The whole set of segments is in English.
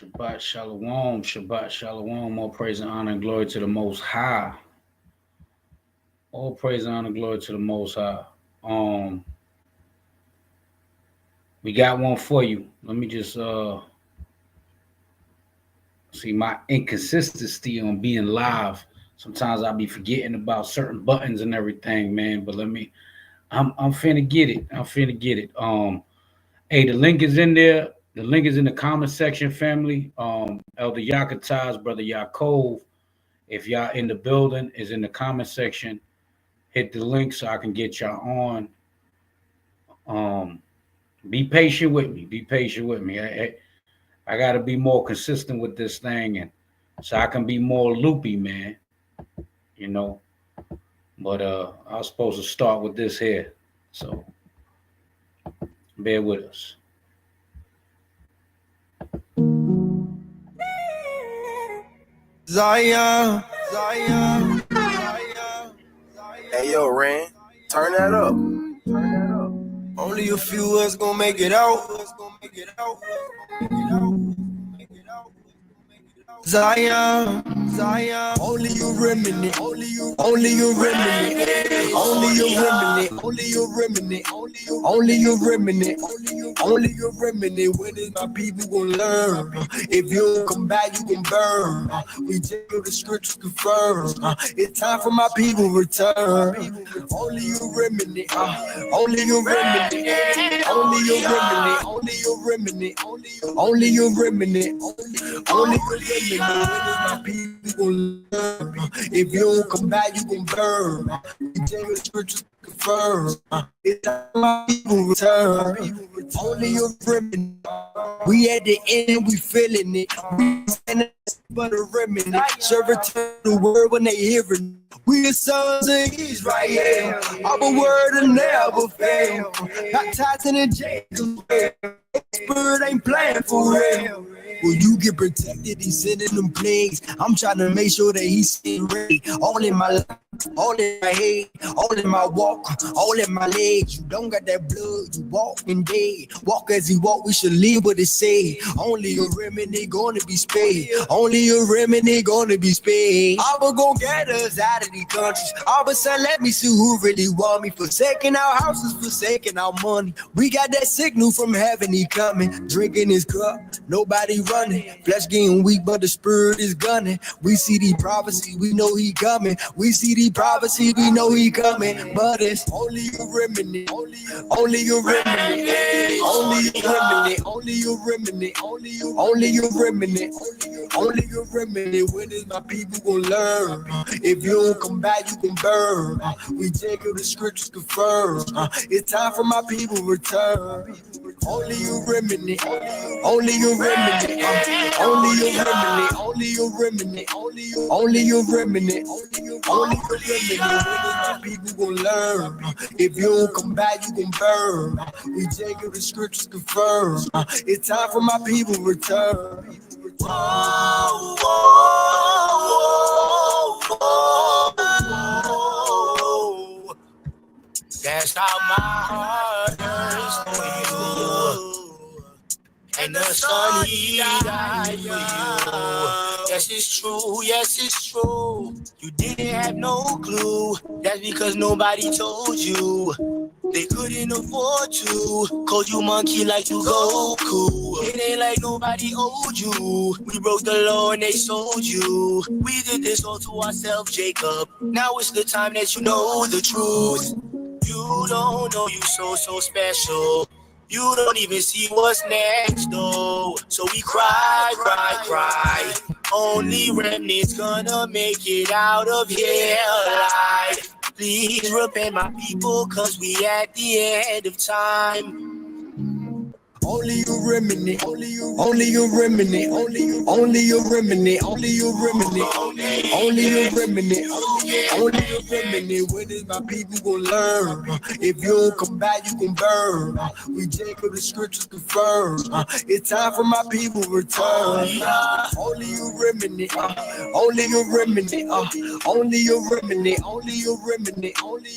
Shabbat Shalom, Shabbat Shalom. All praise and honor and glory to the Most High. All praise and honor and glory to the Most High. We got one for you. Let me just see my inconsistency on being live. Sometimes I'll be forgetting about certain buttons and everything, man. But I'm finna get it. Hey, the link is in there. The link is in the comment section, family. Elder Yaqataz, Brother Yaakov, if y'all in the building, is in the comment section. Hit the link so I can get y'all on. Be patient with me. I got to be more consistent with this thing, and so I can be more loopy, man. You know. But I was supposed to start with this here, so bear with us. Zion. Hey yo, Ren, turn that up. Only a few of us gonna make it out. Zion, only you remnant, only you remnant, only you remnant, only you remnant, only you remnant, only you remnant. When is my people gonna learn? If you don't come back, you can burn. We take the scriptures confirm. It's time for my people to return. Only you remnant, only you remnant, only you remnant, only you remnant, only you remnant, only you remnant. When is my people learn? If you don't come back, you can burn. We take the scriptures confirm. It's time my people return. Only your remnant. We at the end, we feeling it. We standing but a remnant. Serve to the word when they hearing. We the sons of Israel. Our word will never fail. Baptized in the Jacob. Spirit ain't playing for real. When you get protected, he's sending them plagues. I'm trying to make sure that he's sitting ready. All in my life, all in my head, all in my walk, all in my legs. You don't got that blood, you walking dead. Walk as he walk, we should live what it say. Only a remnant gonna be spared. Only a remnant gonna be spared. Abba gon' get us out of these countries. Abba said, let me see who really want me. Forsaking our houses, forsaking our money. We got that signal from heaven, he coming. Drinking his cup, nobody running. Flesh getting weak, but the spirit is gunning. We see the prophecy, we know he coming. We see the prophecy, we know he coming. But it's only you remnant, only you remnant, only you remnant, only you remnant, only you remnant, only you remnant. When is my people gonna learn? If you don't come back, you can burn. We take the scriptures confirm. It's time for my people to return. Only you remnant, only you remnant, only you remnant, only you remnant, only you remnant, only you remnant. When is my people gonna learn? If you don't come back, you can burn. We take the scriptures confirm. It's time for my people to return. Whoa, whoa, whoa. That's how my heart yearns for you. And the sun he died for you. Yes, it's true, yes, it's true. You didn't have no clue. That's because nobody told you. They couldn't afford to. Called you monkey like you Goku. It ain't like nobody owed you. We broke the law and they sold you. We did this all to ourselves, Jacob. Now it's the time that you know the truth. You don't know you so special. You don't even see what's next, though. So we cry. Only remnants gonna make it out of here alive. Please repent my people, cause we at the end of time. Only you remnant, only you remnant, only you remnant, only you remnant, only you remnant, only you remnant. When is my people gonna learn? If you don't come back, you can burn. We Jacob, the scriptures confirm. It's time for my people to return. Only you remnant, only you remnant, only you remnant, only you remnant, only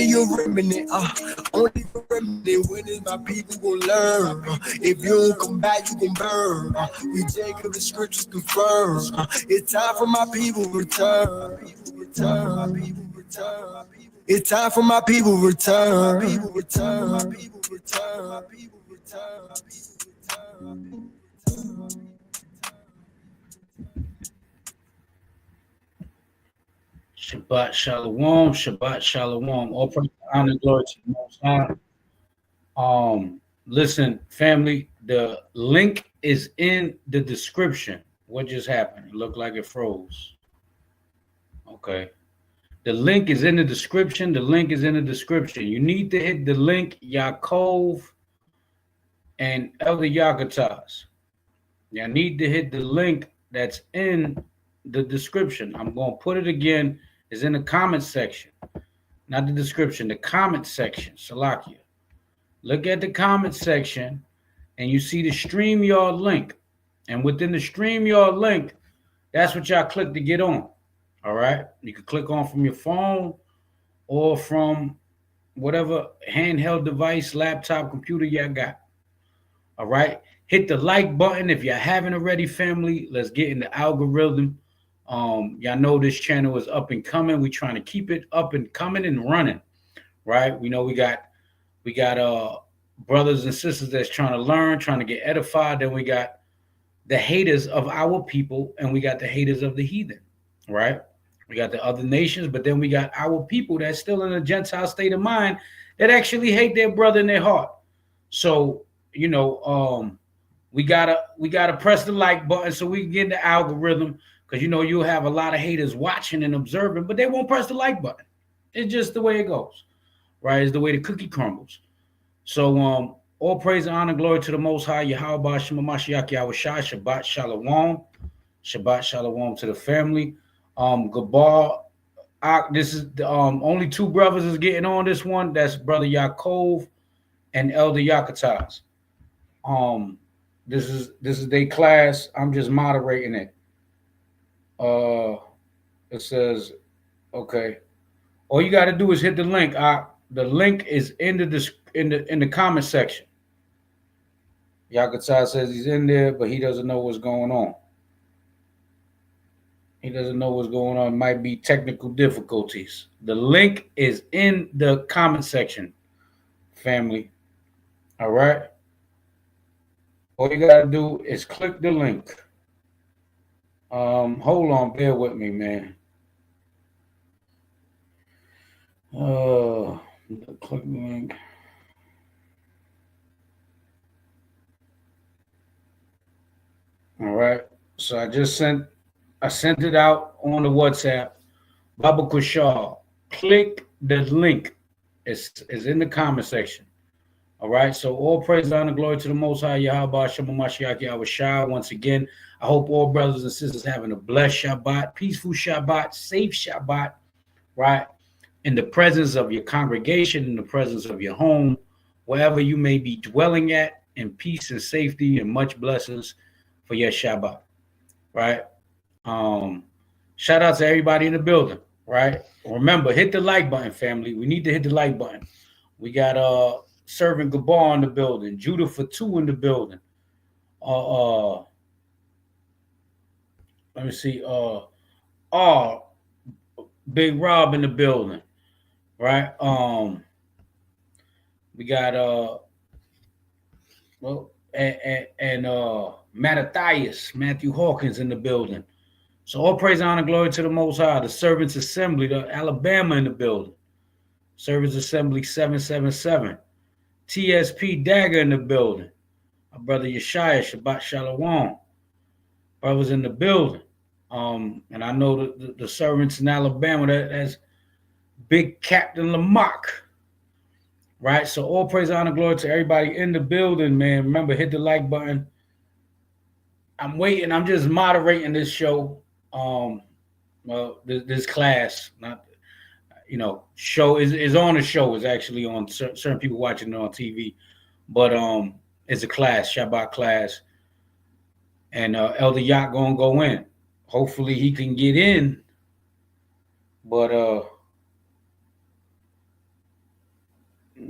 you remnant, Only a remnant. When is my people gonna learn? If you don't come back, you gon' burn. We Jacob, the scriptures confirm. It's time for my people return. It's time for my people return. Shabbat Shalom, Shabbat Shalom. All praise, honor, and glory to the Most High. Listen, family, the link is in the description. What just happened? It looked like it froze. Okay. The link is in the description. The link is in the description. You need to hit the link, Yaakov and Elder Yaqataz. You need to hit the link that's in the description. I'm going to put it again. It's in the comment section. Not the description, the comment section. Salakia. Look at the comment section and you see the StreamYard link. And within the StreamYard link, that's what y'all click to get on. All right. You can click on from your phone or from whatever handheld device, laptop, computer y'all got. All right. Hit the like button if you haven't already, family. Let's get in the algorithm. Y'all know this channel is up and coming. We're trying to keep it up and coming and running. Right. We know we got brothers and sisters that's trying to learn, trying to get edified. Then we got the haters of our people and we got the haters of the heathen. Right. We got the other nations, but then we got our people that's still in a Gentile state of mind that actually hate their brother in their heart. So, you know, we gotta press the like button so we can get in the algorithm, because you know you'll have a lot of haters watching and observing, but they won't press the like button. It's just the way it goes, right? It's the way the cookie crumbles. So, all praise and honor, glory to the Most High, Yahweh Shema Mashiach Yahweh Shai, Shabbat Shalom, Shabbat Shalom to the family. Gabar, this is the only two brothers is getting on this one. That's Brother Yaakov and Elder Yaqataz. This is their class. I'm just moderating it. It says, okay. All you got to do is hit the link. The link is in the comment section. Yaqataz says he's in there, but he doesn't know what's going on. He doesn't know what's going on. It might be technical difficulties. The link is in the comment section, family. All right. All you gotta do is click the link. Hold on, bear with me, man. Click the link. All right. So I sent it out on the WhatsApp. Baba Kushal. Click the link. It's in the comment section. All right. So all praise, honor, glory to the Most High, Yahweh Shema Mashiach Yahweh Shai. Once again, I hope all brothers and sisters having a blessed Shabbat, peaceful Shabbat, safe Shabbat, right? In the presence of your congregation, in the presence of your home, wherever you may be dwelling at, in peace and safety and much blessings for your Shabbat, right? Shout out to everybody in the building, right? Remember, hit the like button, family. We need to hit the like button. We got Servant Gabar in the building, Judah for 2 in the building. Let me see. Big Rob in the building, right? We got Matthew Hawkins in the building. So all praise, honor, glory to the Most High. The Servants Assembly, the Alabama in the building. Servants Assembly 777. TSP Dagger in the building. My brother Yeshaya, Shabbat Shalom. Brothers in the building. And I know the servants in Alabama, that's Big Captain Lamarck. Right? So all praise, honor, glory to everybody in the building, man. Remember, hit the like button. I'm waiting. I'm just moderating this show. Well, this class, not, you know, show is on the show. Is actually on certain people watching it on TV, but it's a class, Shabbat class, and Elder Yacht gonna go in. Hopefully he can get in, but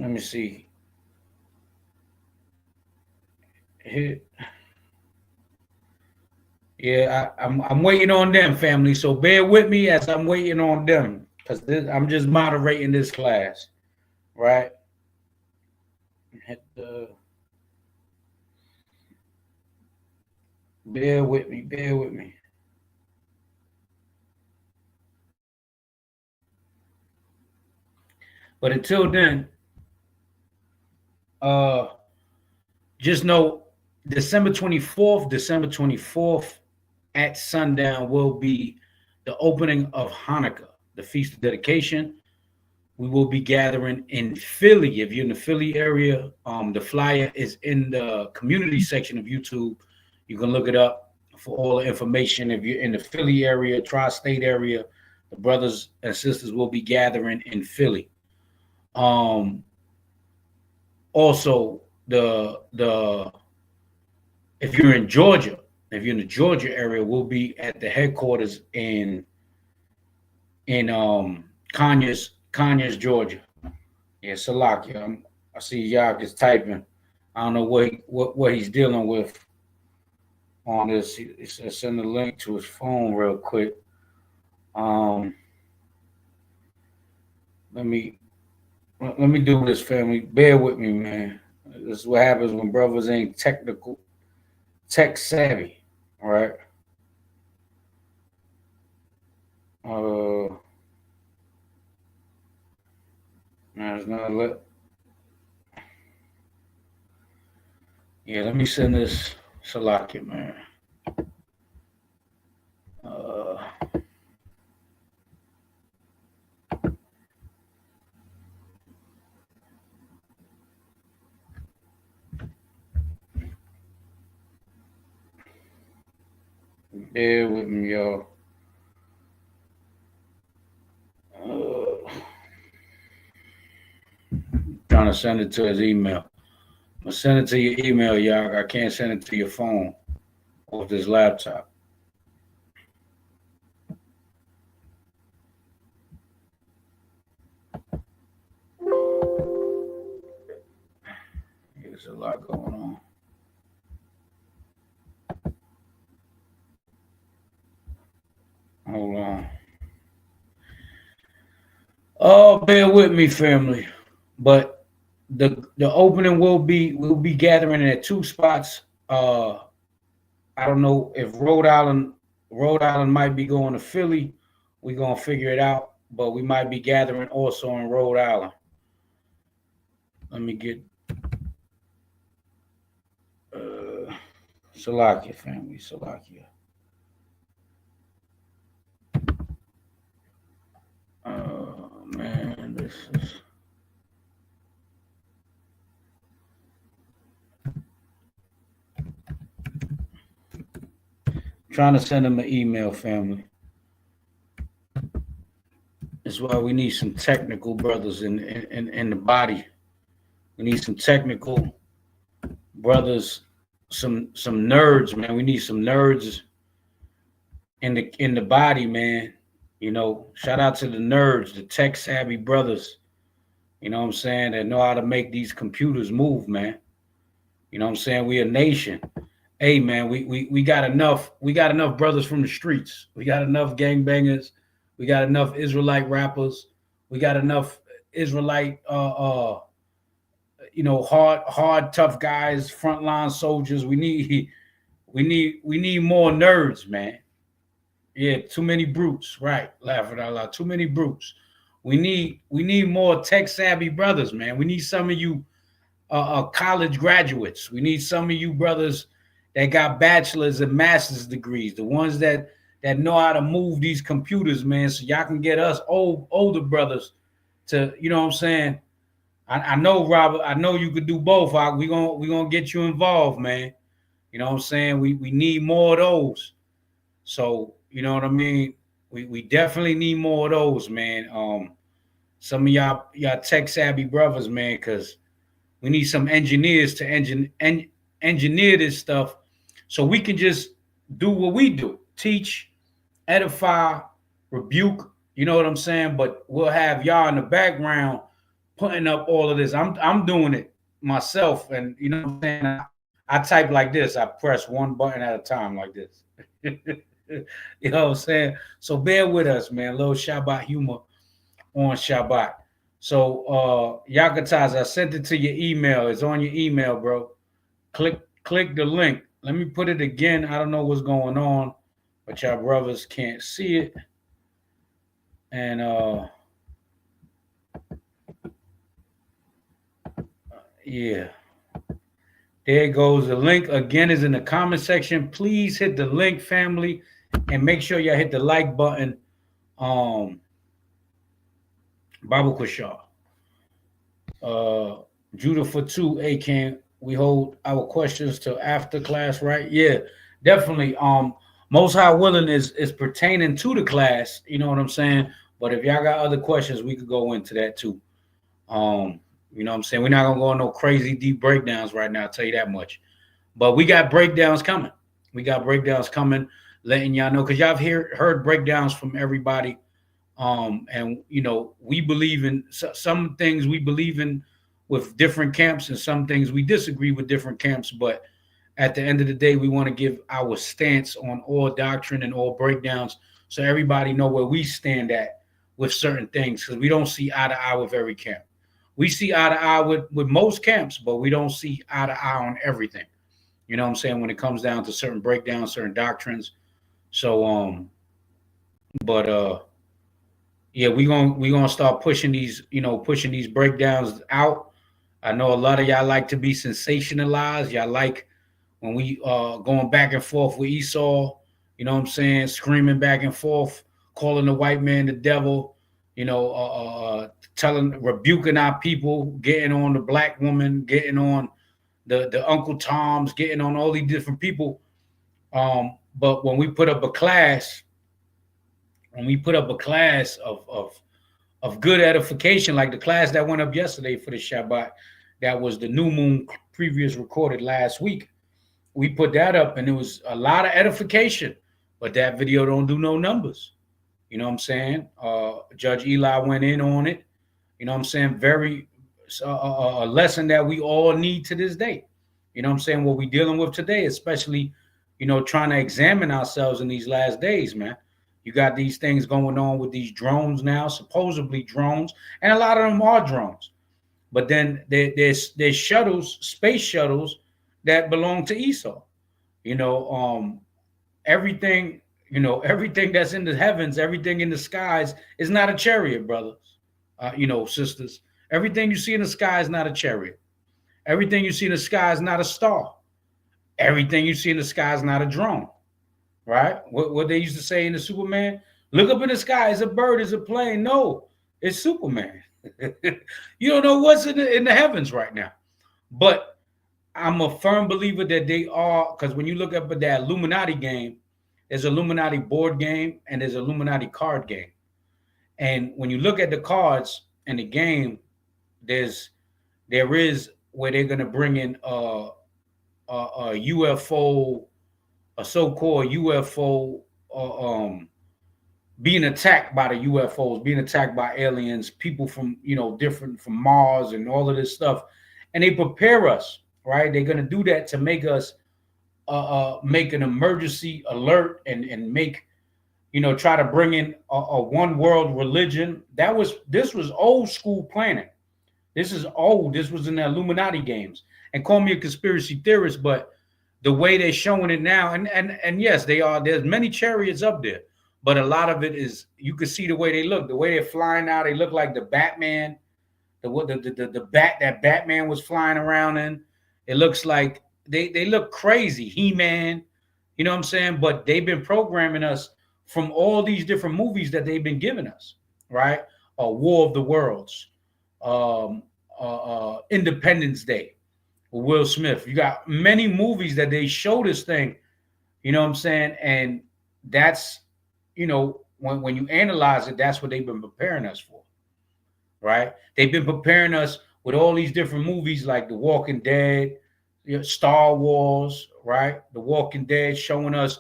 Let me see. Here. Yeah, I'm waiting on them, family. So bear with me as I'm waiting on them, because I'm just moderating this class, right? Bear with me, bear with me. But until then, just know December 24th at sundown will be the opening of Hanukkah, the Feast of Dedication. We will be gathering in Philly. If you're in the Philly area, the flyer is in the community section of YouTube. You can look it up for all the information. If you're in the Philly area, tri-state area, the brothers and sisters will be gathering in Philly. Also, if you're in Georgia, if you're in the Georgia area, we'll be at the headquarters in Conyers, Georgia. Yeah, Salakia. I see Yak is typing. I don't know what he's dealing with on this. He said send a link to his phone real quick. Let me do this, family. Bear with me, man. This is what happens when brothers ain't tech savvy. All right. There's not Yeah, let me send this Salakia, man. Bear with me, y'all. Trying to send it to his email. I'm gonna send it to your email, y'all. I can't send it to your phone off this laptop. There's a lot going on. Hold on. Oh, bear with me, family. But the opening we'll be gathering at two spots. I don't know if Rhode Island might be going to Philly. We're gonna figure it out, but we might be gathering also in Rhode Island. Let me get Salakia, family, Salakia. Oh man, this is trying to send him an email, family. That's why we need some technical brothers in the body. We need some technical brothers, some nerds, man. We need some nerds in the body, man. You know, shout out to the nerds, the tech savvy brothers. You know what I'm saying? That know how to make these computers move, man. You know what I'm saying? We a nation. Hey, man, we got enough. We got enough brothers from the streets. We got enough gangbangers. We got enough Israelite rappers. We got enough Israelite, hard, tough guys, frontline soldiers. We need more nerds, man. Yeah, too many brutes, right? Laughing out loud. Too many brutes. We need more tech savvy brothers, man. We need some of you college graduates. We need some of you brothers that got bachelor's and master's degrees, the ones that know how to move these computers, man, so y'all can get us older brothers to, you know what I'm saying? I know, Robert, I know you could do both. We're gonna get you involved, man. You know what I'm saying? We need more of those. So, you know what I mean? We definitely need more of those, man. Some of y'all tech savvy brothers, man, because we need some engineers to engineer this stuff so we can just do what we do. Teach, edify, rebuke, you know what I'm saying? But we'll have y'all in the background putting up all of this. I'm doing it myself, and you know what I'm saying. I type like this. I press one button at a time like this. You know what I'm saying? So bear with us, man. A little Shabbat humor on Shabbat. So Yaqataz, I sent it to your email. It's on your email, bro. Click the link. Let me put it again. I don't know what's going on, but y'all brothers can't see it. And yeah. There goes the link. Again, is in the comment section. Please hit the link, family, and make sure y'all hit the like button. Babu Kushar. Judah for 2, A-Can. We hold our questions till after class, right? Yeah, definitely. Most High willing is pertaining to the class, you know what I'm saying? But if y'all got other questions, we could go into that too. You know what I'm saying? We're not gonna go on no crazy deep breakdowns right now, I'll tell you that much. But we got breakdowns coming. Letting y'all know, because y'all have heard breakdowns from everybody. And you know, we believe in some things we believe in with different camps, and some things we disagree with different camps. But at the end of the day, we want to give our stance on all doctrine and all breakdowns, so everybody know where we stand at with certain things, because we don't see eye to eye with every camp. We see eye to eye with most camps, but we don't see eye to eye on everything. You know what I'm saying? When it comes down to certain breakdowns, certain doctrines. So, yeah, we're gonna start pushing these breakdowns out. I know a lot of y'all like to be sensationalized. Y'all like when we going back and forth with Esau, you know what I'm saying, screaming back and forth, calling the white man the devil, you know, rebuking our people, getting on the black woman, getting on the Uncle Toms, getting on all these different people. But when we put up a class, of good edification, like the class that went up yesterday for the Shabbat, that was the new moon previous recorded last week. We put that up, and it was a lot of edification, but that video don't do no numbers. You know what I'm saying? Judge Eli went in on it. You know what I'm saying? Very a lesson that we all need to this day. You know what I'm saying? What we dealing with today, especially, you know, trying to examine ourselves in these last days, man. You got these things going on with these drones now, supposedly drones, and a lot of them are drones. But then there's shuttles, space shuttles that belong to Esau. You know, everything that's in the heavens, everything in the skies is not a chariot, brothers. You know, sisters. Everything you see in the sky is not a chariot. Everything you see in the sky is not a star. Everything you see in the sky is not a drone. Right? What they used to say in the Superman? Look up in the sky. Is a bird? Is a plane? No, it's Superman. You don't know what's in the heavens right now. But I'm a firm believer that they are, because when you look up at that Illuminati game, there's Illuminati board game and there's Illuminati card game. And when you look at the cards in the game, there is where they're gonna bring in a UFO, a so-called UFO, being attacked by the UFOs, being attacked by aliens, people from, you know, different from Mars and all of this stuff, and they prepare us, right? They're gonna do that to make us make an emergency alert and make, you know, try to bring in a one world religion. This was old school planning. This is old. This was in the Illuminati games. And call me a conspiracy theorist, but the way they're showing it now, and yes, they are. There's many chariots up there, but a lot of it is, you can see the way they look, the way they're flying out. They look like the Batman, the bat that Batman was flying around in. It looks like they look crazy. He-Man, you know what I'm saying? But they've been programming us from all these different movies that they've been giving us, right? War of the Worlds, Independence Day, Will Smith. You got many movies that they show this thing, you know what I'm saying? And that's, you know, when you analyze it, that's what they've been preparing us for, right? They've been preparing us with all these different movies like The Walking Dead, you know, Star Wars, right? The Walking Dead showing us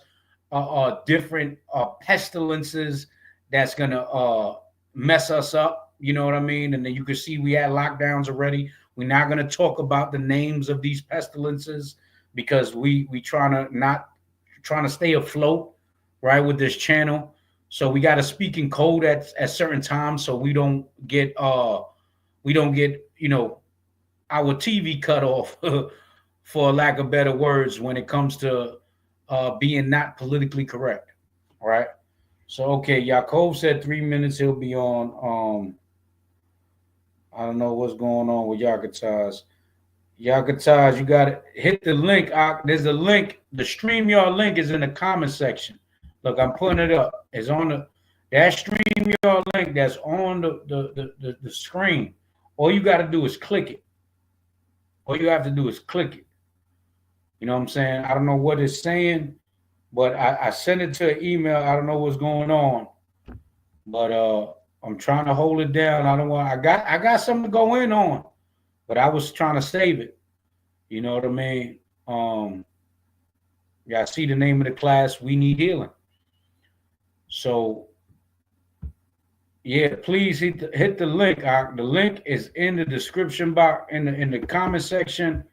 different pestilences that's gonna mess us up, you know what I mean? And then you can see we had lockdowns already. We're not going to talk about the names of these pestilences because we trying to stay afloat, right, with this channel. So we got to speak in code at certain times so we don't get our TV cut off for lack of better words when it comes to being not politically correct, right? So okay, Yaakov said 3 minutes he'll be on. I don't know what's going on with Yaqataz. Yaqataz, you got to hit the link. There's a link. The StreamYard link is in the comment section. Look, I'm putting it up. It's on that StreamYard link that's on the screen. All you got to do is click it. All you have to do is click it. You know what I'm saying? I don't know what it's saying, but I sent it to an email. I don't know what's going on, but I'm trying to hold it down. I got something to go in on, but I was trying to save it. You know what I mean? Yeah, I see the name of the class. We need healing. So yeah, please hit the link. The link is in the description box in the comment section.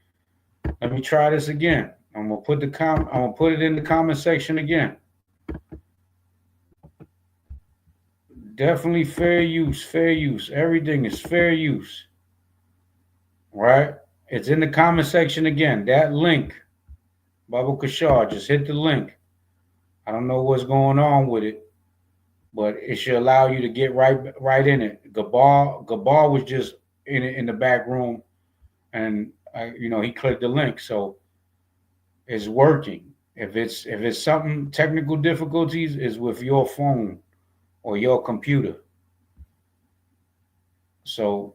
Let me try this again. I'm gonna put it in the comment section again. Definitely fair use, fair use. Everything is fair use. Right? It's in the comment section again. That link, Baba Kashar, just hit the link. I don't know what's going on with it, but it should allow you to get right in it. Gabar was just in the back room, and he clicked the link, so it's working. If it's something technical difficulties, is with your phone or your computer. So,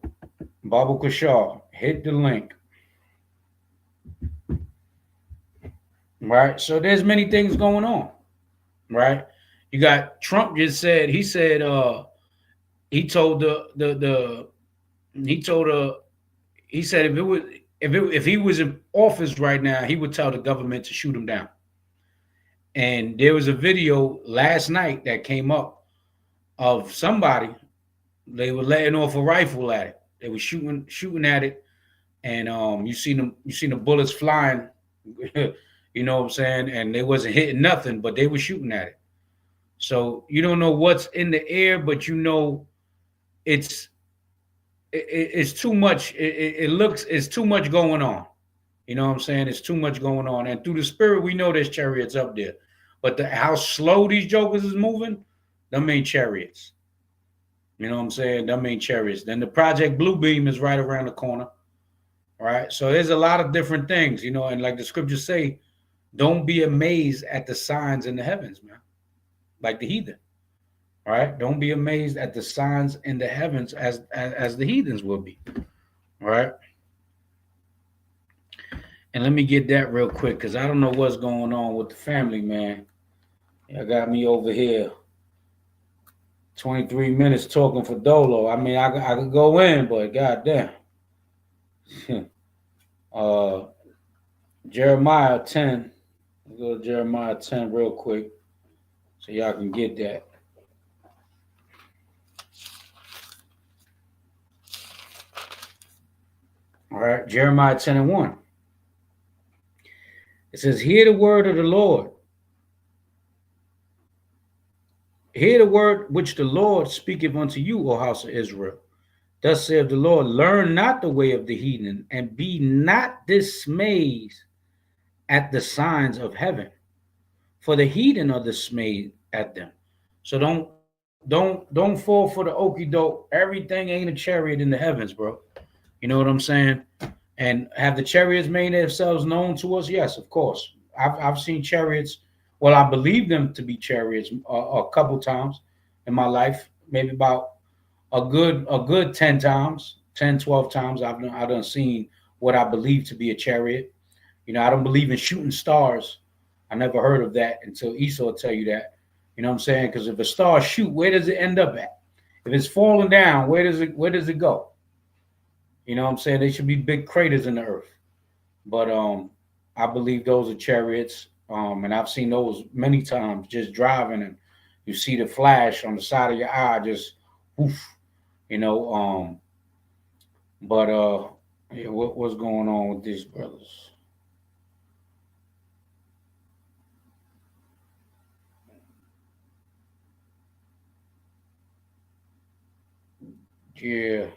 Baba Kashar, hit the link. Right? So there's many things going on. Right? You got Trump he said he said if he was in office right now, he would tell the government to shoot him down. And there was a video last night that came up of somebody. They were letting off a rifle at it. They were shooting at it, and you seen the bullets flying. You know what I'm saying? And they wasn't hitting nothing, but they were shooting at it. So you don't know what's in the air, but you know it's too much. It's too much going on. You know what I'm saying? It's too much going on. And through the spirit, we know there's chariots up there. But how slow these jokers is moving, them ain't chariots. You know what I'm saying? Them ain't chariots. Then the Project Bluebeam is right around the corner. All right. So there's a lot of different things, and like the scriptures say, don't be amazed at the signs in the heavens, man. Like the heathen. All right. Don't be amazed at the signs in the heavens as the heathens will be. All right. And let me get that real quick because I don't know what's going on with the family, man. Y'all got me over here 23 minutes talking for Dolo. I mean, I could go in, but goddamn. Jeremiah 10. Let's go to Jeremiah 10 real quick so y'all can get that. All right, Jeremiah 10 and 1. It says, hear the word of the Lord. Hear the word which the Lord speaketh unto you, O house of Israel. Thus saith the Lord, learn not the way of the heathen, and be not dismayed at the signs of heaven, for the heathen are dismayed at them. So don't fall for the okie doke. Everything ain't a chariot in the heavens, bro. You know what I'm saying? And have the chariots made themselves known to us? Yes, of course. I've seen chariots. Well, I believe them to be chariots a couple times in my life, maybe about a good 10 times, 10, 12 times. I've done seen what I believe to be a chariot. I don't believe in shooting stars. I never heard of that until Esau tell you that. You know what I'm saying? Because if a star shoot, where does it end up at? If it's falling down, where does it go? You know what I'm saying? They should be big craters in the earth. But I believe those are chariots. And I've seen those many times just driving, and you see the flash on the side of your eye, just woof. you know. But yeah, what's going on with these brothers? Yeah.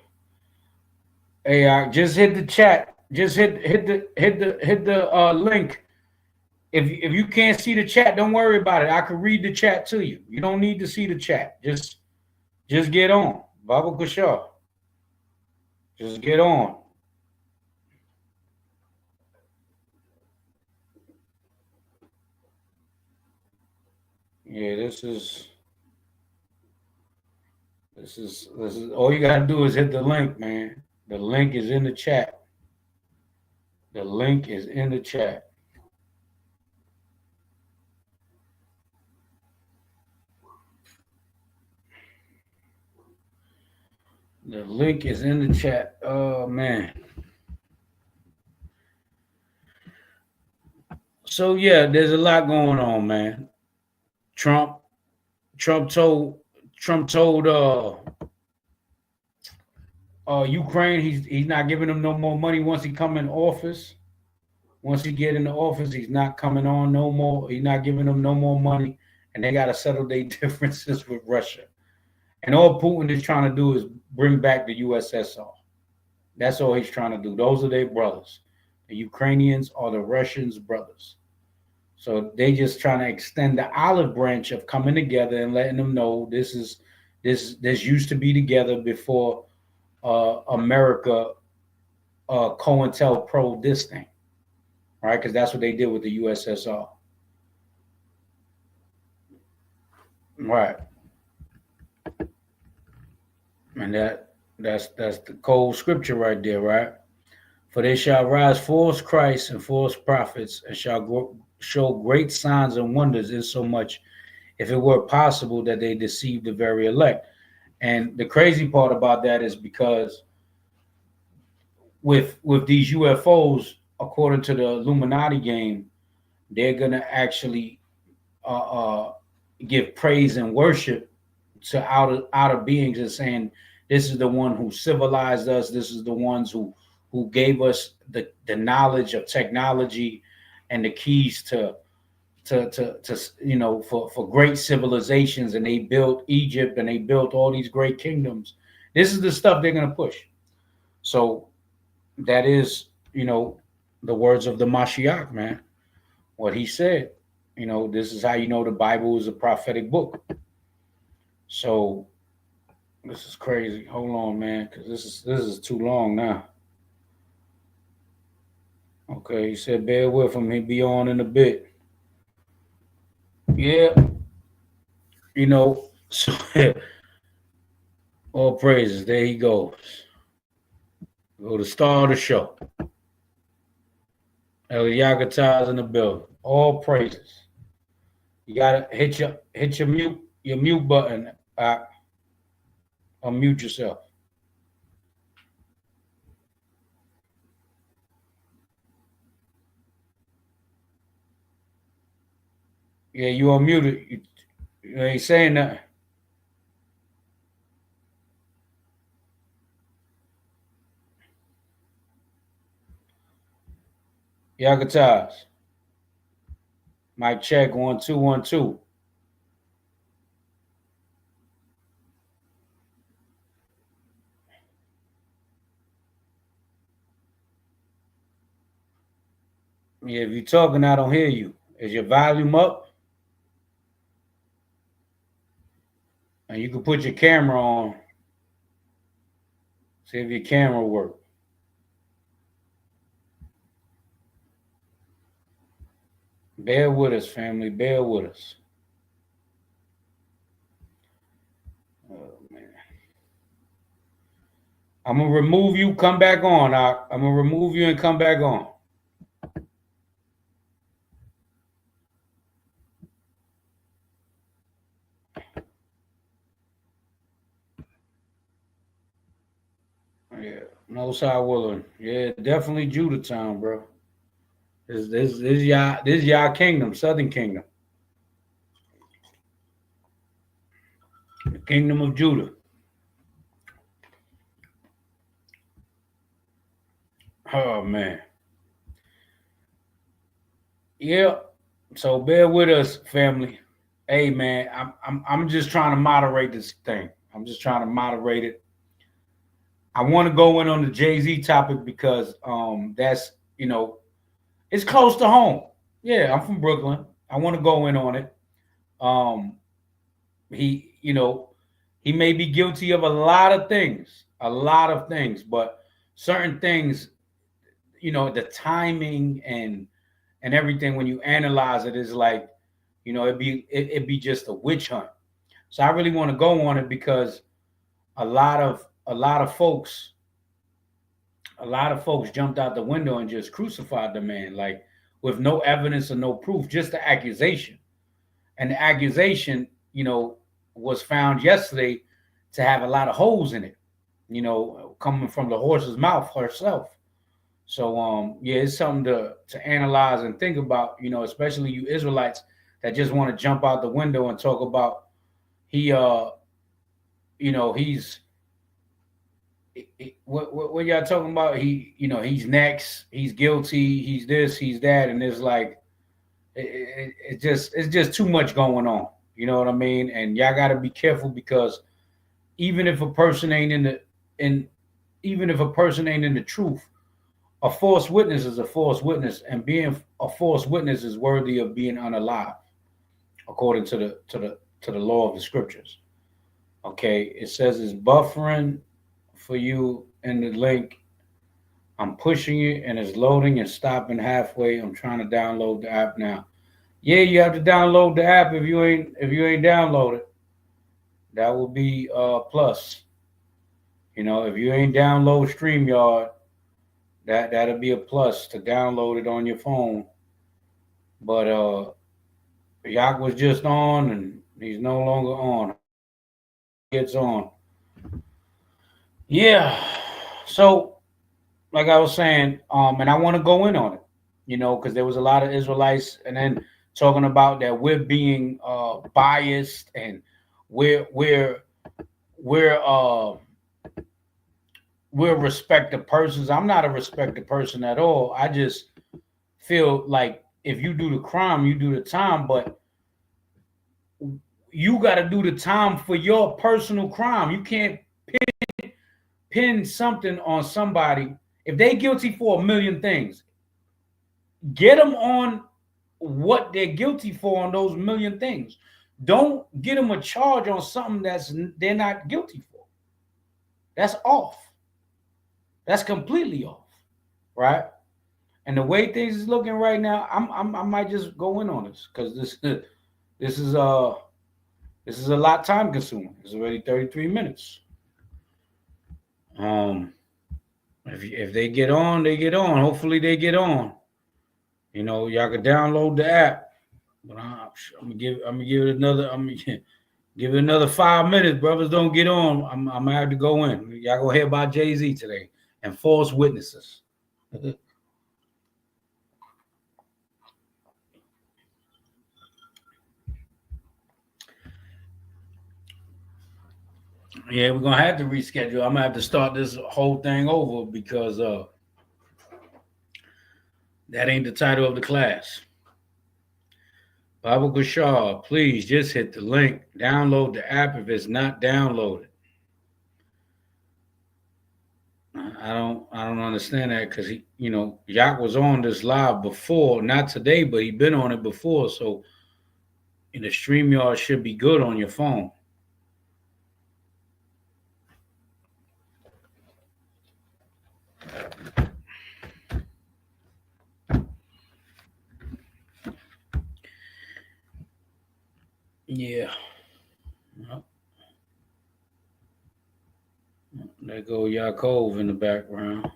Hey, I just hit the chat. Just hit the link. If you can't see the chat, don't worry about it. I can read the chat to you. You don't need to see the chat. Just get on. Baba Kushar. Just get on. Yeah, this is all you gotta do is hit the link, man. The link is in the chat. The link is in the chat. The link is in the chat. Oh man. So yeah, there's a lot going on, man. Trump Trump told Trump told Ukraine he's not giving them no more money once he come in office. Once he get in the office, he's not coming on no more. He's not giving them no more money, and they got to settle their differences with Russia. And all Putin is trying to do is bring back the USSR. That's all he's trying to do. Those are their brothers. The Ukrainians are the Russians' brothers. So they just trying to extend the olive branch of coming together and letting them know this used to be together before America COINTELPRO this thing, right? Because that's what they did with the USSR, right? And that's the cold scripture right there, right? For they shall rise false Christs and false prophets, and shall show great signs and wonders, insomuch, if it were possible, that they deceive the very elect. And the crazy part about that is because with these UFOs, according to the Illuminati game, they're gonna actually give praise and worship to outer beings and saying this is the one who civilized us. This is the ones who gave us the knowledge of technology and the keys to for great civilizations, and they built Egypt and they built all these great kingdoms. This is the stuff they're gonna push. So that is, the words of the Mashiach, man. What he said. This is how you know the Bible is a prophetic book. So this is crazy. Hold on, man, because this is too long now. Okay, he said bear with him. He'll be on in a bit. Yeah, so all praises. There he goes. Go to star of the show. Yaqataz in the building. All praises. You gotta hit your mute button. Unmute yourself. Yeah, you unmuted. You ain't saying nothing. Yaqataz. Mic check 1 2 1 2. Yeah, if you're talking, I don't hear you. Is your volume up? And you can put your camera on. See if your camera works. Bear with us, family. Bear with us. Oh, man. I'm going to remove you. Come back on. I'm going to remove you and come back on. Yeah, Most High willing. Yeah, definitely Judah town, bro. This y'all kingdom, Southern Kingdom, the Kingdom of Judah. Oh man. Yeah. So bear with us, family. Hey man, I'm just trying to moderate this thing. I'm just trying to moderate it. I want to go in on the Jay-Z topic because that's it's close to home. Yeah, I'm from Brooklyn. I want to go in on it. Um he he may be guilty of a lot of things, but certain things, the timing and everything when you analyze it is like, it'd be just a witch hunt. So I really want to go on it because a lot of folks jumped out the window and just crucified the man, like with no evidence or no proof, just the accusation. And the accusation, was found yesterday to have a lot of holes in it, coming from the horse's mouth herself. So yeah, it's something to analyze and think about, especially you Israelites that just want to jump out the window and talk about he he's what y'all talking about? He's next, he's guilty, he's this, he's that, and it's like it's just too much going on. You know what I mean? And y'all got to be careful because even if a person ain't even if a person ain't in the truth, a false witness is a false witness, and being a false witness is worthy of being unalive, according to the law of the scriptures. Okay, it says it's buffering for you in the link. I'm pushing it and it's loading and stopping halfway. I'm trying to download the app now. Yeah, you have to download the app if you ain't downloaded. That will be plus. If you ain't download StreamYard, that'll be a plus to download it on your phone. But Yak was just on and he's no longer on. Gets on. Yeah. So like I was saying, and I want to go in on it, because there was a lot of Israelites, and then talking about that we're being biased and we're respected persons. I'm not a respected person at all. I just feel like if you do the crime, you do the time, but you got to do the time for your personal crime. You can't pin something on somebody. If they guilty for a million things, get them on what they're guilty for on those million things. Don't get them a charge on something they're not guilty for. That's off. That's completely off, right? And the way things is looking right now, I might just go in on this because this is a lot time consuming. It's already 33 minutes. If they get on, they get on. Hopefully they get on. Y'all can download the app. But I'm gonna give it another. I'm gonna give it another 5 minutes. Brothers don't get on. I'm gonna have to go in. Y'all gonna hear about Jay-Z today and false witnesses. Yeah, we're gonna have to reschedule. I'm gonna have to start this whole thing over because that ain't the title of the class. Baba Gashar, please just hit the link. Download the app if it's not downloaded. I don't understand that because Yak was on this live before, not today, but he been on it before. So the StreamYard should be good on your phone. Yeah. There go Yaakov in the background.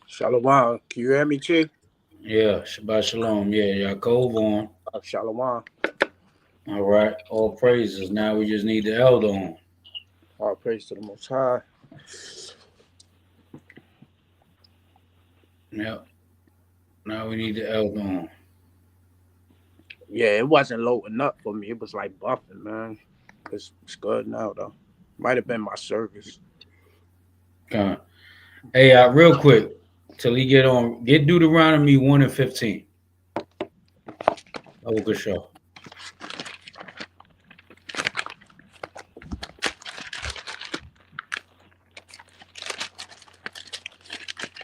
Shalom. Can you hear me, Chief? Yeah, Shabbat Shalom. Yeah, Yaakov on. Shalom. All right. All praises. Now we just need the elder on. All praise to the Most High. Yep. Now we need the elder on. Yeah, it wasn't loading up for me. It was like buffing, man. It's good now, though. Might have been my service. Hey, real quick, till he get Deuteronomy 1 and 15. Oh, good show.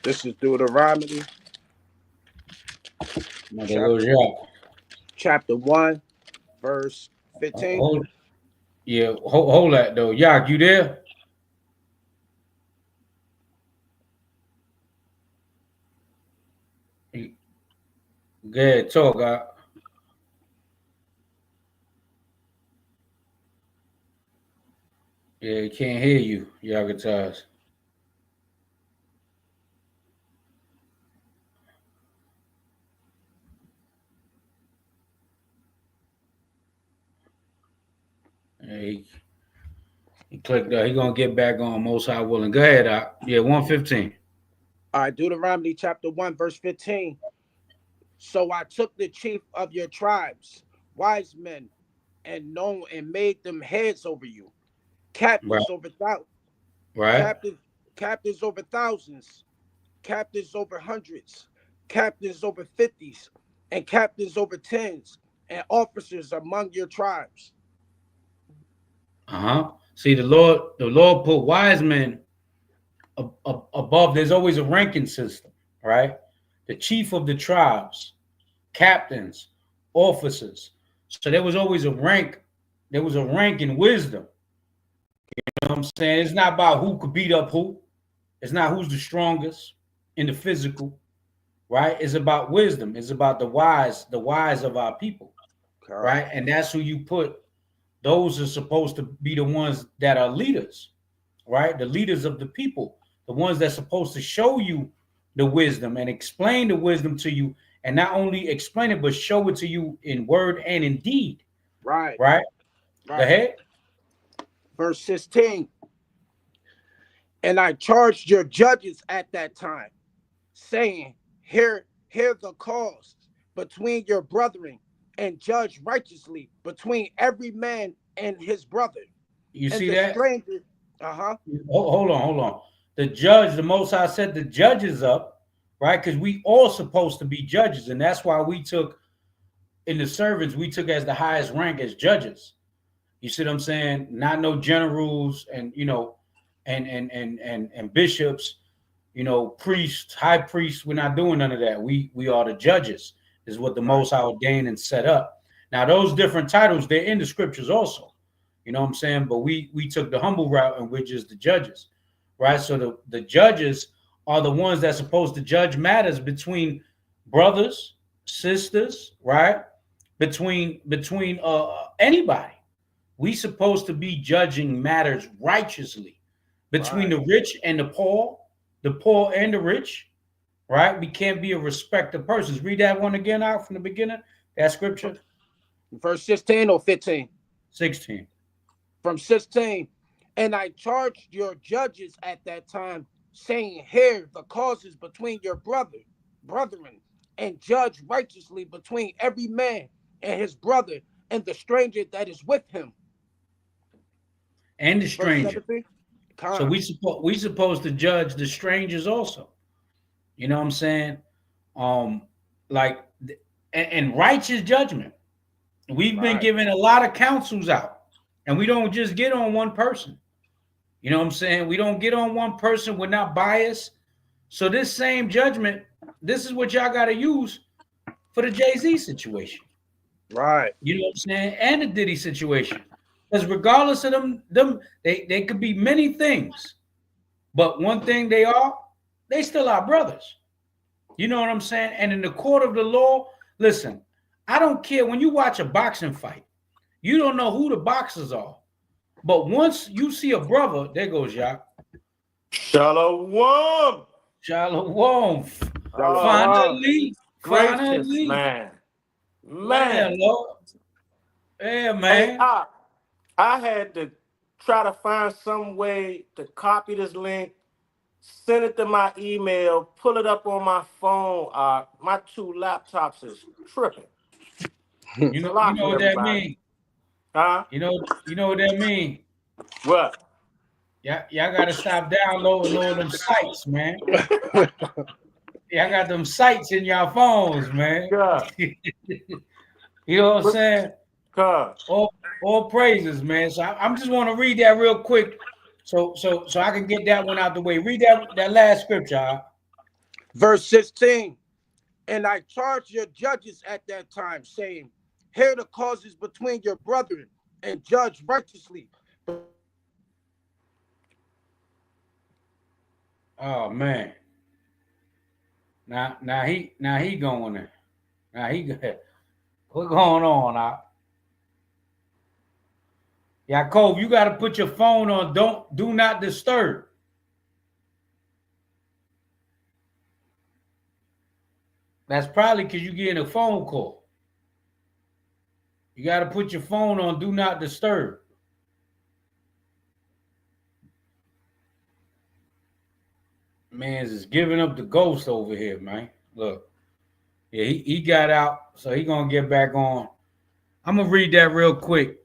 This is Deuteronomy chapter 1, verse 15. Hold that though. Yak, you there? Go ahead, talk. Yeah, he can't hear you, Yaqataz. Yeah, he clicked. He gonna get back on Most High willing. Go ahead. 115. All right, Deuteronomy chapter 1, verse 15. So I took the chief of your tribes, wise men, and known, and made them heads over you, captains over thousands, right, captains over thousands, captains over hundreds, captains over fifties, and captains over tens, and officers among your tribes. See, the Lord put wise men above. There's always a ranking system, right? The chief of the tribes, captains, officers. So there was always a rank. There was a rank in wisdom. You know what I'm saying? It's not about who could beat up who. It's not who's the strongest in the physical, right? It's about wisdom. It's about the wise of our people, right? And that's who you put. Those are supposed to be the ones that are leaders, right? The leaders of the people, the ones that's supposed to show you the wisdom and explain the wisdom to you, and not only explain it, but show it to you in word and in deed. Right. Go ahead. Verse 16. And I charged your judges at that time, saying, Hear the cause between your brethren, and judge righteously between every man and his brother. You and see the that? Stranger, Hold on. The judge, the Most High set the judges up, right? Because we all supposed to be judges, and that's why we took in the servants. We took as the highest rank as judges. You see what I'm saying? Not no generals and and bishops, priests, high priests. We're not doing none of that. We are the judges. Is what the Most High ordained and set up. Now those different titles, they're in the scriptures also. You know what I'm saying? But we took the humble route, and we're just the judges, right? So the judges are the ones that's supposed to judge matters between brothers, sisters, right? Between anybody. We supposed to be judging matters righteously between the rich and the poor and the rich, right? We can't be a respect of persons. Read that one again out from the beginning, that scripture. Verse 16 or 15? 16. From 16. And I charged your judges at that time, saying, Hear the causes between your brethren, and judge righteously between every man and his brother, and the stranger that is with him. And the stranger. So we supposed to judge the strangers also. You know what I'm saying? And righteous judgment. We've been giving a lot of counsels out, and we don't just get on one person. You know what I'm saying? We don't get on one person. We're not biased. So this same judgment, this is what y'all got to use for the Jay-Z situation. Right. You know what I'm saying? And the Diddy situation. Because regardless of them, they could be many things. But one thing they still are brothers. You know what I'm saying? And in the court of the law, listen, I don't care. When you watch a boxing fight, you don't know who the boxers are. But once you see a brother, there goes Yaq. Shalom. Shalom. Finally. Man. Lord. Yeah, man. Hey, I had to try to find some way to copy this link, send it to my email, pull it up on my phone. My two laptops is tripping. You know what that means? Huh? You know what that means? What? Y'all gotta stop downloading all them sites, man. Y'all got them sites in y'all phones, man. God, You know what I'm saying? God. All praises, man. So I'm just want to read that real quick, so I can get that one out the way. Read that last scripture. Verse 16. And I charged your judges at that time, saying, hear the causes between your brethren and judge righteously. Oh man. Now he going there. Now he what going on? Yaakov, you got to put your phone on do not disturb. That's probably because you're getting a phone call. You got to put your phone on do not disturb. Man's is giving up the ghost over here, man. Look. Yeah, he got out, so he going to get back on. I'm going to read that real quick.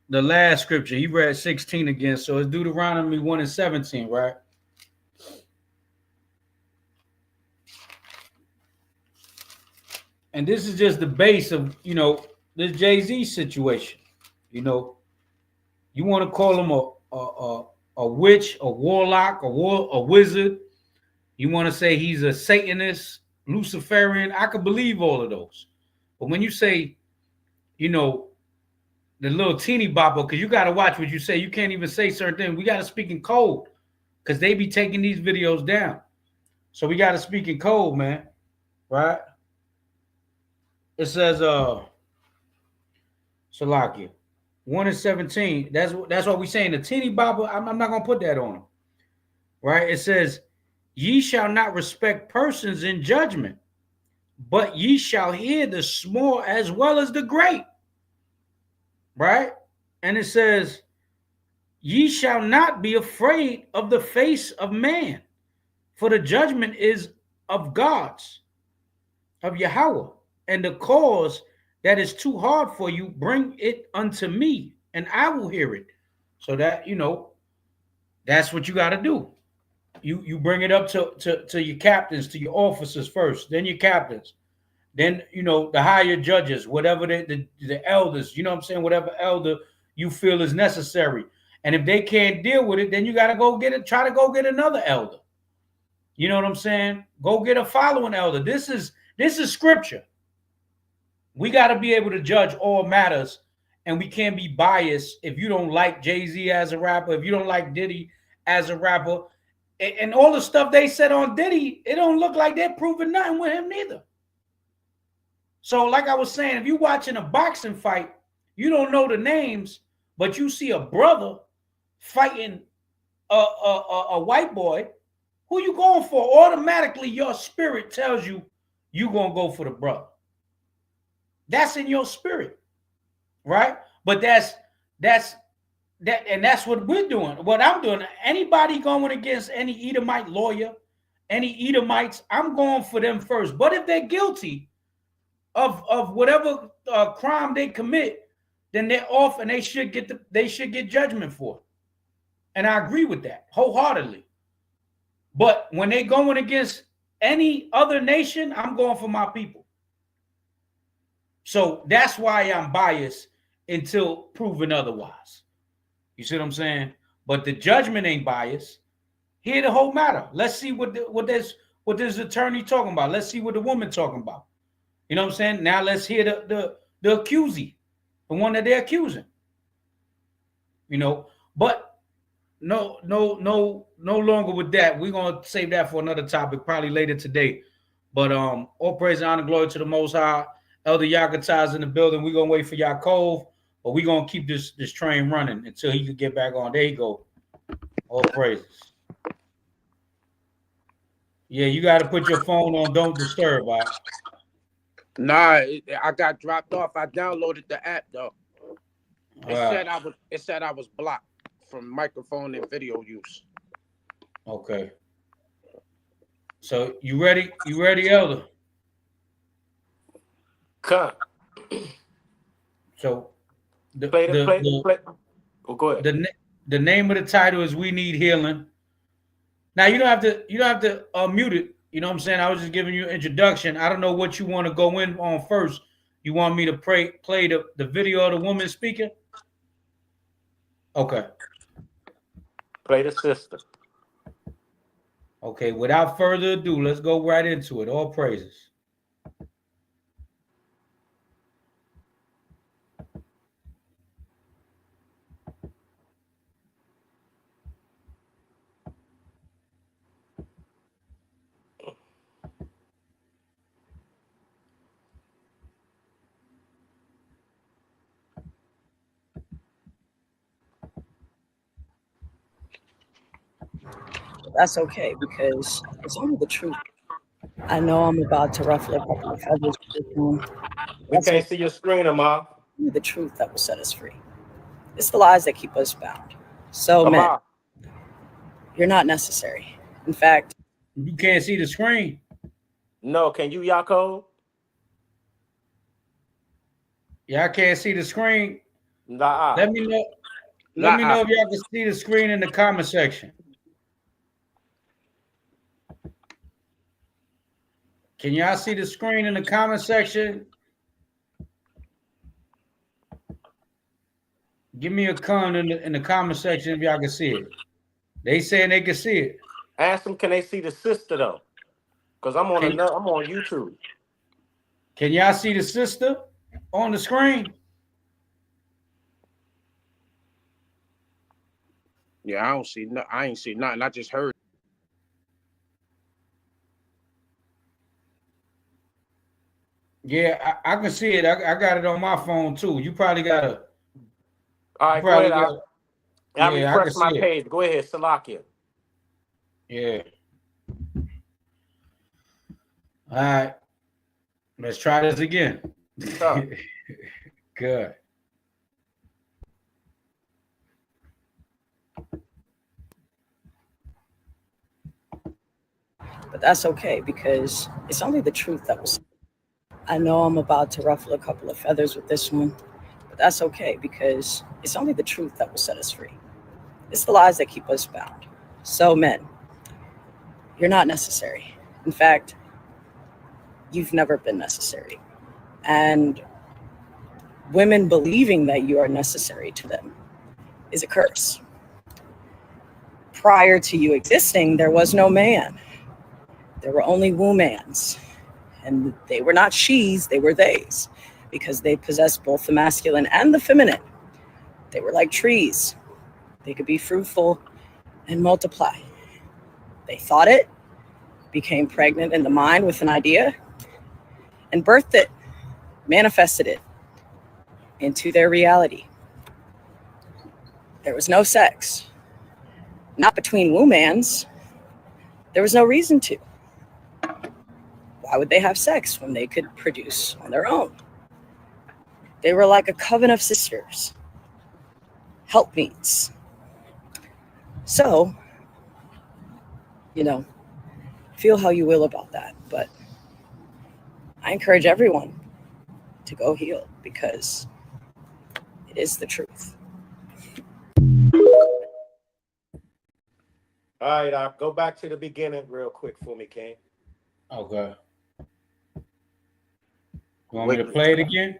The last scripture. He read 16 again, so it's Deuteronomy 1:17, right? And this is just the base of, this Jay-Z situation. You want to call him a witch, a warlock, a wizard. You want to say he's a Satanist, Luciferian. I could believe all of those. But when you say, the little teeny bopper, because you got to watch what you say. You can't even say certain things. We got to speak in code because they be taking these videos down. So we got to speak in code, man. Right? It says, Shalakia, 1:17. That's what we saying. The teeny bopper, I'm not going to put that on him. Right? It says, ye shall not respect persons in judgment, but ye shall hear the small as well as the great. Right? And it says, ye shall not be afraid of the face of man, for the judgment is of God's, of Yahweh, and the cause that is too hard for you, bring it unto me, and I will hear it. So that, that's what you got to do. You bring it up to your captains, to your officers first, then your captains. Then, the higher judges, whatever the elders, you know what I'm saying? Whatever elder you feel is necessary. And if they can't deal with it, then you got to try to go get another elder. You know what I'm saying? Go get a following elder. This is scripture. We got to be able to judge all matters, and we can't be biased. If you don't like Jay-Z as a rapper, if you don't like Diddy as a rapper, and all the stuff they said on Diddy, it don't look like they're proving nothing with him neither. So like I was saying, if you're watching a boxing fight, you don't know the names, but you see a brother fighting a white boy, who you going for? Automatically, your spirit tells you you're going to go for the brother. That's in your spirit, right? But that's what we're doing. What I'm doing, anybody going against any Edomite lawyer, any Edomites, I'm going for them first. But if they're guilty of whatever crime they commit, then they're off, and they should get judgment for it. And I agree with that wholeheartedly. But when they going against any other nation, I'm going for my people. So that's why I'm biased until proven otherwise. You see what I'm saying? But the judgment ain't biased. Hear the whole matter. Let's see what this attorney talking about. Let's see what the woman talking about. You know what I'm saying? Now let's hear the accusee, the one that they're accusing. But no longer with that. We're gonna save that for another topic, probably later today. But all praise and honor, glory to the Most High. Elder Yaqataz in the building. We're gonna wait for Yaakov, but we're gonna keep this train running until he can get back on. There you go. All praises. Yeah, you got to put your phone on don't disturb, right? Nah, I got dropped off. I downloaded the app though. It said I was blocked from microphone and video use. Okay. So you ready? You ready, Elder? Cut. So play. Oh, go ahead. The name of the title is "We Need Healing." Now you don't have to mute it. You know what I'm saying? I was just giving you an introduction. I don't know what you want to go in on first. You want me to play the video of the woman speaking? Okay. Play the sister. Okay, without further ado, let's go right into it. All praises. That's okay because it's only the truth. I know I'm about to ruffle a couple of feathers with this one. We can't see your screen, Amar. Only the truth that will set us free. It's the lies that keep us bound. So, men, Amar. you're not necessary. In fact, You can't see the screen. No, can you, Yako? Y'all can't see the screen. Nah. Let me know. Let me know if y'all can see the screen in the comment section. Can y'all see the screen in the comment section? Give me a comment in the comment section if y'all can see it. They saying they can see it. Ask them, can they see the sister though? Because I'm on I'm on YouTube. Can y'all see the sister on the screen? Yeah, I don't see no. I ain't see nothing. I just heard. Yeah, I can see it. I got it on my phone too. You probably got to. All right, go ahead. I refresh my page. Go ahead, Salakia. Yeah. All right. Let's try this again. Good. but that's okay because it's only the truth that will. I know I'm about to ruffle a couple of feathers with this one, but that's okay because it's only the truth that will set us free. It's the lies that keep us bound. So, men, you're not necessary. In fact, you've never been necessary. And women believing that you are necessary to them is a curse. Prior to you existing, there was no man. There were only womans. And they were not she's, they were theys, because they possessed both the masculine and the feminine. They were like trees. They could be fruitful and multiply. They thought it, became pregnant in the mind with an idea, and birthed it, manifested it into their reality. There was no sex, not between womans. There was no reason to. Why would they have sex when they could produce on their own? They were like a coven of sisters, helpmeets. So, feel how you will about that, but I encourage everyone to go heal because it is the truth. All right, I'll go back to the beginning real quick for me, King. Okay. You want me to play it again?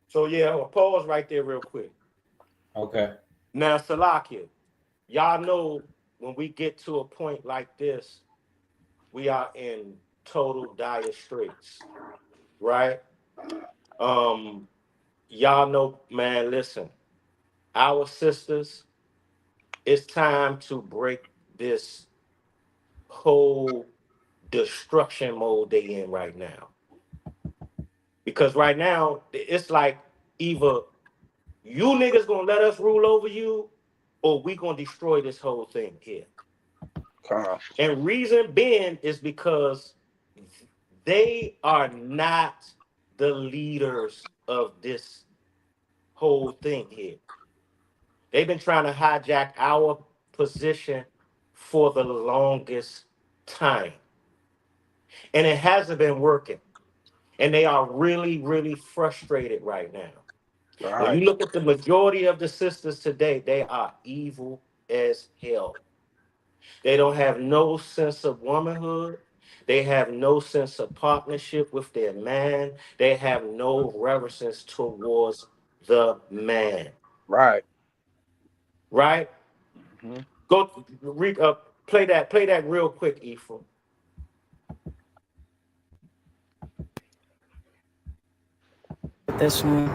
So yeah, I'll pause right there real quick. Okay. Now, Salakia, y'all know when we get to a point like this, we are in total dire straits, right? Y'all know, man, listen, our sisters, it's time to break this whole destruction mode they in right now. Because right now, it's like either you niggas gonna let us rule over you, or we gonna destroy this whole thing here. And reason being is because they are not the leaders of this whole thing here. They've been trying to hijack our position for the longest time. And it hasn't been working. And they are really, really frustrated right now. When you look at the majority of the sisters today, they are evil as hell. They don't have no sense of womanhood. They have no sense of partnership with their man. They have no reverence towards the man. Right. Right? Mhm. Go play that real quick, Ephraim. This one,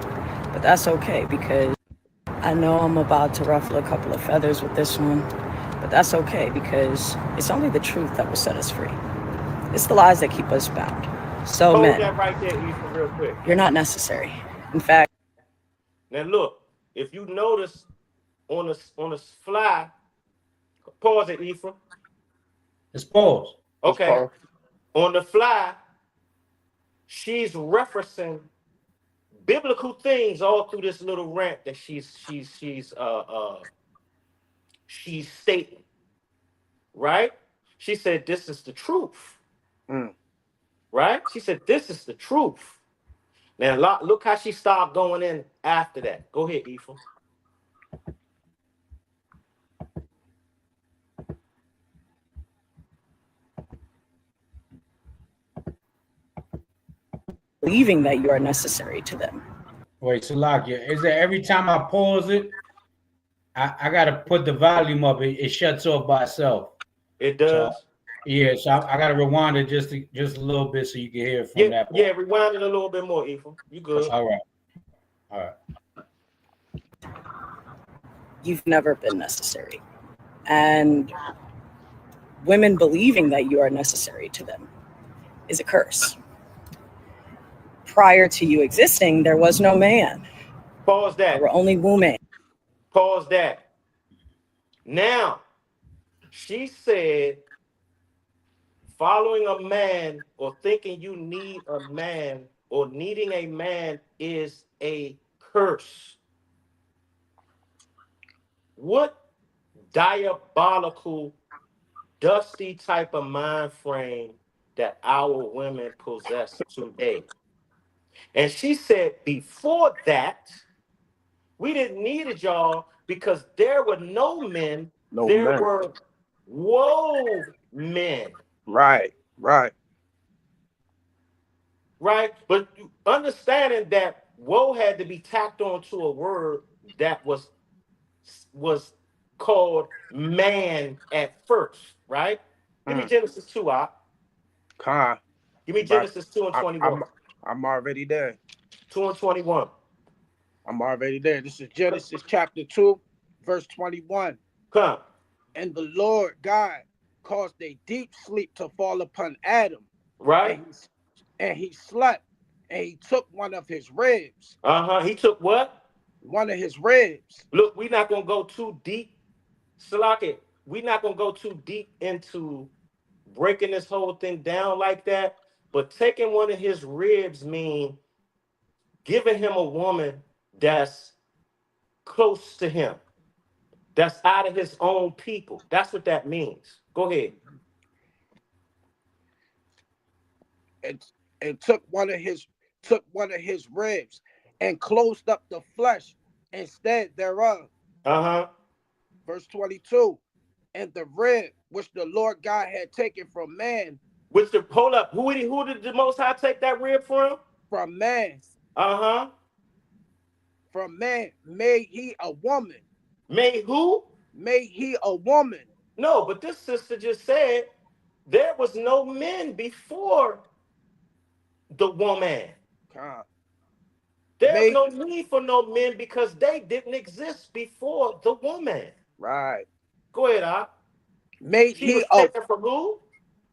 but that's okay because I know I'm about to ruffle a couple of feathers with this one, but that's okay because it's only the truth that will set us free. It's the lies that keep us bound. So, Hold men, that right there, Ephraim, real quick. you're not necessary. In fact, Now look, if you notice on the fly, pause it, Ephraim. Let's pause. Okay. On the fly, she's referencing biblical things all through this little rant that she's stating, right? She said this is the truth. Mm. Right? She said this is the truth. Now look how she started going in after that. Go ahead, Ephraim. believing that you are necessary to them. Wait, Salakia, is that every time I pause it, I gotta put the volume up. It shuts off by itself. It does. So, yeah, so I gotta rewind it just a little bit so you can hear it from that point. Yeah, rewind it a little bit more, Ephraim. You good. All right. You've never been necessary. And women believing that you are necessary to them is a curse. Prior to you existing, there was no man. Pause that. There were only women. Pause that. Now, she said, following a man or thinking you need a man or needing a man is a curse. What diabolical, dusty type of mind frame that our women possess today? And she said, before that, we didn't need y'all because there were no men. No there man. were woe men. Right. Right? But understanding that woe had to be tacked onto a word that was called man at first, right? Give me Genesis 2, Con. Give me Genesis 2 and 21. I'm already there. 2 and 21. I'm already there. This is Genesis chapter 2, verse 21. Come. And the Lord God caused a deep sleep to fall upon Adam. Right? And he slept. And he took one of his ribs. He took what? One of his ribs. Look, we're not going to go too deep. Salaki, we're not going to go too deep into breaking this whole thing down like that. But taking one of his ribs mean giving him a woman that's close to him, that's out of his own people. That's what that means. Go ahead. And took one of his ribs and closed up the flesh instead thereof. Verse 22. And the rib which the Lord God had taken from man. Hold up. Who did the Most High take that rib from? From man. From man made he a woman. Made who? Made he a woman. No, but this sister just said there was no men before the woman. There was no need for no men because they didn't exist before the woman. Right. Go ahead, Ak. Made he taken from who?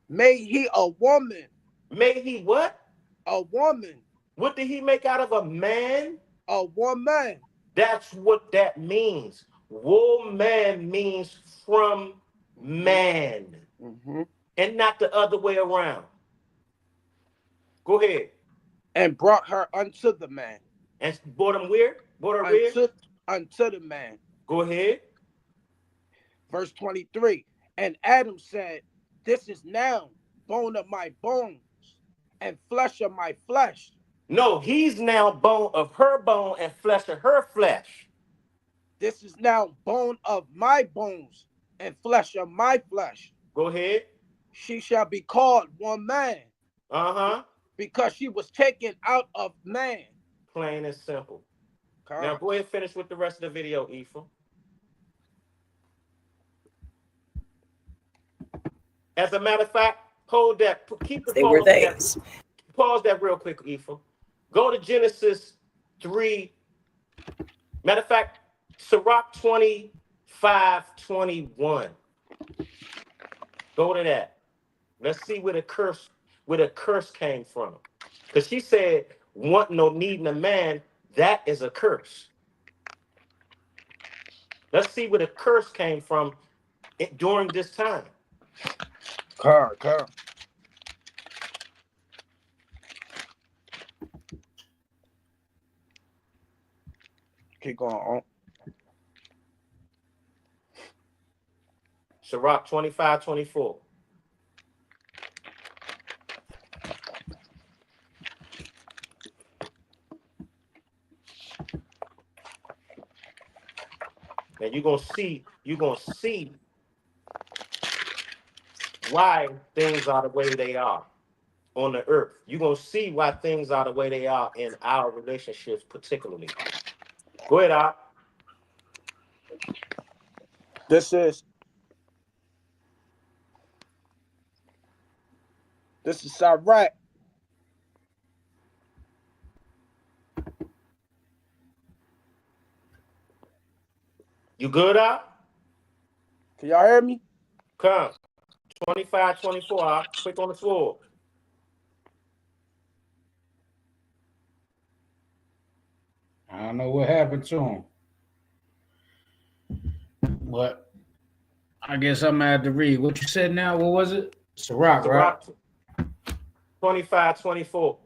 Made he a woman. Made he what? A woman. What did he make out of a man? A woman. That's what that means. Woman means from man. And not the other way around. Go ahead. And brought her unto the man. And brought him where? Brought her where? Unto the man. Go ahead. Verse 23. And Adam said, this is now bone of my bones and flesh of my flesh. No, he's now bone of her bone and flesh of her flesh. This is now bone of my bones and flesh of my flesh. Go ahead. She shall be called one man. Uh-huh. Because she was taken out of man. Plain and simple. Come. Now go ahead and finish with the rest of the video, Ephraim. As a matter of fact, hold that. Keep the pause. Pause that real quick, Ephraim. Go to Genesis 3. Matter of fact, Sirach 25:21. Go to that. Let's see where the curse came from. Because she said, wanting or needing a man, that is a curse. Let's see where the curse came from during this time. Come. Keep going on. Sirach 25:24. Now you're gonna see why things are the way they are on the earth. You're gonna see why things are the way they are in our relationships, particularly. Go ahead, Art. This is Iraq. You good, Art? Can y'all hear me? Come. 25:24, Art. Quick on the floor. I don't know what happened to him. But I guess I'm gonna have to read. What you said now? What was it? Sirach, right? 25:24.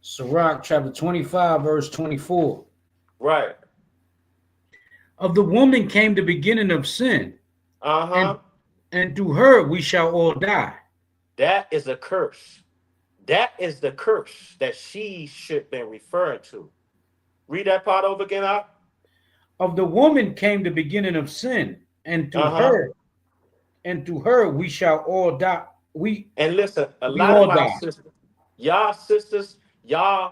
Sirach chapter 25, verse 24. Right. Of the woman came the beginning of sin. Uh-huh. And through her we shall all die. That is a curse. That is the curse that she should be referring to. Read that part over again, Art. Of the woman came the beginning of sin, and through her we shall all die. And listen, a lot of my sisters, y'all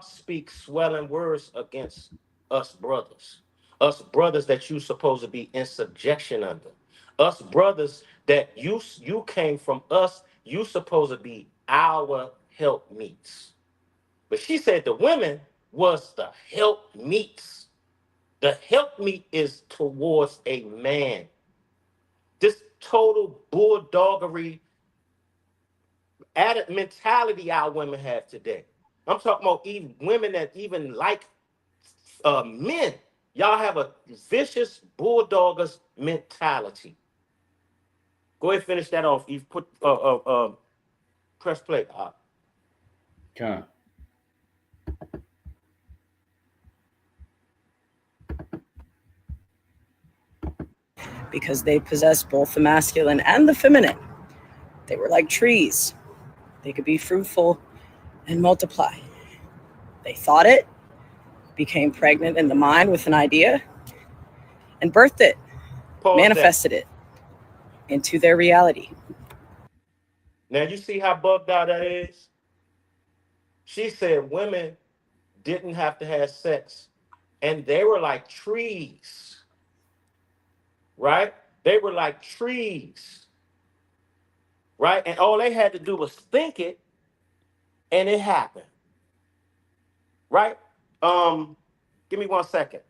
speak swelling words against us brothers that you supposed to be in subjection under, us brothers that you came from us, you supposed to be our helpmeets. But she said the women was the helpmeets. The helpmeet is towards a man. This total bulldoggery added mentality our women have today. I'm talking about even women that even like men. Y'all have a vicious bulldoggers mentality. Go ahead and finish that off. You've put press play. Okay. Because they possessed both the masculine and the feminine. They were like trees. They could be fruitful and multiply. They thought it, became pregnant in the mind with an idea, and birthed it, manifested it into their reality. Now you see how bugged out that is? She said women didn't have to have sex, and they were like trees. Right? They were like trees. Right? And all they had to do was think it, and it happened. Right? Give me 1 second.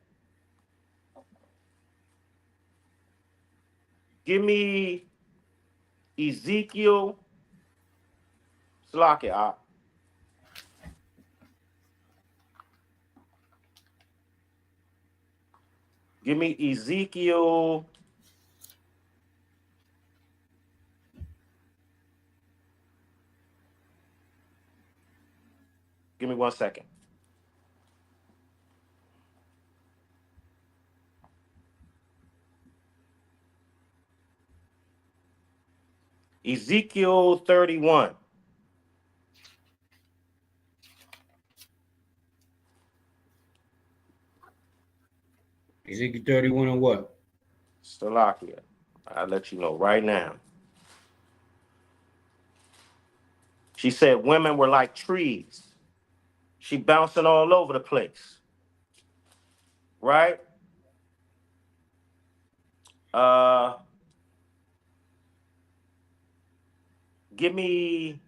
Give me Ezekiel. Slakia. Give me Ezekiel. Give me 1 second. Ezekiel 31. Ezekiel 31 and what? Salakia. I'll let you know right now. She said women were like trees. She bouncing all over the place. Right? Give me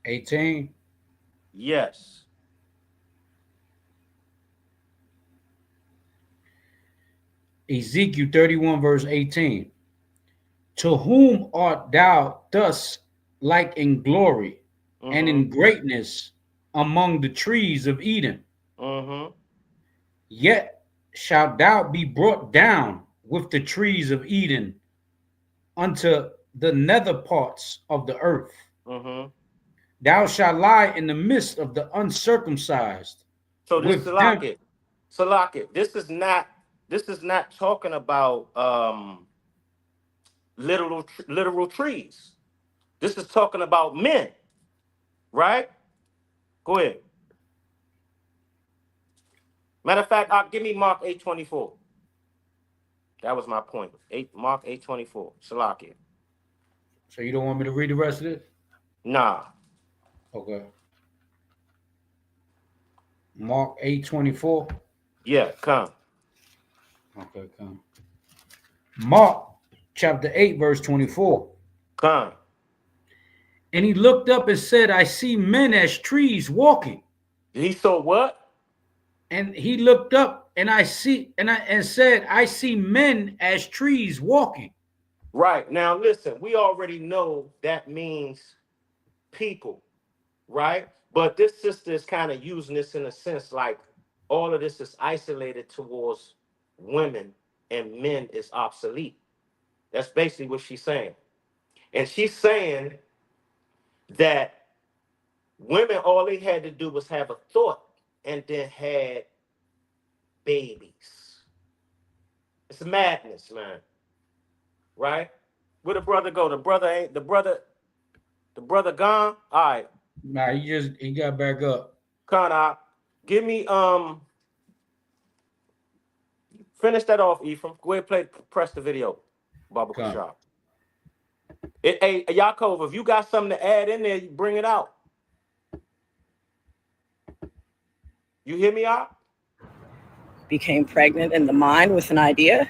18. yes. Ezekiel 31 verse 18. To whom art thou thus like in glory and in greatness among the trees of Eden? Yet shalt thou be brought down with the trees of Eden unto the nether parts of the earth. Thou shalt lie in the midst of the uncircumcised. So this With them. Salakia. This is not talking about literal trees. This is talking about men, right? Go ahead. Matter of fact, give me Mark 8:24. That was my point. Mark 8:24. Salakia. So you don't want me to read the rest of it? Nah. Okay. Mark 8:24. Yeah, come. Okay, come. Mark chapter 8, verse 24. Come. And he looked up and said, I see men as trees walking. He saw what? And he looked up and said, I see men as trees walking. Right. Now listen, we already know that means people, right? But this sister is kind of using this in a sense like all of this is isolated towards women and men is obsolete. That's basically what she's saying. And she's saying that women, all they had to do was have a thought and then had babies. It's madness, man. Right? Where the brother go? The brother gone? All right. Nah, he got back up. Connor, give me finish that off, Ephraim. Go ahead, press the video. Baba Kashab. Hey, Yaakov, if you got something to add in there, you bring it out. You hear me out? Became pregnant in the mind with an idea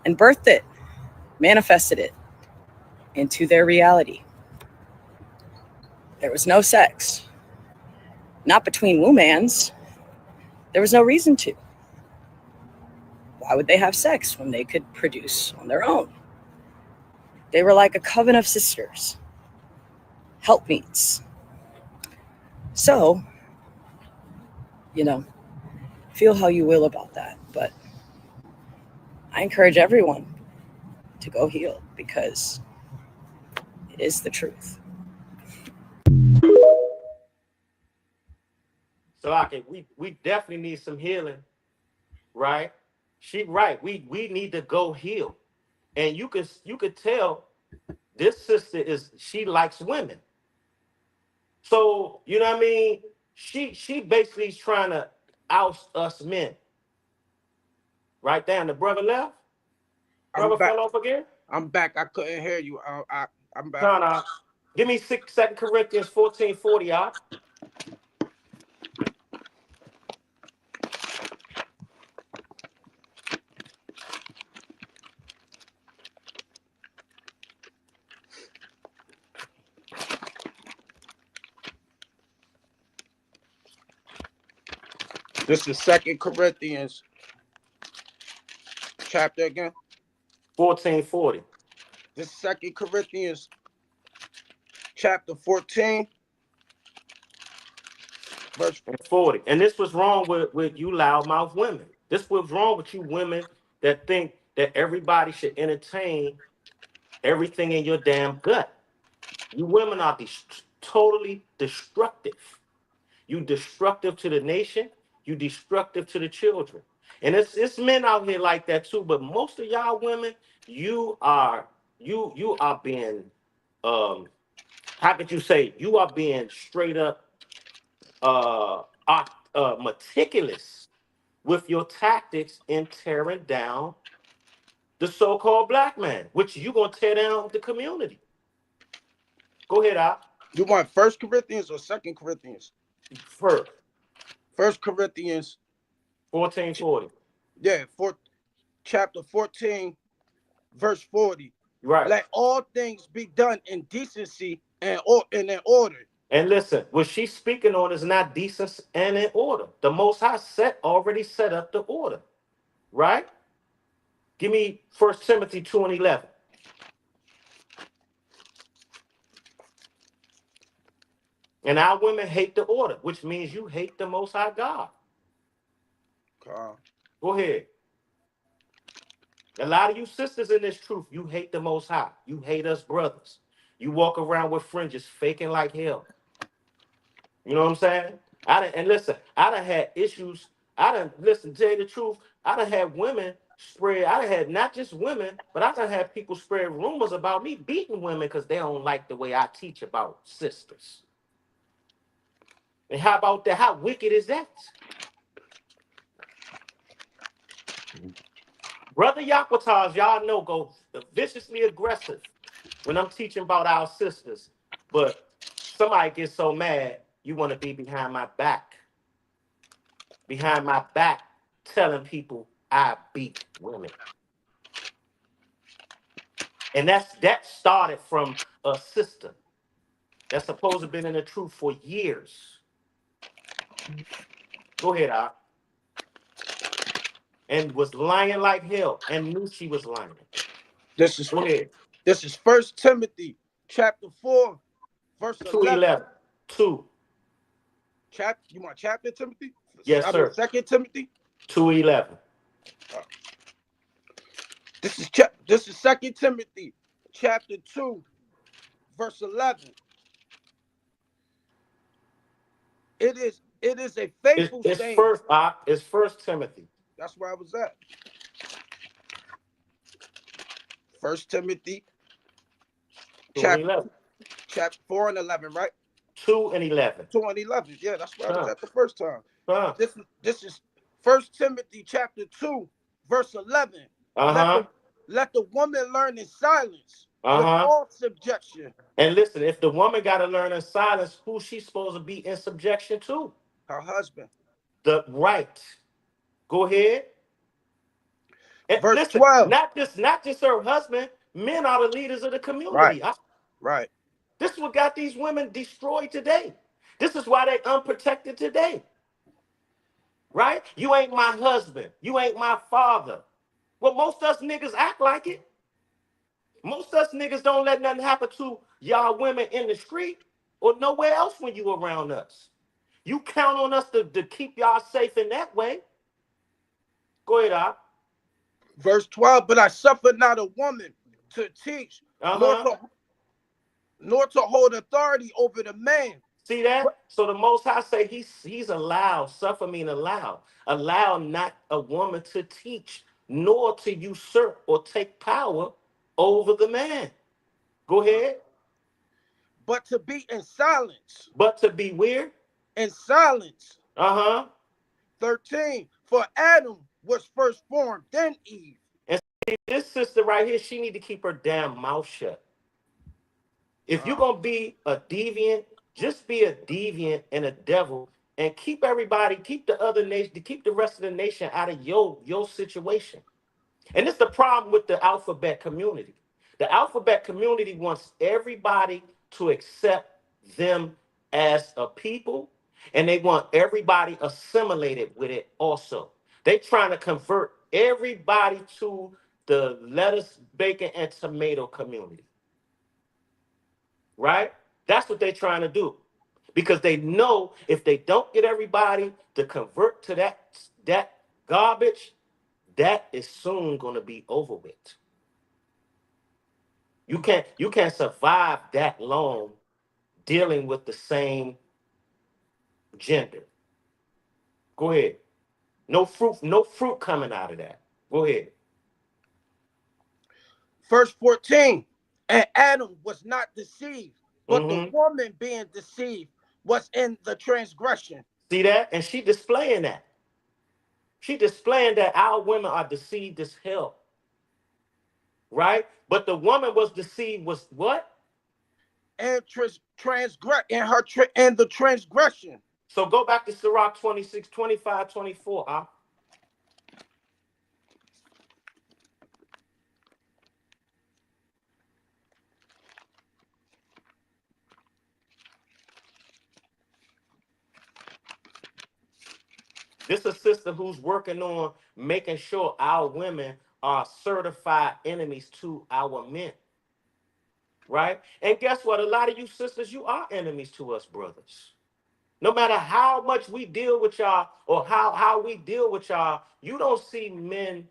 and birthed it, manifested it into their reality. There was no sex, not between womans. There was no reason to. Why would they have sex when they could produce on their own? They were like a coven of sisters, helpmeets. So, feel how you will about that, but I encourage everyone to go heal because it is the truth. So we definitely need some healing, right? She right. We need to go heal. And you could tell this sister she likes women. So, you know what I mean? She basically is trying to oust us men. Right there, and the brother left. Brother fell off again. I'm back. I couldn't hear you. I'm back. No. Give me 2 Corinthians 14:40 out. This is 2 Corinthians chapter again. 14:40. This is 2 Corinthians chapter 14. Verse 40. And this was wrong with you loudmouth women. This was wrong with you women that think that everybody should entertain everything in your damn gut. You women are totally destructive. You destructive to the nation. You destructive to the children. And it's men out here like that too. But most of y'all women, you are being how could you say you are being straight up meticulous with your tactics in tearing down the so-called black man, which you're going to tear down the community. Go ahead, Al. You want 1 Corinthians or 2 Corinthians? First, 1 Corinthians 14:40. Yeah, chapter 14, verse 40. Right. Let all things be done in decency and in order. And listen, what she's speaking on is not decent and in order. The Most High already set up the order, right? Give me 1 Timothy 2:11. And our women hate the order, which means you hate the Most High God. Go ahead. A lot of you sisters in this truth, you hate the Most High. You hate us brothers. You walk around with fringes, faking like hell. You know what I'm saying? And listen, I done had issues. Listen, tell you the truth, I done had women spread, I done had not just women, but I done had people spread rumors about me beating women because they don't like the way I teach about sisters. And how about that? How wicked is that? Brother Yaqataz, y'all know, go viciously aggressive when I'm teaching about our sisters. But somebody gets so mad, you want to be behind my back. Behind my back, telling people I beat women. And that started from a sister that's supposed to have been in the truth for years. Go ahead, Al. And was lying like hell and knew she was lying. This is Go ahead. This is 1 Timothy chapter 4, verse 11. 2. You want chapter, Timothy? Yes, sir. 2 Timothy 2:11. This is 2 Timothy chapter 2, verse 11. It is a faithful saying. It's 1 Timothy. That's where I was at. 1 Timothy chapter 4 and 11, right? 2 and 11. 2 and 11. Yeah, that's where I was at the first time. This is 1 Timothy chapter 2, verse 11. Let the woman learn in silence with all subjection. And listen, if the woman got to learn in silence, who's she supposed to be in subjection to? Her husband. Right. Go ahead. And verse listen, 12. Not just her husband. Men are the leaders of the community. Right. This is what got these women destroyed today. This is why they unprotected today. Right? You ain't my husband. You ain't my father. Well, most of us niggas act like it. Most of us niggas don't let nothing happen to y'all women in the street or nowhere else when you around us. You count on us to keep y'all safe in that way. Go ahead, Al. Verse 12, but I suffer not a woman to teach, nor to hold authority over the man. See that? So the Most High say he's allowed, suffer mean allow not a woman to teach, nor to usurp or take power over the man. Go ahead. But to be in silence. But to be where? In silence. 13. For Adam was first formed, then Eve. And see, this sister right here, she need to keep her damn mouth shut. If you're gonna be a deviant, just be a deviant and a devil, and keep the other nation, keep the rest of the nation out of your situation. And it's the problem with the alphabet community. The alphabet community wants everybody to accept them as a people, and they want everybody assimilated with it also. They trying to convert everybody to the lettuce, bacon, and tomato community. Right? That's what they're trying to do. Because they know if they don't get everybody to convert to that garbage, that is soon going to be over with. You can't survive that long dealing with the same gender. Go ahead. No fruit coming out of that. Go ahead. Verse 14, and Adam was not deceived, but the woman being deceived was in the transgression. See that? And she displaying that. She displaying that our women are deceived as hell. Right? But the woman was deceived was what? And transgress in her and the transgression. So go back to Sirach 26, 25, 24. This is a sister who's working on making sure our women are certified enemies to our men. Right? And guess what? A lot of you sisters, you are enemies to us, brothers. No matter how much we deal with y'all or how we deal with y'all, you don't see men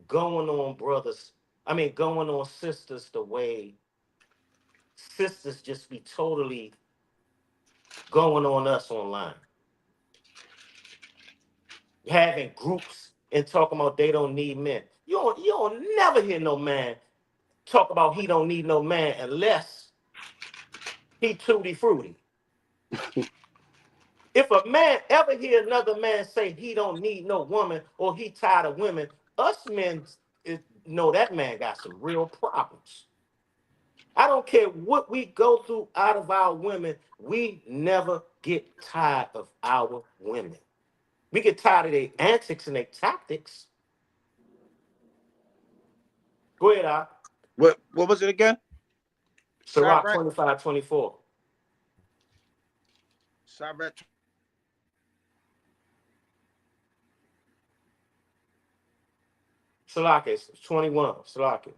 going on brothers. I mean, going on sisters the way sisters just be totally going on us online. Having groups and talking about they don't need men. You don't never hear no man talk about he don't need no man unless he tutti fruity. If a man ever hear another man say he don't need no woman or he tired of women, us men know that man got some real problems. I don't care what we go through out of our women, we never get tired of our women. We get tired of their antics and their tactics. Go ahead, Al. What was it again? Sirach 25, 24. Sirach. Salaki, 21. Salaki.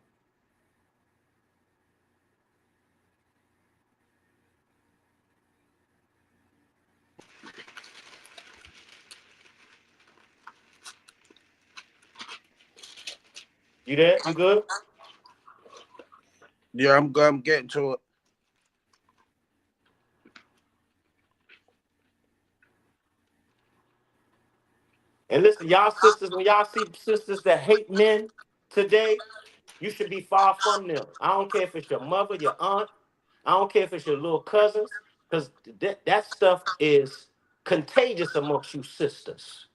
You there? You good? Yeah, I'm good. I'm getting to it. And listen, y'all sisters, when y'all see sisters that hate men today, you should be far from them. I don't care if it's your mother, your aunt. I don't care if it's your little cousins, because that stuff is contagious amongst you sisters.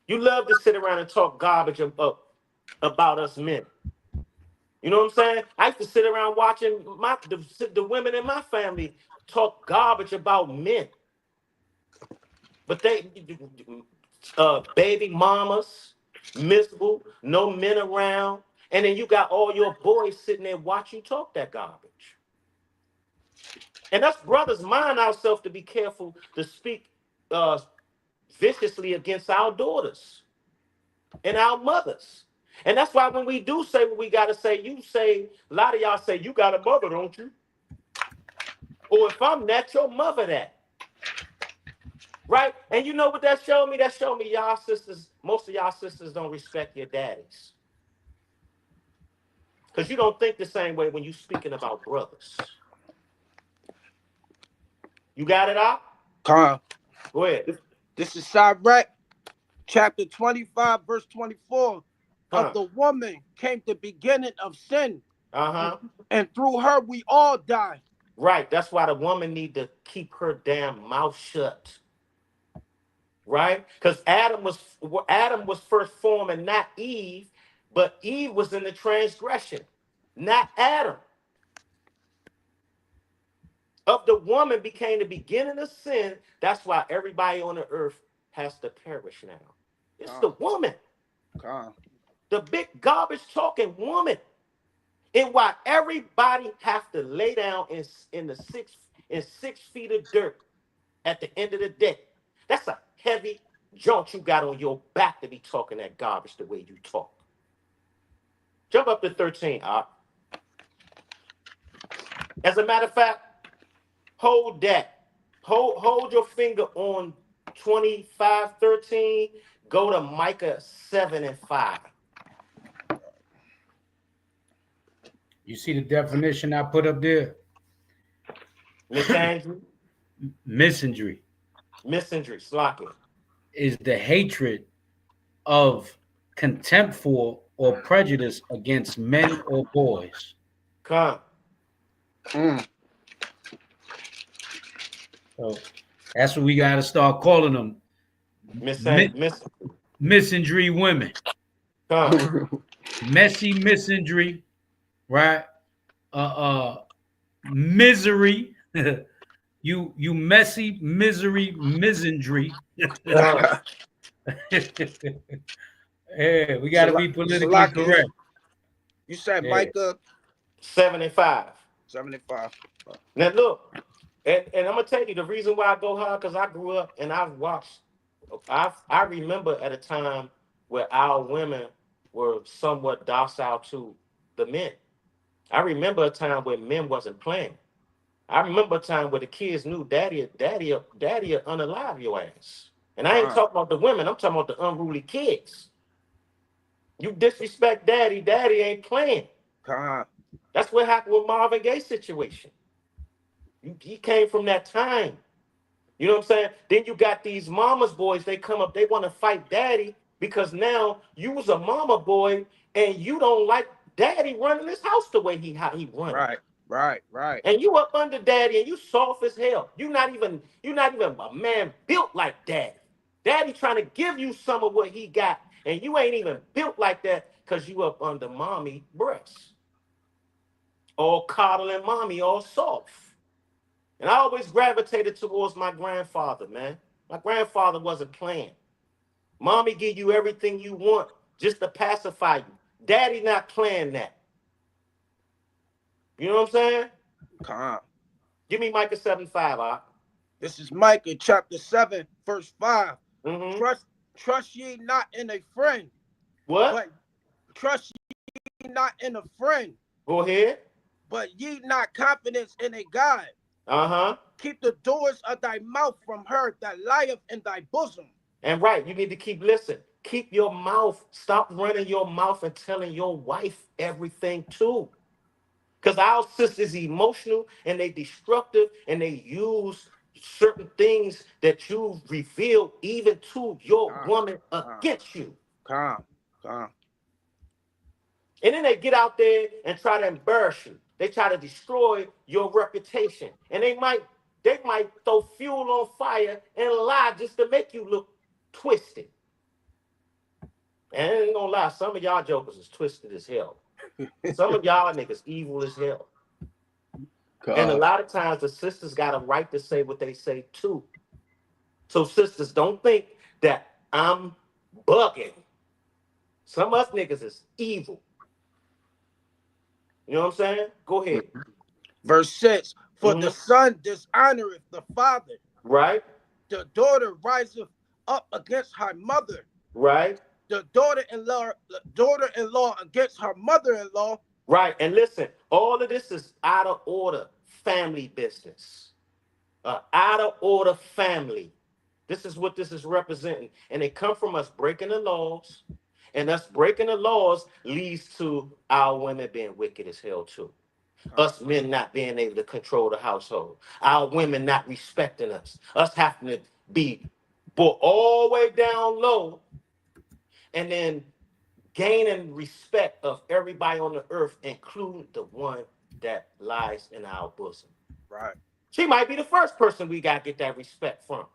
You love to sit around and talk garbage about us men. You know what I'm saying? I used to sit around watching the women in my family talk garbage about men. But they, baby mamas, miserable, no men around. And then you got all your boys sitting there watching you talk that garbage. And us brothers mind ourselves to be careful to speak viciously against our daughters and our mothers. And that's why when we do say what we got to say, a lot of y'all say, you got a mother, don't you? Or if I'm that, your mother that. Right? And you know what that showed me? That showed me y'all sisters, most of y'all sisters don't respect your daddies. Because you don't think the same way when you speaking about brothers. You got it out? Con. Go ahead. This is Sirach, chapter 25, verse 24. Of the woman came the beginning of sin. And through her we all die. Right. That's why the woman need to keep her damn mouth shut. Right? Because Adam was first formed and not Eve, but Eve was in the transgression, not Adam. Of the woman became the beginning of sin. That's why everybody on the earth has to perish now. It's the woman. The big garbage talking woman. And why everybody have to lay down in 6 feet of dirt at the end of the day. That's a heavy joint you got on your back to be talking that garbage the way you talk. Jump up to 13, As a matter of fact, hold that. Hold your finger on 25:13. Go to Micah 7 and 5. You see the definition I put up there? Misandry. Misandry. Misandry, slocking. Is the hatred of contempt for or prejudice against men or boys. Come. So that's what we got to start calling them. misandry women, Come. messy misandry, right? Misery. You messy misery misandry. Come. Yeah, we got to be politically Salakia, correct. you said Yeah. Micah 75. 75. Now look, and I'm gonna tell you the reason why I go hard because I grew up and I've watched. I remember at a time where our women were somewhat docile to the men. I remember a time where men wasn't playing. I remember a time where the kids knew daddy will unalive your ass. And I ain't Con, talking about the women, I'm talking about the unruly kids. You disrespect daddy, daddy ain't playing. con, That's what happened with Marvin Gaye's situation. He came from that time. You know what I'm saying? Then you got these mama's boys, they come up, they want to fight daddy because now you was a mama boy and you don't like daddy running this house the way how he running. right. And you up under daddy and you soft as hell. You're not even a man built like daddy. Daddy trying to give you some of what he got, and you ain't even built like that because you up under mommy breasts. All coddling mommy, all soft. And I always gravitated towards my grandfather, man. My grandfather wasn't playing. Mommy give you everything you want just to pacify you. Daddy not playing that. You know what I'm saying? Con. Give me Micah 7:5. This is Micah chapter 7, verse 5. Mm-hmm. Trust ye not in a friend, What? but trust ye not in a friend, Go ahead. but ye not confidence in a God. Uh-huh. Keep the doors of thy mouth from her that lieth in thy bosom. And right, you need to keep listening. Keep your mouth. Stop running your mouth and telling your wife everything too. Because our sisters emotional and they destructive and they use certain things that you reveal even to your woman against you. Con. And then they get out there and try to embarrass you. They try to destroy your reputation. And they might throw fuel on fire and lie just to make you look twisted. And I ain't gonna lie, some of y'all jokers is twisted as hell. Some of y'all niggas evil as hell. And a lot of times the sisters got a right to say what they say too. So sisters, don't think that I'm bugging. Some of us niggas is evil. You know what I'm saying? Go ahead. Verse 6. For the Mhm. son dishonoreth the father, Right? the daughter riseth up against her mother, Right? the daughter-in-law against her mother-in-law. Right. And listen, all of this is out of order family business. Out of order family. This is what this is representing. And it come from us breaking the laws. And us breaking the laws leads to our women being wicked as hell too. Us men not being able to control the household. Our women not respecting us. Us having to be brought all the way down low and then gaining respect of everybody on the earth, including the one that lies in our bosom. Right. She might be the first person we got to get that respect from.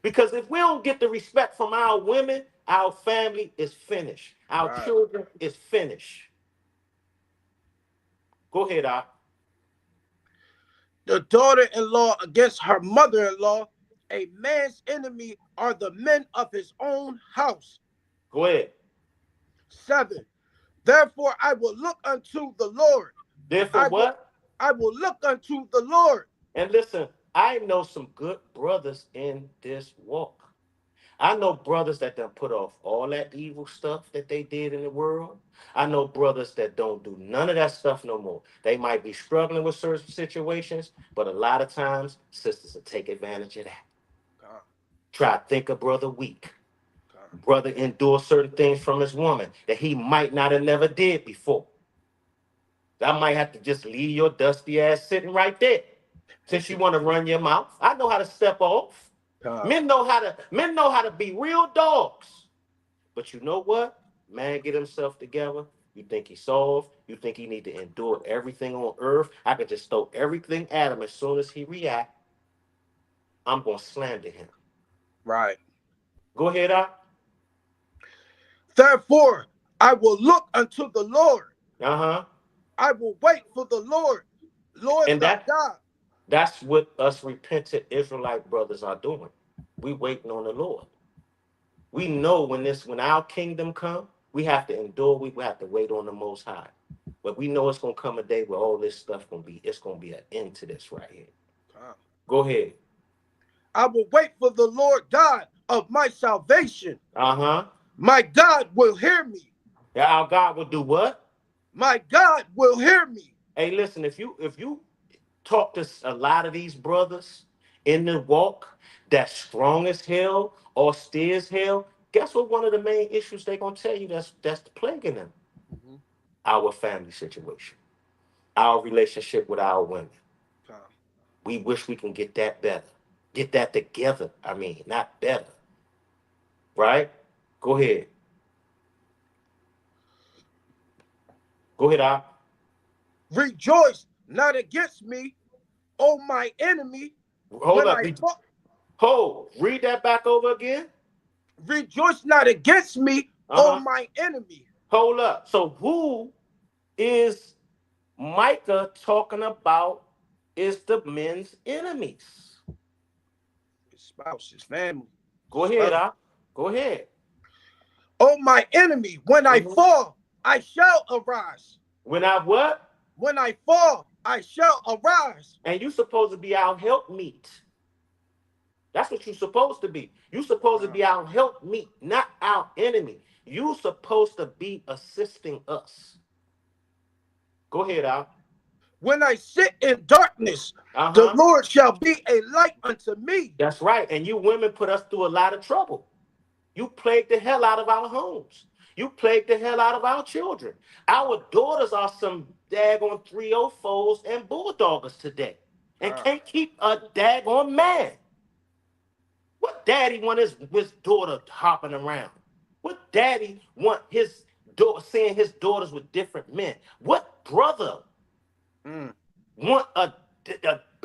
Because if we don't get the respect from our women, our family is finished. Our children is finished. Go ahead, Doc. The daughter-in-law against her mother-in-law. A man's enemy are the men of his own house. Go ahead. 7. Therefore I will look unto the Lord. Therefore, what? I will look unto the Lord. And listen, I know some good brothers in this walk. I know brothers that done put off all that evil stuff that they did in the world. I know brothers that don't do none of that stuff no more. They might be struggling with certain situations, but a lot of times sisters will take advantage of that. Try to think a brother weak. Brother endure certain things from his woman that he might not have never did before. I might have to just leave your dusty ass sitting right there. Since you want to run your mouth, I know how to step off. Men know how to be real dogs. But you know what? Man get himself together. You think he's soft. You think he need to endure everything on earth. I could just throw everything at him as soon as he react. I'm going to slander him. Right. Go ahead, Therefore, I will look unto the Lord. Uh-huh. I will wait for the Lord, Lord And thy God. that's what us repentant Israelite brothers are doing. We waiting on the Lord. We know when our kingdom come, we have to endure, we have to wait on the Most High. But we know it's gonna come a day where all this stuff it's gonna be an end to this right here. Go ahead. I will wait for the Lord God of my salvation. Uh-huh. My God will hear me. Yeah, our God will do what? My God will hear me. Hey, listen, if you talk to a lot of these brothers in the walk that's strong as hell, austere as hell, guess what one of the main issues they're gonna tell you that's plaguing them? Mm-hmm. Our family situation, our relationship with our women. We wish we can get that better. Get that together. I mean, not better. Right? Go ahead. Go ahead, Al. Rejoice not against me, O my enemy. Hold up. Read that back over again. Rejoice not against me, O my enemy. Hold up. So who is Micah talking about is the men's enemies? His spouse, his family. Go ahead, Al. Go ahead. O my enemy, when I fall, I shall arise. When I what? When I fall, I shall arise. And you supposed to be our helpmeet. That's what you're supposed to be. You're supposed to be our helpmeet, not our enemy. You're supposed to be assisting us. Go ahead, Al. When I sit in darkness, the Lord shall be a light unto me. That's right. And you women put us through a lot of trouble. You plagued the hell out of our homes. You plagued the hell out of our children. Our daughters are some daggone 304s and bulldoggers today. And can't keep a daggone man. What daddy want his daughter hopping around? What daddy want his daughter seeing his daughters with different men? What brother want a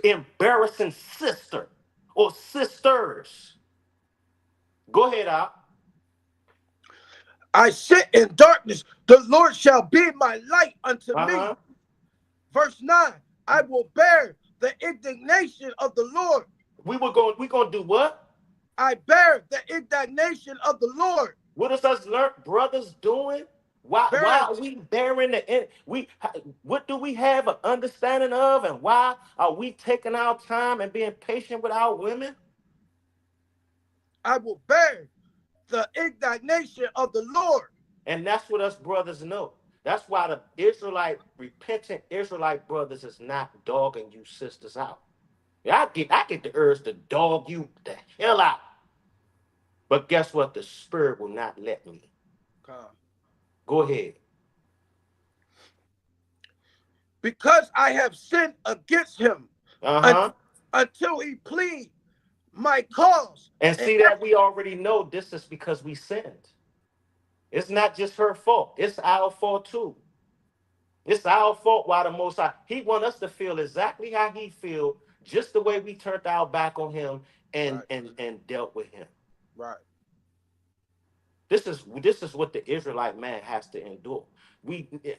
embarrassing sister or sisters? Go ahead, Al. I sit in darkness, the Lord shall be my light unto me. Verse 9, I will bear the indignation of the Lord. We gonna do what? I bear the indignation of the Lord. What is us brothers doing? Why are we bearing what do we have an understanding of, and why are we taking our time and being patient with our women? I will bear the indignation of the Lord. And that's what us brothers know. That's why the repentant Israelite brothers is not dogging you sisters out. I get the urge to dog you the hell out. But guess what? The spirit will not let me. Go ahead. Because I have sinned against him until he plead my cause. And see that we already know this is because we sinned. It's not just her fault. It's our fault too. It's our fault why the Most High, he want us to feel exactly how he feel, just the way we turned our back on him and dealt with him. Right. This is what the Israelite man has to endure.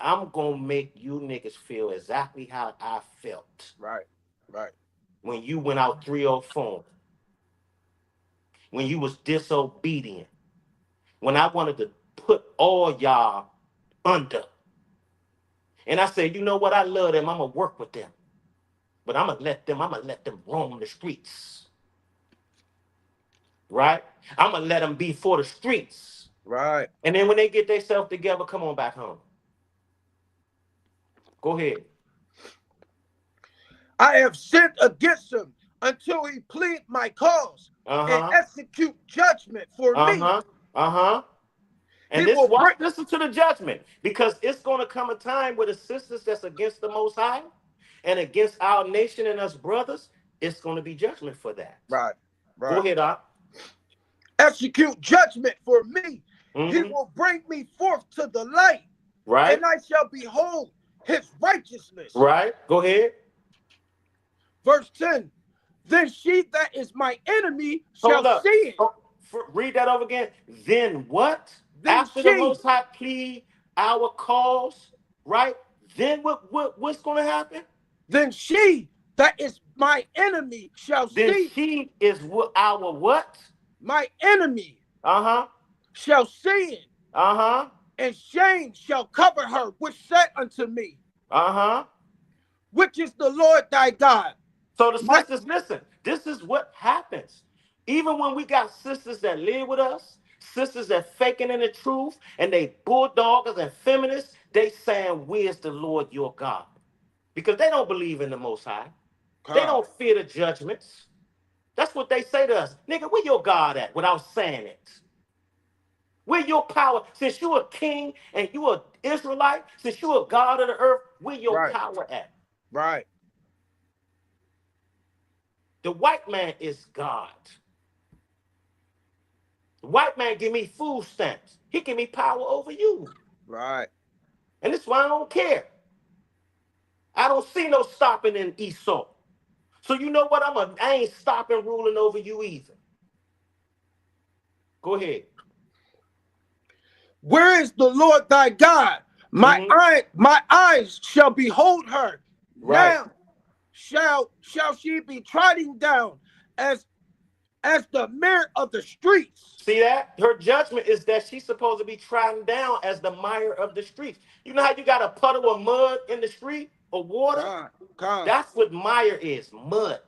I'm gonna make you niggas feel exactly how I felt. Right. When you went out 304, when you was disobedient, when I wanted to put all y'all under. And I said, you know what? I love them. I'm gonna work with them. But I'm gonna let them roam the streets. Right? I'm gonna let them be for the streets. Right. And then when they get themselves together, come on back home. Go ahead. I have sinned against him until he plead my cause and execute judgment for me. And listen to the judgment, because it's going to come a time where the sisters that's against the Most High and against our nation and us brothers, it's going to be judgment for that. Right. Go ahead, Doc. Execute judgment for me. He will bring me forth to the light. Right. And I shall behold his righteousness. Right. Go ahead. Verse 10. Then she that is my enemy shall see it. Read that over again. Then what? Then After the she, Most High plead our cause, right? Then what's going to happen? then she that is my enemy shall Then see. she is our what? My enemy Uh-huh. shall see it, Uh-huh. and shame shall cover her, which said unto me, Uh-huh. which is the Lord thy God. So the My, sisters, listen, this is what happens. Even when we got sisters that live with us, sisters that faking in the truth, and they bulldoggers and feminists, they saying, where's the Lord your God? Because they don't believe in the Most High. They don't fear the judgments. That's what they say to us. Nigga, where your God at without saying it? Where your power? Since you're a king and you're an Israelite, since you're a God of the earth, where your right, power at? right. The white man is God. The white man give me food stamps. He give me power over you. Right. And this is why I don't care. I don't see no stopping in Esau. So you know what? I ain't stopping ruling over you either. Go ahead. Where is the Lord thy God? My eyes shall behold her. Right. Now shall she be trodden down as the mire of the streets. See that? Her judgment is that she's supposed to be trodden down as the mire of the streets. You know how you got a puddle of mud in the street or water? That's what mire is, mud.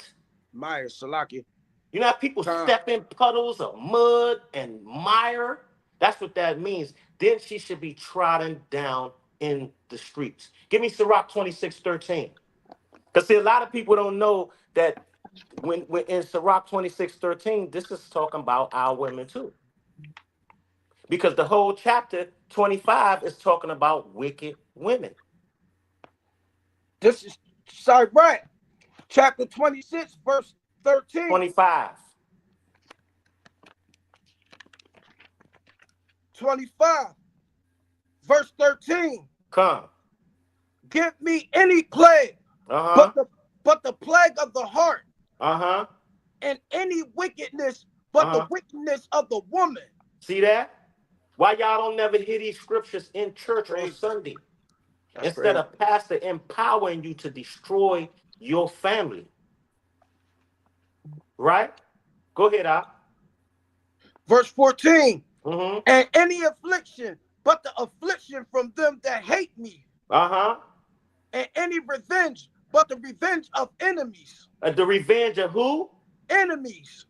Mire, Salaki. You know how people step in puddles of mud and mire? That's what that means. Then she should be trodden down in the streets. Give me Sirach 26:13. Because see, a lot of people don't know that when in Sirach 26:13, this is talking about our women too. Because the whole chapter 25 is talking about wicked women. This is Sirach, chapter 26, verse 13. 25. 25, verse 13. Come. Give me any plague, but the plague of the heart, and any wickedness, but the wickedness of the woman. See that? Why y'all don't never hear these scriptures in church on Sunday? Instead of pastor empowering you to destroy your family. Right? Go ahead, Al. Verse 14. And any affliction, but the affliction from them that hate me. And any revenge, but the revenge of enemies. The revenge of who? Enemies.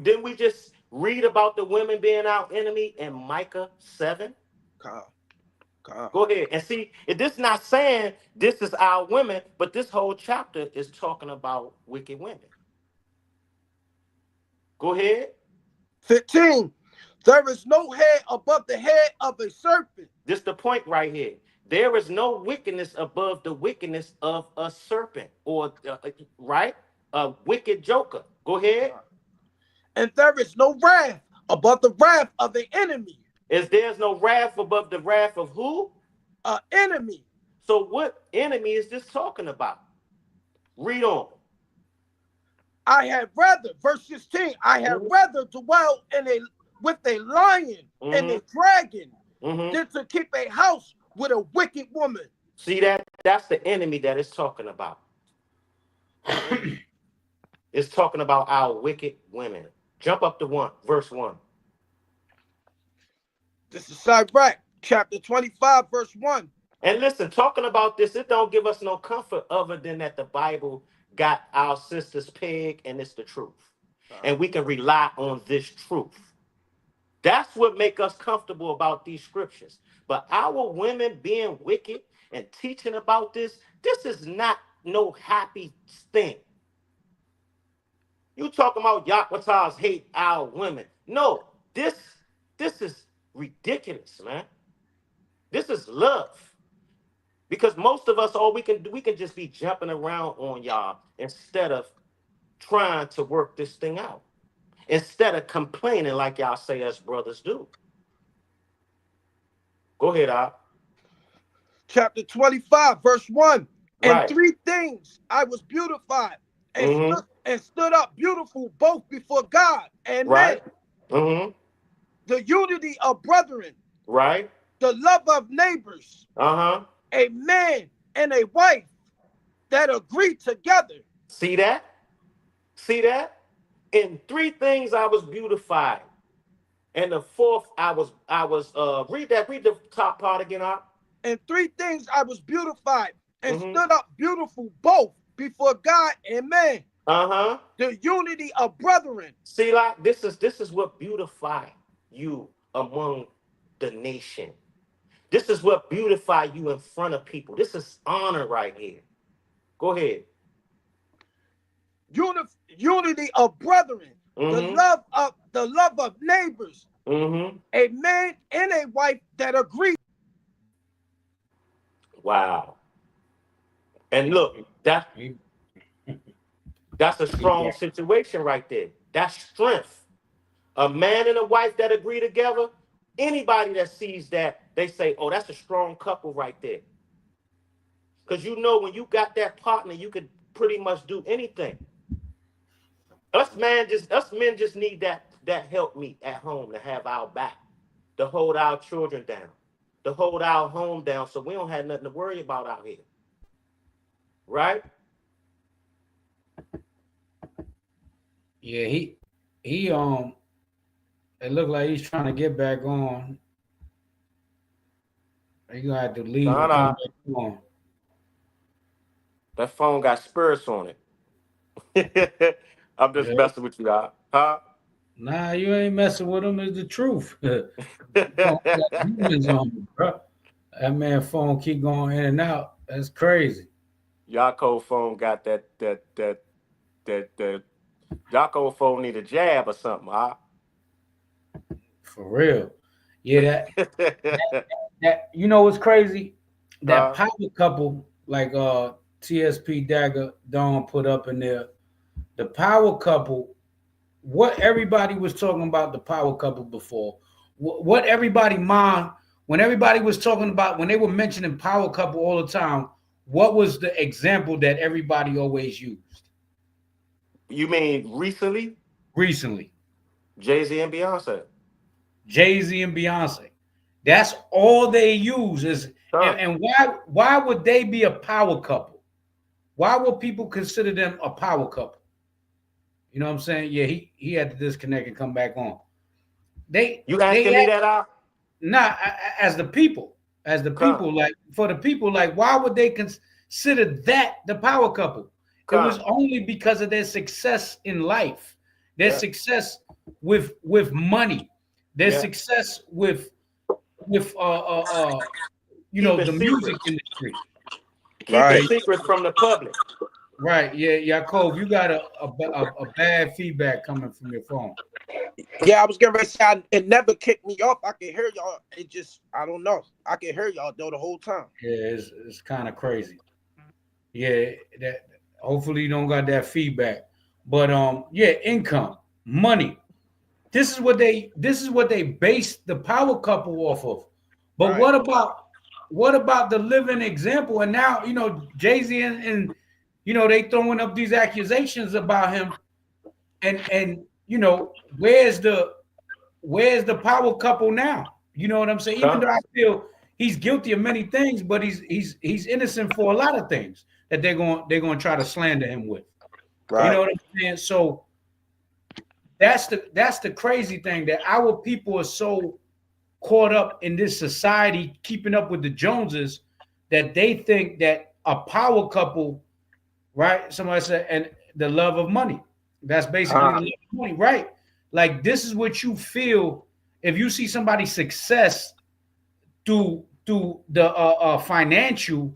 Didn't we just read about the women being our enemy in Micah 7? Go ahead. And see, this is not saying this is our women, but this whole chapter is talking about wicked women. Go ahead. 15. There is no head above the head of a serpent. This is the point right here. There is no wickedness above the wickedness of a serpent, or right? A wicked joker. Go ahead. And there is no wrath above the wrath of the enemy. There's no wrath above the wrath of who? An enemy. So what enemy is this talking about? Read on. I had rather, verse 16, I had rather dwell with a lion and a dragon than to keep a house with a wicked woman. See that? That's the enemy that it's talking about. It's talking about our wicked women. Jump up to verse 1. This is Sirach, chapter 25, verse 1. And listen, talking about this, it don't give us no comfort other than that the Bible got our sisters pegged and it's the truth. And we can rely on this truth. That's what make us comfortable about these scriptures. But our women being wicked and teaching about this is not no happy thing. You talking about Yaqataz hate our women. No, this is ridiculous, man. This is love. Because most of us, we can just be jumping around on y'all instead of trying to work this thing out. Instead of complaining like y'all say us brothers do. Go ahead, Al. Chapter 25, verse 1. And Right. 3 things I was beautified and stood up beautiful both before God and right. men. Mm-hmm. the unity of brethren, Right. the love of neighbors, Uh-huh. a man and a wife that agree together. See that? See that? In three things I was beautified. And the fourth, I was read the top part again out. And three things I was beautified and Mm-hmm. stood up beautiful both before God and man. Uh-huh. The unity of brethren. See, like this is what beautify you among the nation. This is what beautify you in front of people. This is honor right here. Go ahead. Unity of brethren. Mm-hmm. The love of neighbors. Mm-hmm. A man and a wife that agree. Wow. And look, that's a strong situation right there. That's strength. A man and a wife that agree together. Anybody that sees that, they say, "Oh, that's a strong couple right there." Because you know, when you got that partner, you could pretty much do anything. Us men just need that help me at home to have our back, to hold our children down, to hold our home down, so we don't have nothing to worry about out here. Right? Yeah, he it looked like he's trying to get back on. He gonna have to leave and come back on. That phone got spirits on it. I'm just messing with you, huh? Nah, you ain't messing with him. It's the truth. Phone got demons on it, bro. That man phone keep going in and out. That's crazy. Yaakov phone got that Yaakov phone need a jab or something, huh? For real. Yeah, that you know what's crazy? That power couple, like TSP Dagger Dawn put up in there, the power couple, what everybody was talking about the power couple before, what everybody mind when everybody was talking about when they were mentioning power couple all the time, what was the example that everybody always used? You mean recently? Recently. Jay-Z and Beyonce. Jay-Z and Beyonce. That's all they use is and why would they be a power couple? Why would people consider them a power couple? You know what I'm saying? Yeah, he had to disconnect and come back on. You asking me that out? Nah, as the people, like for the people, like why would they consider that the power couple? It was only because of their success in life, their success with money, their success with you know, the music industry. Keep the secrets from the public. Right. Yeah, Yaakov, you got a bad feedback coming from your phone. Yeah, I was getting ready to say it never kicked me off. I can hear y'all. It just, I don't know. I can hear y'all though the whole time. Yeah, it's kind of crazy. Yeah, that hopefully you don't got that feedback. But yeah, income, money. This is what they base the power couple off of. But what about the living example? And now, you know, Jay-Z and you know, they throwing up these accusations about him. And you know, where's the power couple now? You know what I'm saying? Even though I feel he's guilty of many things, but he's innocent for a lot of things that they're going to try to slander him with. Right. You know what I'm saying? So that's the crazy thing, that our people are so caught up in this society keeping up with the Joneses that they think that a power couple, right? Somebody said, and the love of money. That's basically the love of money, right? Like this is what you feel if you see somebody's success through the financial,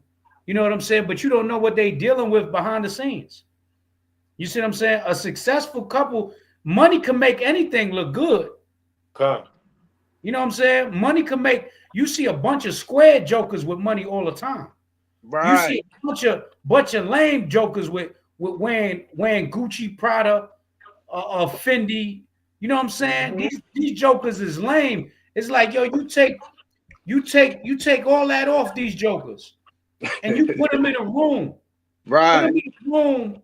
you know what I'm saying? But you don't know what they're dealing with behind the scenes. You see what I'm saying? A successful couple, money can make anything look good. You know what I'm saying? Money can make, you see a bunch of square jokers with money all the time. Right. You see a bunch of lame jokers with wearing Gucci, Prada, Fendi. You know what I'm saying? Mm-hmm. These jokers is lame. It's like, yo, you take all that off these jokers, and you put them in a room. Right. Put them in a room.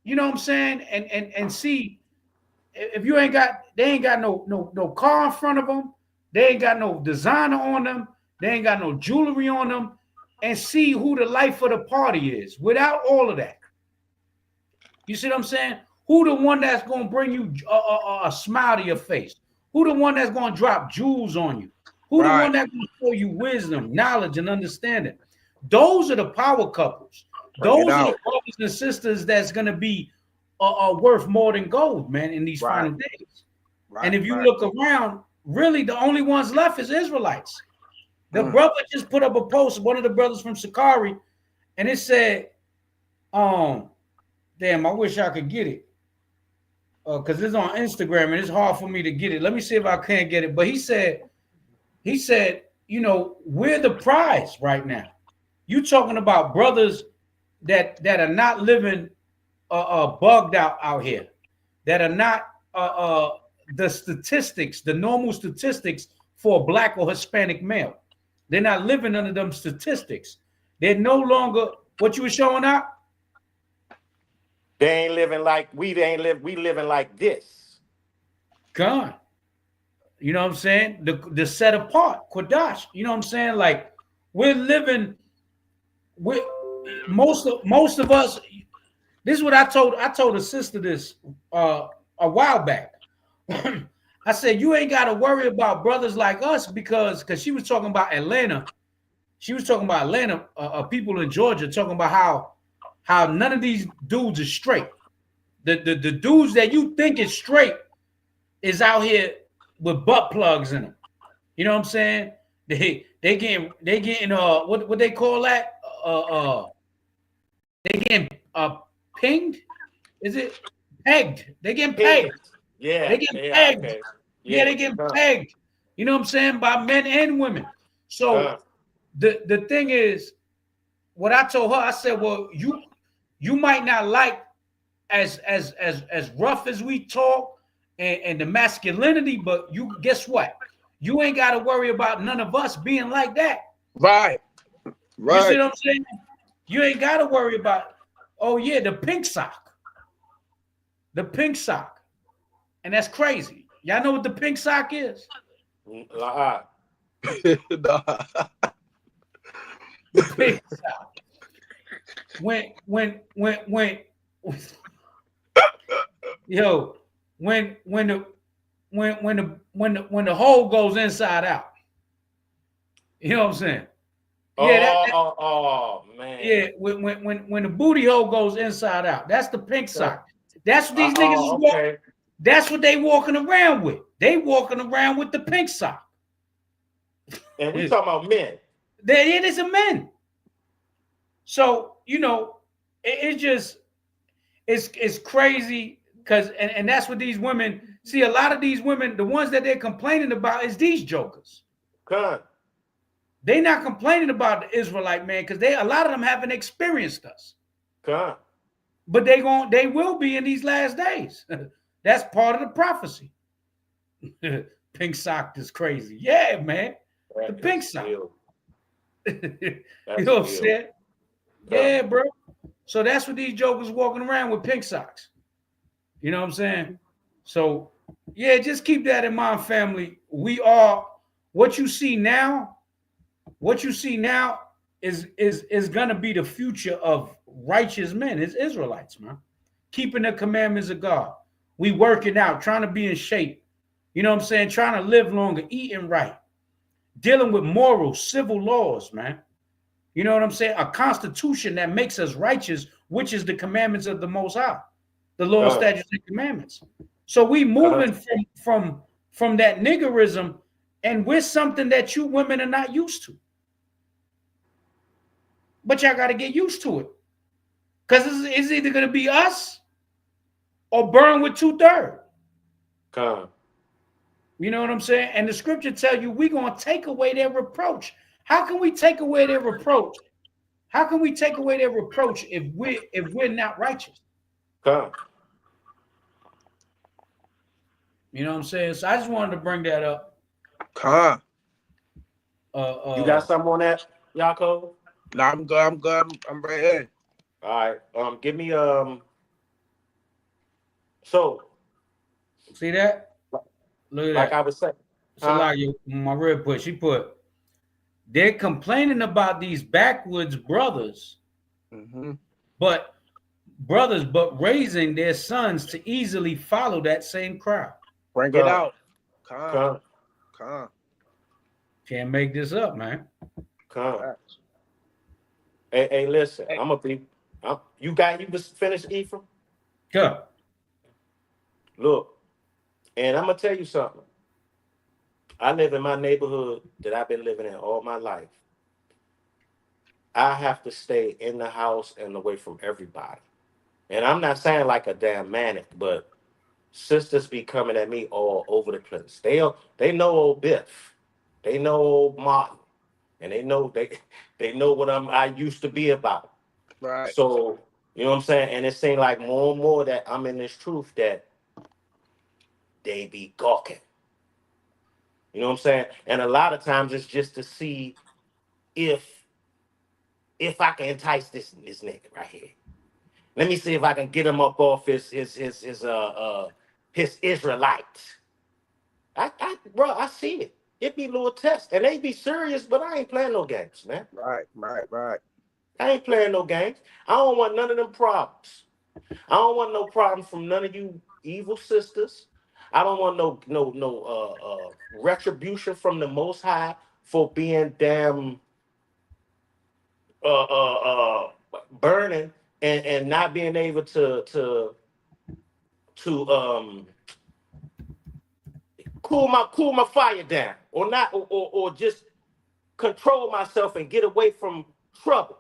You know what I'm saying? And see, if you ain't got, they ain't got no car in front of them, they ain't got no designer on them, they ain't got no jewelry on them, and see who the life of the party is without all of that. You see what I'm saying? Who the one that's going to bring you a smile to your face? Who the one that's going to drop jewels on you? Who the one that's going to show you wisdom, knowledge, and understanding? Those are the power couples. Those are the brothers and sisters that's going to be worth more than gold, man, in these final days. And if you look around, really the only ones left is Israelites. The brother just put up a post, one of the brothers from Sakari, and it said, damn, I wish I could get it. Because it's on Instagram and it's hard for me to get it. Let me see if I can get it. But he said, you know, we're the prize right now. You talking about brothers that are not living bugged out here, that are not the statistics, the normal statistics for a Black or Hispanic male. They're not living under them statistics. They're no longer what you were showing out. They ain't living like we living like this. God. You know what I'm saying? The set apart, Kodash. You know what I'm saying? Like we're living with most of us. This is what I told a sister this a while back. I said, you ain't got to worry about brothers like us because she was talking about Atlanta. She was talking about Atlanta, people in Georgia talking about how none of these dudes are straight. The dudes that you think is straight is out here with butt plugs in them. You know what I'm saying? They getting what they call that? They getting pinged? Is it pegged? They getting pegged. Yeah, they getting pegged. Okay. Yeah, they getting pegged. You know what I'm saying? By men and women. So the thing is, what I told her, I said, well, you might not like as rough as we talk and the masculinity, but you guess what? You ain't got to worry about none of us being like that. Right. You see what I'm saying? You ain't got to worry about, oh yeah, the pink sock. The pink sock. And that's crazy. Y'all know what the pink sock is? Nah. The pink sock. When the hole goes inside out. You know what I'm saying? Oh man. Yeah, when the booty hole goes inside out, that's the pink sock. That's what these niggas is walking. That's what they walking around with. They walking around with the pink sock. And we talking about men. It is a men. So, you know, it's crazy because and that's what these women see. A lot of these women, the ones that they're complaining about is these jokers. Good. They not complaining about the Israelite man because a lot of them haven't experienced us. Good. But they will be in these last days. That's part of the prophecy. Pink sock is crazy. Yeah, man. The pink sock. You know what I'm saying? Yeah, bro. So that's what these jokers walking around with pink socks. You know what I'm saying? So yeah, just keep that in mind, family. We are what you see now. What you see now is gonna be the future of righteous men. It's Israelites, man. Keeping the commandments of God. We working out, trying to be in shape. You know what I'm saying? Trying to live longer, eating right, dealing with morals, civil laws, man. You know what I'm saying? A constitution that makes us righteous, which is the commandments of the Most High, the law, statutes, and commandments. So we moving from that niggerism, and we're something that you women are not used to. But y'all got to get used to it, because it's either going to be us or burn with 2/3. You know what I'm saying? And the scripture tell you we're going to take away their reproach. How can we take away their reproach? How can we take away their reproach if we're not righteous? You know what I'm saying? So I just wanted to bring that up. You got something on that, Yaakov? No, I'm good. I'm right here. All right. Give me so See that? Look at Like I that. was saying. So like my red put, she put, they're complaining about these backwoods brothers, but raising their sons to easily follow that same crowd. Bring it out. Come. Can't make this up, man. Hey, listen, I'm gonna be. You was finished, Ephraim? Come. Look, and I'm gonna tell you something. I live in my neighborhood that I've been living in all my life. I have to stay in the house and away from everybody. And I'm not saying like a damn manic, but sisters be coming at me all over the place. They know old Biff, they know old Martin, and they know what I used to be about. Right. So you know what I'm saying. And it seems like more and more that I'm in this truth that they be gawking. You know what I'm saying? And a lot of times it's just to see if I can entice this nigga right here. Let me see if I can get him up off his Israelites. Bro, I see it. It be a little test. And they be serious, but I ain't playing no games, man. Right. I ain't playing no games. I don't want none of them problems. I don't want no problems from none of you evil sisters. I don't want no retribution from the Most High for being damn burning and not being able to cool my fire down, or not, or just control myself and get away from trouble.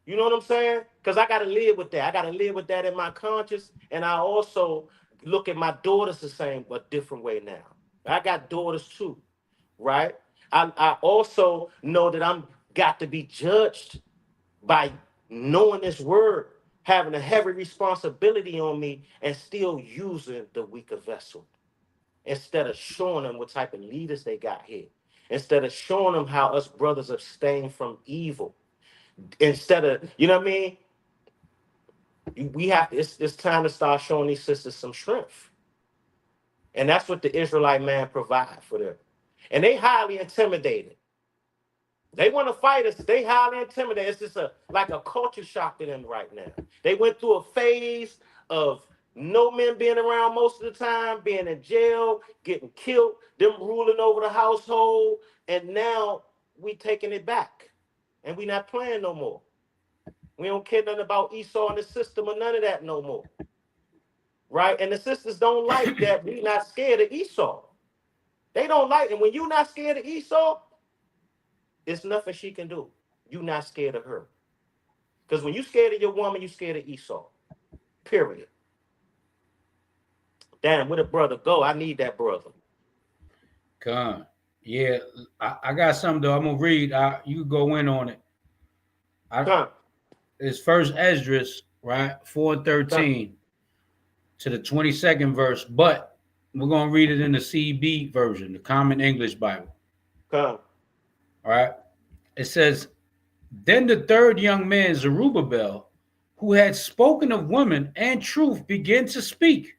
You know what I'm saying? Because I got to live with that. I got to live with that in my conscience. And I also look at my daughters the same, but different way now. I got daughters too, right? I also know that I'm got to be judged by knowing this word, having a heavy responsibility on me, and still using the weaker vessel. Instead of showing them what type of leaders they got here. Instead of showing them how us brothers abstain from evil. Instead of, you know what I mean? We have to, it's time to start showing these sisters some strength. And that's what the Israelite man provide for them. And they highly intimidated. They want to fight us. They highly intimidated. It's just like a culture shock to them right now. They went through a phase of no men being around most of the time, being in jail, getting killed, them ruling over the household, and now we taking it back. And we not playing no more. We don't care nothing about Esau and the system or none of that no more. Right? And the sisters don't like that we not scared of Esau. They don't like it. And when you're not scared of Esau, there's nothing she can do. You're not scared of her. Because when you're scared of your woman, you're scared of Esau. Period. Damn, where the brother go? I need that brother. Come. Yeah, I got something though. I'm gonna read. You go in on it. It's First Esdras, right? 4:13 to the 22nd verse, but we're gonna read it in the CB version, the Common English Bible. All right. It says, then the third young man, Zerubbabel, who had spoken of women and truth, began to speak.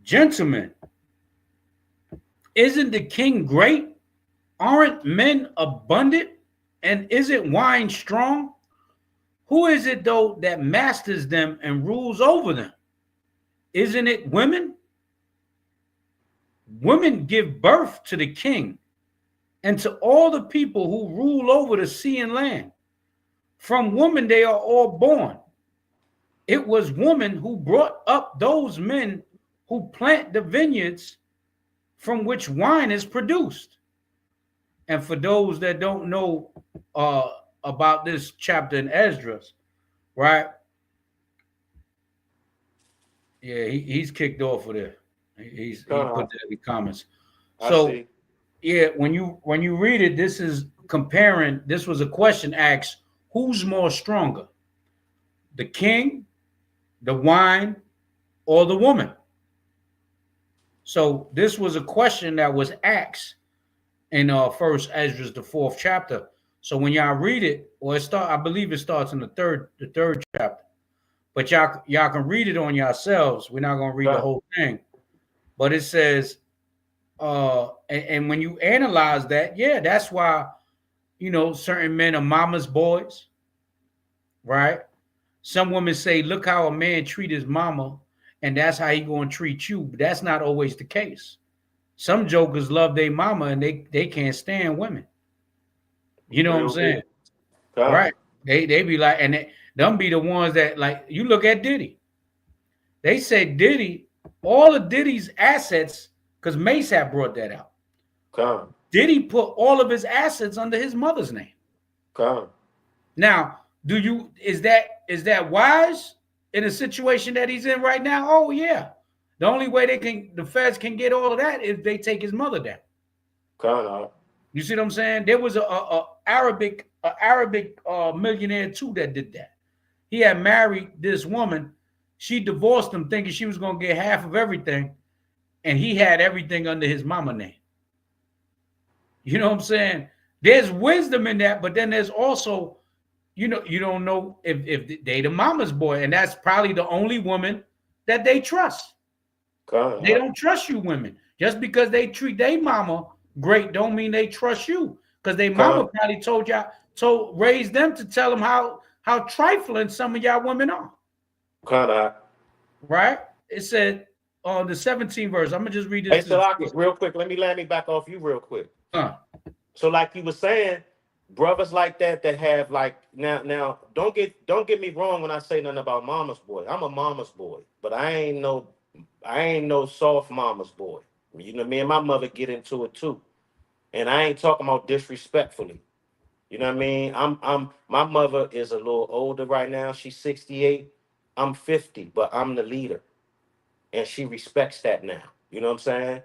Gentlemen, isn't the king great? Aren't men abundant? And isn't wine strong? Who is it, though, that masters them and rules over them? Isn't it women? Women give birth to the king and to all the people who rule over the sea and land. From woman they are all born. It was woman who brought up those men who plant the vineyards from which wine is produced. And for those that don't know about this chapter in Esdras, right? Yeah, he's kicked off of there. He put that in the comments. So yeah, when you read it, this is comparing. This was a question asked: who's more stronger, the king, the wine, or the woman? So this was a question that was asked in First Esdras, the 4th chapter. So when y'all read it, or I believe it starts in the third chapter. but y'all can read it on yourselves. We're not gonna read the whole thing, but it says, and when you analyze that, yeah, that's why, you know, certain men are mama's boys, right? Some women say, look how a man treat his mama, and that's how he gonna treat you. But that's not always the case. Some jokers love their mama and they can't stand women. You know what I'm saying? Right. They be like, and them be the ones that, like, you look at Diddy. They said Diddy, all of Diddy's assets, because Mace had brought that out. Diddy put all of his assets under his mother's name. Now, is that wise in a situation that he's in right now? Oh yeah. The only way the feds can get all of that is they take his mother down. You see what I'm saying? There was a Arabic millionaire too that did that. He had married this woman. She divorced him thinking she was going to get half of everything, and he had everything under his mama name. You know what I'm saying? There's wisdom in that, but then there's also, you know, you don't know if they the mama's boy, and that's probably the only woman that they trust. They don't trust you women. Just because they treat their mama great don't mean they trust you, because their mama probably raised them to tell them how trifling some of y'all women are. Right? It said on the 17th verse. I'm gonna just read this. Hey, Salaki, real quick. Let me back off you real quick. So, like you were saying, brothers like that have like now. Don't get me wrong when I say nothing about mama's boy. I'm a mama's boy, but I ain't no soft mama's boy. You know, me and my mother get into it too, and I ain't talking about disrespectfully. You know what I mean? My mother is a little older right now. She's 68. I'm 50, but I'm the leader, and she respects that now. You know what I'm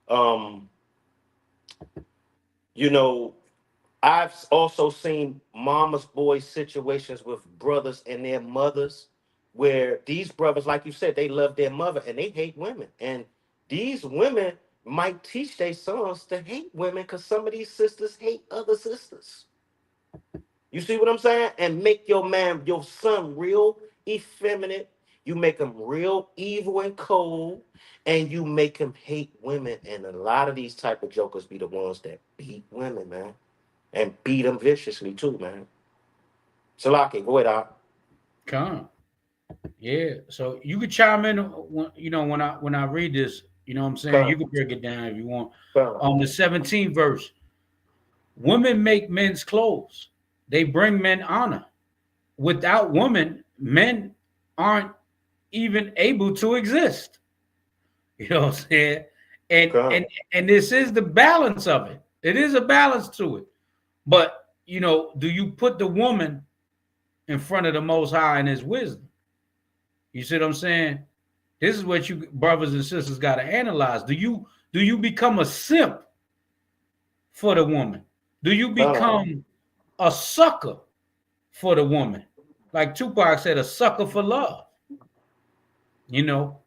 saying? You know, I've also seen mama's boy situations with brothers and their mothers, where these brothers, like you said, they love their mother and they hate women, and these women might teach their sons to hate women because some of these sisters hate other sisters. You see what I'm saying? And make your son real effeminate. You make him real evil and cold, and you make him hate women. And a lot of these type of jokers be the ones that beat women, man, and beat them viciously too, man. Salaki, go ahead, Doc. Come, yeah. So you could chime in, when I read this. You know what I'm saying? You can break it down if you want. On the 17th verse, women make men's clothes. They bring men honor. Without women, men aren't even able to exist. You know what I'm saying? And this is the balance of it. It is a balance to it. But, you know, do you put the woman in front of the Most High and his wisdom? You see what I'm saying? This is what you brothers and sisters got to analyze. Do you become a simp for the woman? Do you become a sucker for the woman? Like Tupac said, a sucker for love. You know,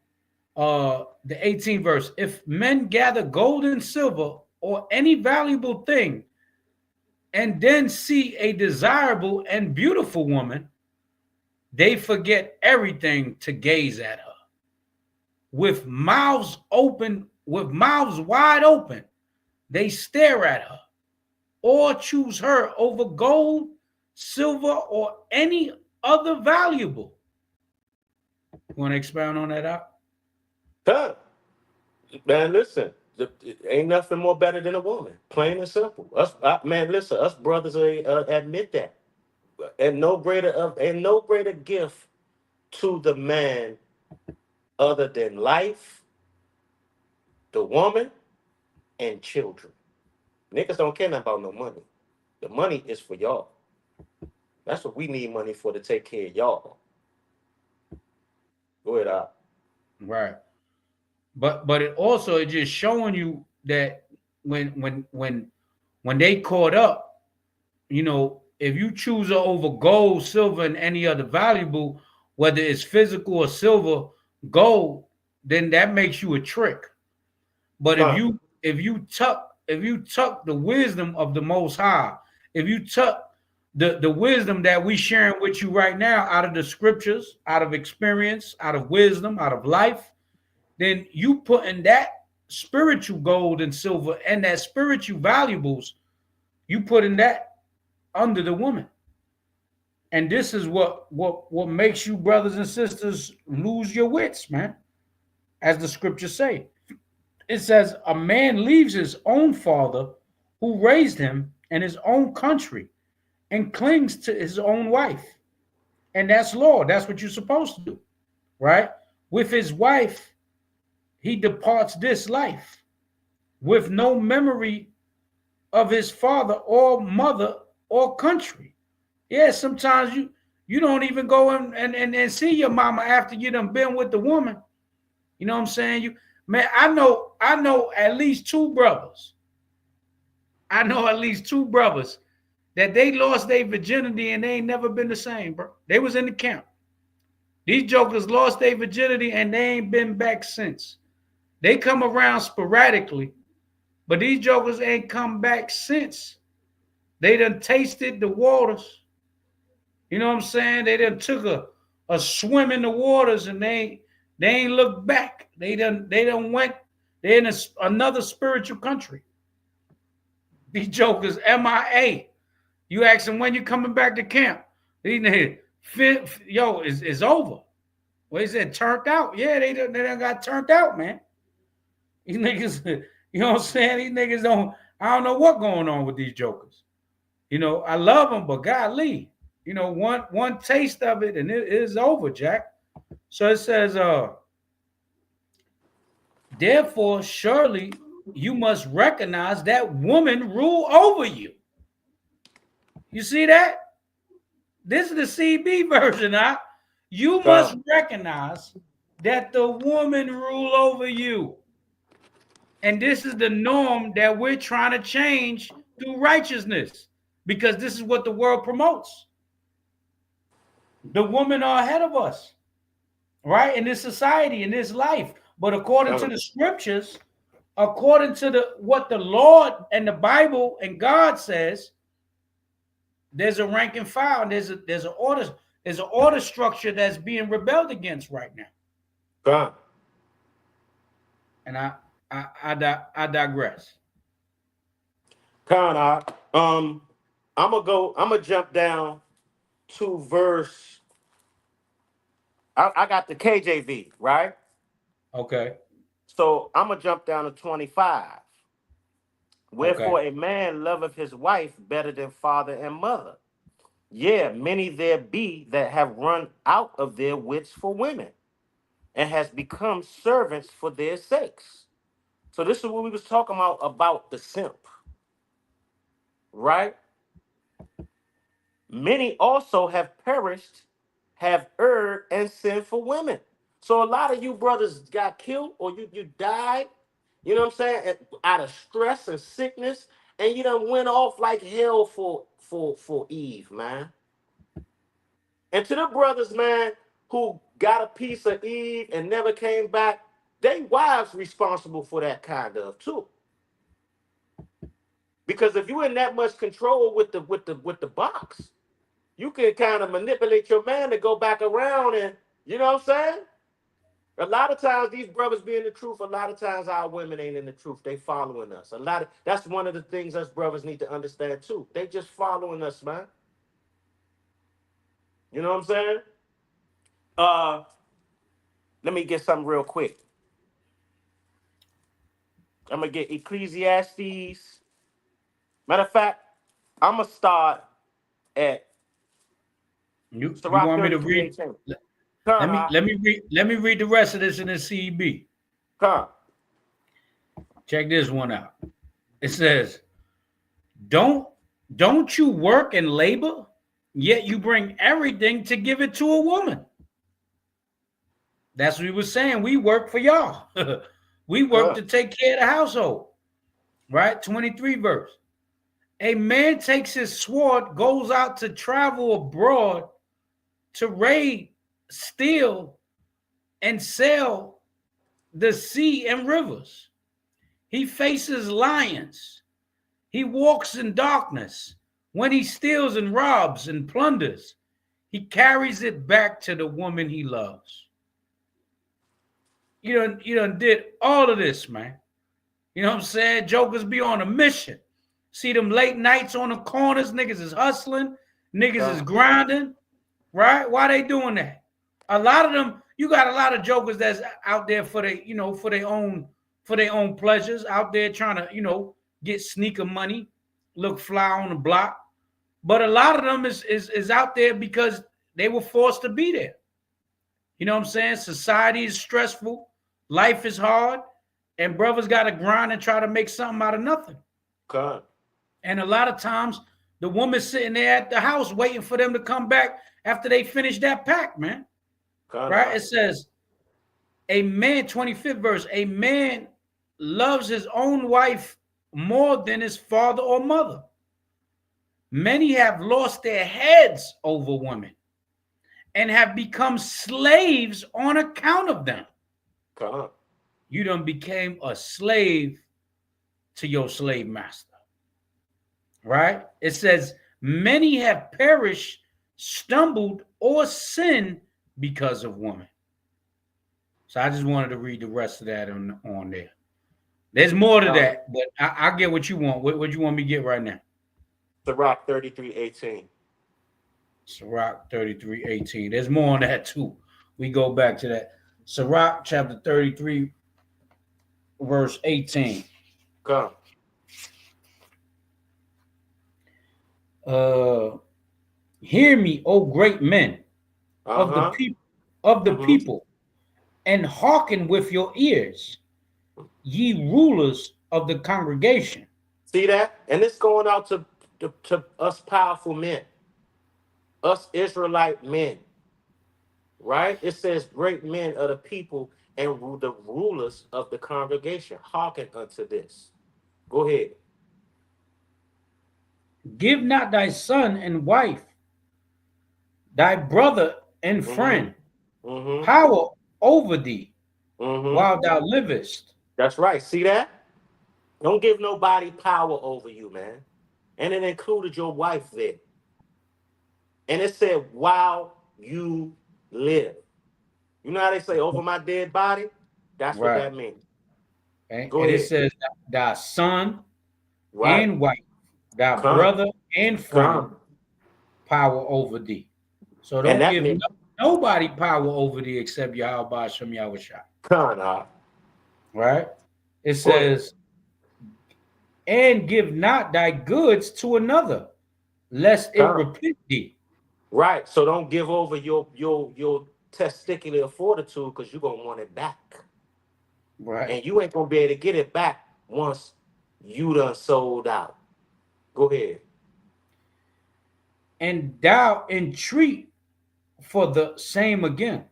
the 18th verse, if men gather gold and silver or any valuable thing and then see a desirable and beautiful woman, they forget everything to gaze at her. With mouths wide open, they stare at her or choose her over gold, silver, or any other valuable. You want to expound on that out? Man, listen, ain't nothing more better than a woman. Plain and simple. Us brothers admit that. And no greater gift to the man other than life, the woman, and children. Niggas don't care nothing about no money. The money is for y'all. That's what we need money for, to take care of y'all. Go ahead, Al. Right. But it also is just showing you that when they caught up, you know, if you choose her over gold, silver, and any other valuable, whether it's physical or silver, gold, then that makes you a trick. But if you tuck the wisdom of the Most High, if you tuck the wisdom that we sharing with you right now out of the scriptures, out of experience, out of wisdom, out of life, then you putting that spiritual gold and silver and that spiritual valuables, you putting that under the woman. And this is what makes you brothers and sisters lose your wits, man. As the scriptures say, it says a man leaves his own father who raised him and his own country and clings to his own wife. And that's law. That's what you're supposed to do, right? With his wife, he departs this life with no memory of his father or mother or country. Yeah, sometimes you don't even go and see your mama after you done been with the woman. You know what I'm saying? Man, I know at least two brothers. I know at least two brothers that they lost their virginity and they ain't never been the same, bro. They was in the camp. These jokers lost their virginity and they ain't been back since. They come around sporadically, but these jokers ain't come back since. They done tasted the waters. You know what I'm saying? They done took a swim in the waters and they ain't looked back. They done went. They're in another spiritual country. These jokers MIA. You ask them when you coming back to camp. Yo, it's over. Well, he said turned out. Yeah, they done got turned out, man. These niggas, you know what I'm saying? These niggas don't. I don't know what's going on with these jokers. You know, I love them, but golly, you know, one taste of it and it is over, Jack. So it says, therefore, surely you must recognize that woman rule over you. You see that? This is the CB version. You must recognize that the woman rule over you. And this is the norm that we're trying to change through righteousness, because this is what the world promotes. The women are ahead of us, right? In this society, in this life. But according to the scriptures, according to what the Lord and the Bible and God says, there's a rank and file, and there's an order structure that's being rebelled against right now. God. And I digress. Con, I'm gonna jump down to verse. I got the KJV, right? Okay. So I'm gonna jump down to 25. Wherefore a man loveth his wife better than father and mother. Yeah, many there be that have run out of their wits for women, and has become servants for their sakes. So this is what we was talking about the simp, right? Many also have perished, have erred, and sinned for women. So a lot of you brothers got killed or you died, you know what I'm saying, out of stress and sickness, and you done went off like hell for Eve, man. And to the brothers, man, who got a piece of Eve and never came back, they wives responsible for that kind of too. Because if you in that much control with the box, you can kind of manipulate your man to go back around, and you know what I'm saying? A lot of times these brothers be in the truth. A lot of times our women ain't in the truth. They following us. That's one of the things us brothers need to understand too. They just following us, man. You know what I'm saying? Let me get something real quick. I'm gonna get Ecclesiastes. Matter of fact, I'm gonna start at you want me to read? Let me read the rest of this in the CB. Check this one out. It says, don't you work and labor, yet you bring everything to give it to a woman. That's what we were saying. We work for y'all. We work to take care of the household. Right? 23 verse. A man takes his sword, goes out to travel abroad to raid, steal, and sell the sea and rivers. He faces lions. He walks in darkness, When he steals and robs and plunders, he carries it back to the woman he loves. You done did all of this, man. You know what I'm saying? Jokers be on a mission. See them late nights on the corners, niggas is hustling, niggas is grinding, right? Why they doing that? A lot of them, you got a lot of jokers that's out there for their own pleasures, out there trying to, get sneaker money, look fly on the block. But a lot of them is out there because they were forced to be there. You know what I'm saying? Society is stressful, life is hard, and brothers got to grind and try to make something out of nothing. God. And a lot of times, the woman's sitting there at the house waiting for them to come back after they finish that pack, man. God. Right? It says, a man, 25th verse, a man loves his own wife more than his father or mother. Many have lost their heads over women and have become slaves on account of them. God. You done became a slave to your slave master. Right? It says, many have perished, stumbled, or sinned because of women. So I just wanted to read the rest of that on there. There's more to that, but I get what you want. What you want me to get right now? Sirach 33:18. Sirach 33:18. There's more on that too. We go back to that. Sirach chapter 33, verse 18. Come. Hear me, O great men of the people, and hearken with your ears, ye rulers of the congregation. See that? And it's going out to us powerful men, us Israelite men, right? It says great men of the people and the rulers of the congregation. Hearken unto this. Go ahead. Give not thy son and wife, thy brother and friend, power over thee while thou livest. That's right. See that? Don't give nobody power over you, man. And it included your wife there. And it said, while you live. You know how they say, over my dead body? That's what that means. And it says, thy son and wife, thy Come. brother and friend, power over thee. So don't give nobody power over thee except Yahweh Shem Yahushua. Right? It says, and give not thy goods to another, lest it repent thee. Right. So don't give over your testicular fortitude, because you're gonna want it back. Right. And you ain't gonna be able to get it back once you done sold out. Go ahead. And thou entreat for the same again.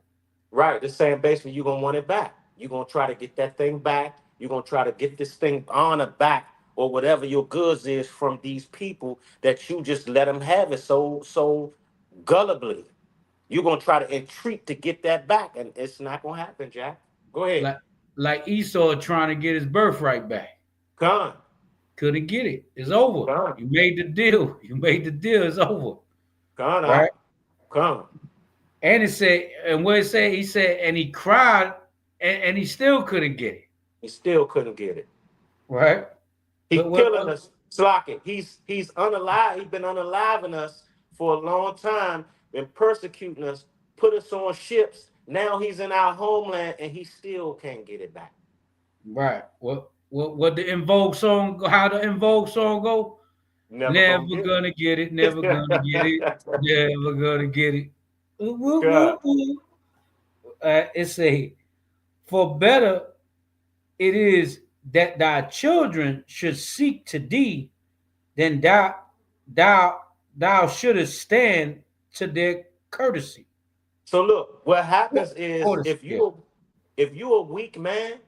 Right. The same basically, you're gonna want it back. You're gonna try to get that thing back. You're gonna try to get this thing on or back, or whatever your goods is from these people that you just let them have it so gullibly. You're gonna try to entreat to get that back, and it's not gonna happen, Jack. Go ahead. Like Esau trying to get his birthright back. Come. Couldn't get it. It's over. Come. You made the deal. It's over. Come. Right? Come. And it said, and what it said, he said, and he cried, and he still couldn't get it. He still couldn't get it. Right? He's killing us. Slock. He's unalive. He's been unaliving us for a long time, been persecuting us, put us on ships. Now he's in our homeland, and he still can't get it back. Right. What the In Vogue song? How the In Vogue song go? Never gonna get it. Never gonna get it. Never gonna get it. It say, for better it is that thy children should seek to thee, than thou shouldest stand to their courtesy. So look, what happens is if you a weak man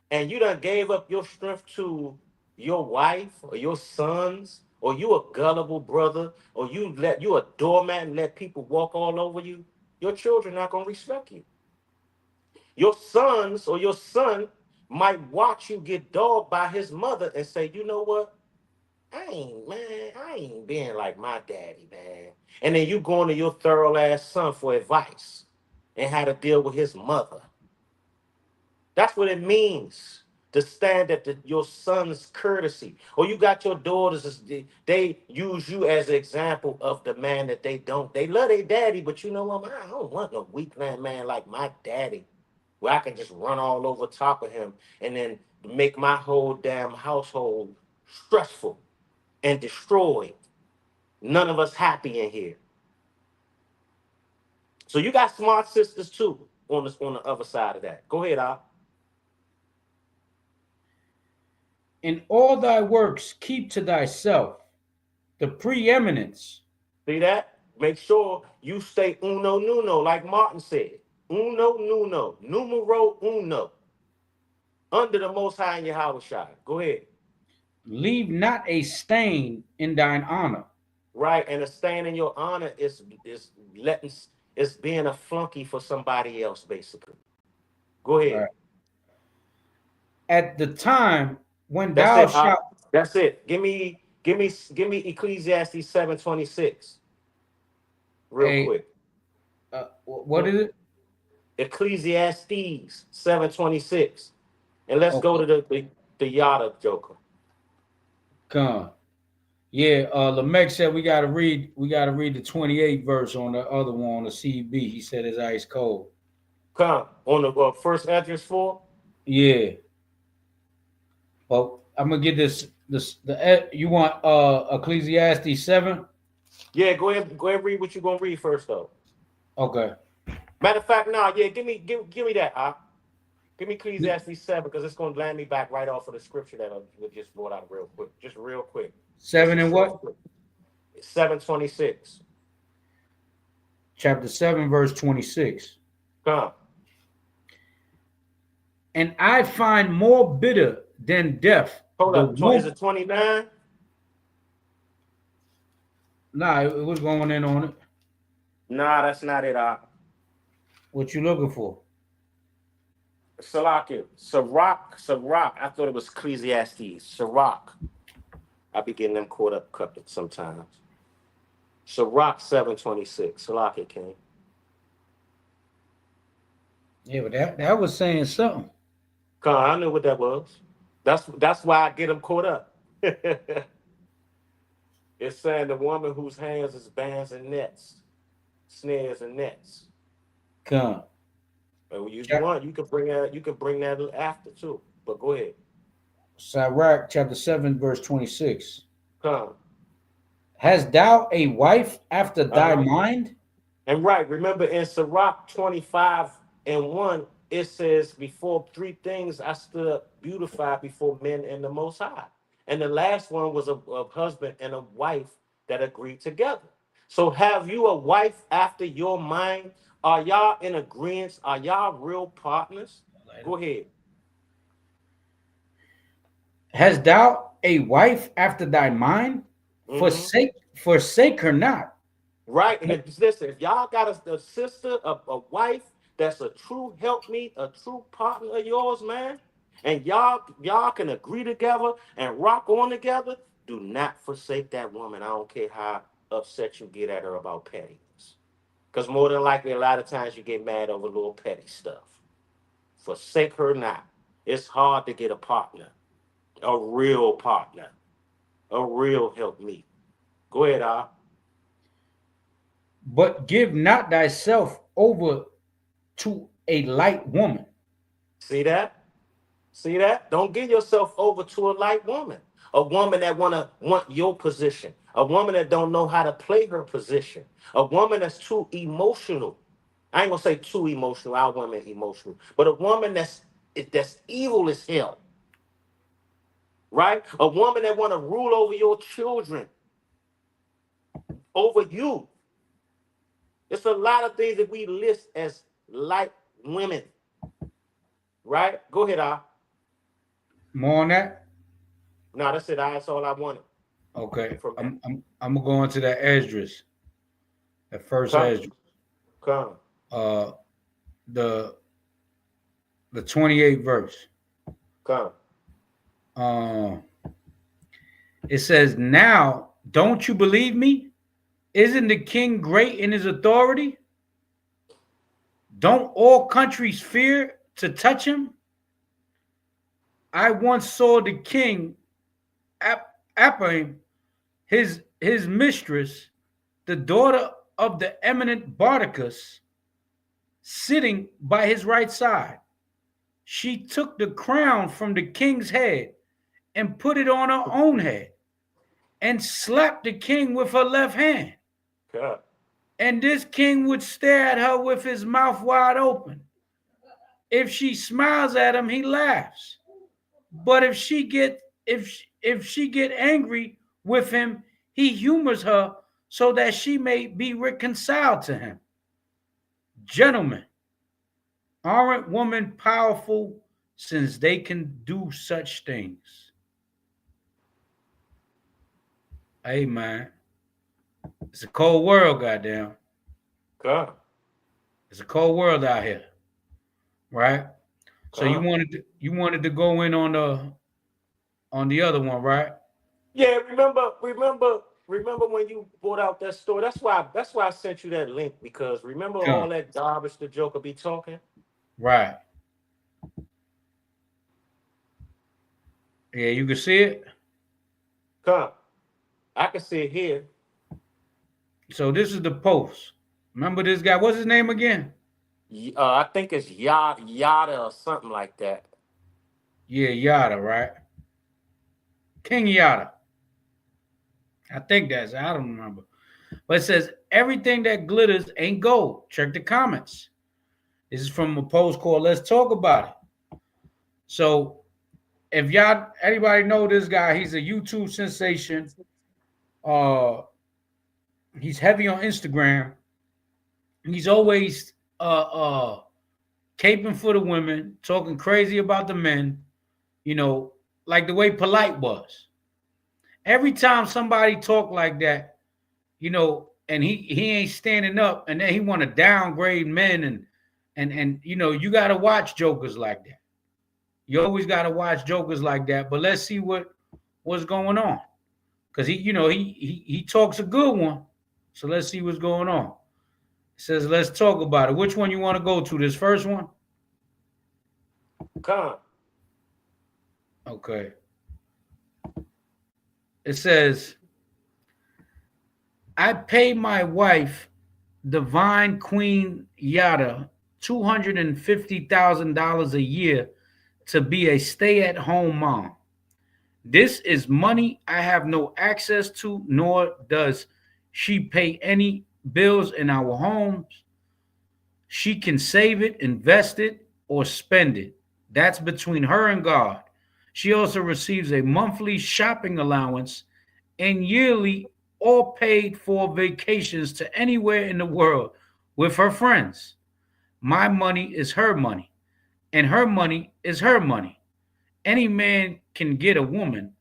and you done gave up your strength to your wife or your sons, or you a gullible brother, or you a doormat and let people walk all over you, your children not gonna respect you. Your sons or your son might watch you get dogged by his mother and say, you know what? I ain't being like my daddy, man. And then you going to your thorough ass son for advice and how to deal with his mother. That's what it means to stand at your son's courtesy. Or you got your daughters, they use you as an example of the man that they don't. They love their daddy, but you know what, man, I don't want no weak man like my daddy, where I can just run all over top of him and then make my whole damn household stressful and destroyed. None of us happy in here. So you got smart sisters too on the other side of that. Go ahead, Al. In all thy works, keep to thyself the preeminence. See that? Make sure you stay uno nuno, like Martin said. Uno nuno, numero uno. Under the Most High in Yahweh Shai. Go ahead. Leave not a stain in thine honor. Right, and a stain in your honor is being a flunky for somebody else, basically. Go ahead. Right. At the time when That's thou it. shalt. That's it. Give me Ecclesiastes 7:26. Real quick. What is it? Ecclesiastes 7:26. And let's go to the Yada Joker. Come. Yeah, Lamech said we gotta read the 28th verse on the other one on the CB. He said it's ice cold. Come on the first address 4. Yeah. Well, I'm gonna get this you want Ecclesiastes 7? Yeah, go ahead read what you're gonna read first though. Okay. Matter of fact, now, yeah, give me that. Give me Ecclesiastes 7 because it's gonna land me back right off of the scripture that I just brought out real quick. Just real quick. 7 and what? 7:26. Chapter 7, verse 26. Come. And I find more bitter than death. Hold up. Is it 29? Nah, it was going in on it. Nah, that's not it. What you looking for? Salakia. Sirach. I thought it was Ecclesiastes. Sirach. I be getting them caught up sometimes. Sirach 7:26. Salakia, King. Yeah, but that was saying something. Come on, I knew what that was. That's why I get them caught up. It's saying the woman whose hands is bands and nets, snares and nets. Come. But you want, you can bring that after too. But go ahead. Sirach chapter 7, verse 26. Come. Hast thou a wife after thy mind? And right, remember in Sirach 25:1, it says, before 3 things I stood up beautified before men and the Most High. And the last one was a husband and a wife that agreed together. So have you a wife after your mind? Are y'all in agreement? Are y'all real partners? Go ahead. Hast thou a wife after thy mind? Forsake her not. Right. And listen, if y'all got a sister, a wife that's a true helpmeet, a true partner of yours, man, and y'all can agree together and rock on together, do not forsake that woman. I don't care how upset you get at her about pettiness. Because more than likely, a lot of times you get mad over little petty stuff. Forsake her not. It's hard to get a partner, a real partner, a real helpmeet. Go ahead, Al. But give not thyself over to a light woman. See that? See that? Don't give yourself over to a light woman. A woman that want your position. A woman that don't know how to play her position. A woman that's too emotional. I ain't gonna say too emotional. Our women emotional, but a woman that's evil as hell. Right? A woman that want to rule over your children, over you. It's a lot of things that we list as light women. Right? Go ahead, Al. More on that? No, that's it. That's all I wanted. Okay. I'm gonna go into that Esdras. That first Esdras. Come. The 28th verse. Come. It says, now, don't you believe me? Isn't the king great in his authority? Don't all countries fear to touch him? I once saw the king, Apam, his mistress, the daughter of the eminent Bardicus, sitting by his right side. She took the crown from the king's head and put it on her own head and slapped the king with her left hand. God. And this king would stare at her with his mouth wide open. If she smiles at him, he laughs. But if she get angry with him, he humors her so that she may be reconciled to him. Gentlemen, aren't women powerful since they can do such things? Hey man, it's a cold world, goddamn. God. It's a cold world out here, right? So you God. wanted to go in on the other one, right? Yeah, remember when you brought out that story? That's why I sent you that link, because remember Come, all that garbage the Joker be talking? right. Yeah, you can see it. Come. I can see it here. So this is the post. Remember this guy? What's his name again? I think it's Yada or something like that. Yeah, Yada, right? King Yada. I think that's, I don't remember. But it says, everything that glitters ain't gold. Check the comments. This is from a post called Let's Talk About It. So if anybody know this guy, he's a YouTube sensation. He's heavy on Instagram. He's always caping for the women, talking crazy about the men, like the way Polite was. Every time somebody talk like that, and he ain't standing up, and then he want to downgrade men, and you got to watch jokers like that. You always got to watch jokers like that. But let's see what's going on, because he talks a good one. So let's see what's going on. It says, let's talk about it. Which one you want to go to? This first one? Come. Okay. It says, I pay my wife, Divine Queen Yada, $250,000 a year to be a stay-at-home mom. This is money I have no access to, nor does she pay any bills in our homes. She can save it, invest it, or spend it. That's between her and God. She also receives a monthly shopping allowance and yearly all paid for vacations to anywhere in the world with her friends. My money is her money, and her money is her money. Any man can get a woman,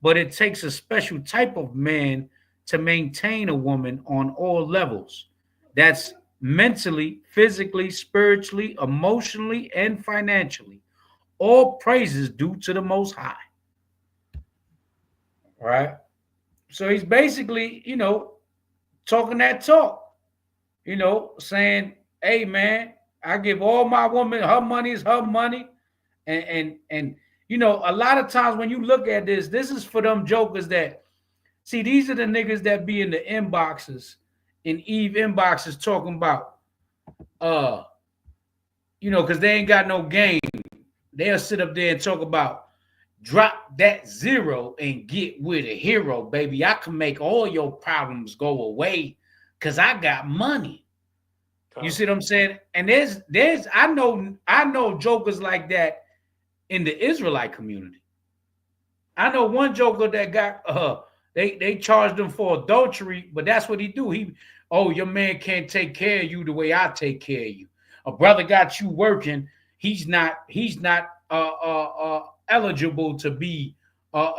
but it takes a special type of man to maintain a woman on all levels. That's mentally, physically, spiritually, emotionally, and financially. All praises due to the Most High. Right? So he's basically, talking that talk, saying, hey, man, I give all my women, her money is her money. And a lot of times when you look at this is for them jokers that, see, these are the niggas that be in the inboxes, in Eve inboxes talking about, because they ain't got no game. They'll sit up there and talk about, drop that zero and get with a hero, baby. I can make all your problems go away because I got money. You see what I'm saying? And there's I know jokers like that in the Israelite community. I know one joker that got they charged him for adultery, but that's what he do. Your man can't take care of you the way I take care of you. A brother got you working. He's not eligible to be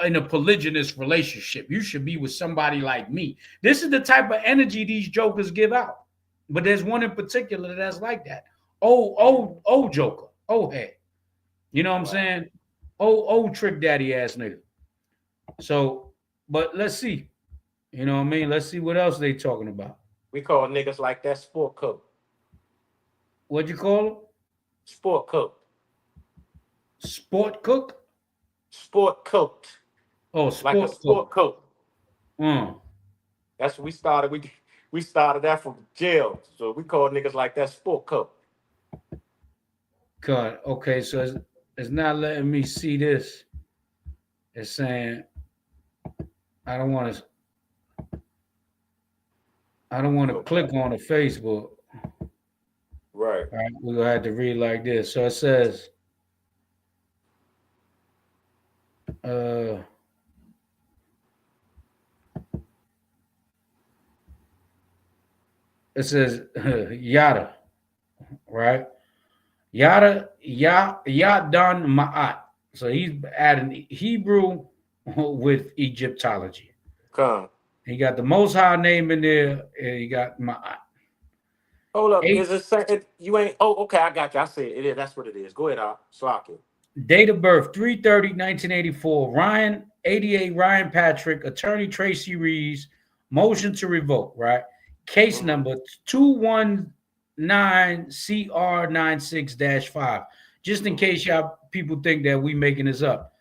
in a polygynous relationship. You should be with somebody like me. This is the type of energy these jokers give out. But there's one in particular that's like that. Old joker, old head. You know what I'm saying? Old trick daddy ass nigga. So, But let's see. You know what I mean? Let's see what else they talking about. We call niggas like that sport coat. What'd you call them? Sport coat. Sport cook? Sport coat. Oh, Like a sport sport cook. coat. That's what we started. We started that from jail. So we call niggas like that sport coat. God. Okay, so it's not letting me see this. It's saying I don't want to click on the Facebook. Right. All right, we're gonna have to read like this. So it says yada, right? Yada Yadan Ma'at. So he's adding Hebrew with Egyptology. Come. He got the Most High name in there, and he got Ma'at. Hold up. Is it saying you ain't? Oh, okay. I got you. I see it. It is. That's what it is. Go ahead, Slock it. Date of birth 3/30/1984. Ryan 88. Ryan Patrick. Attorney Tracy Reeves. Motion to revoke. Right. Case number 219CR96-5. Just in case y'all people think that we making this up.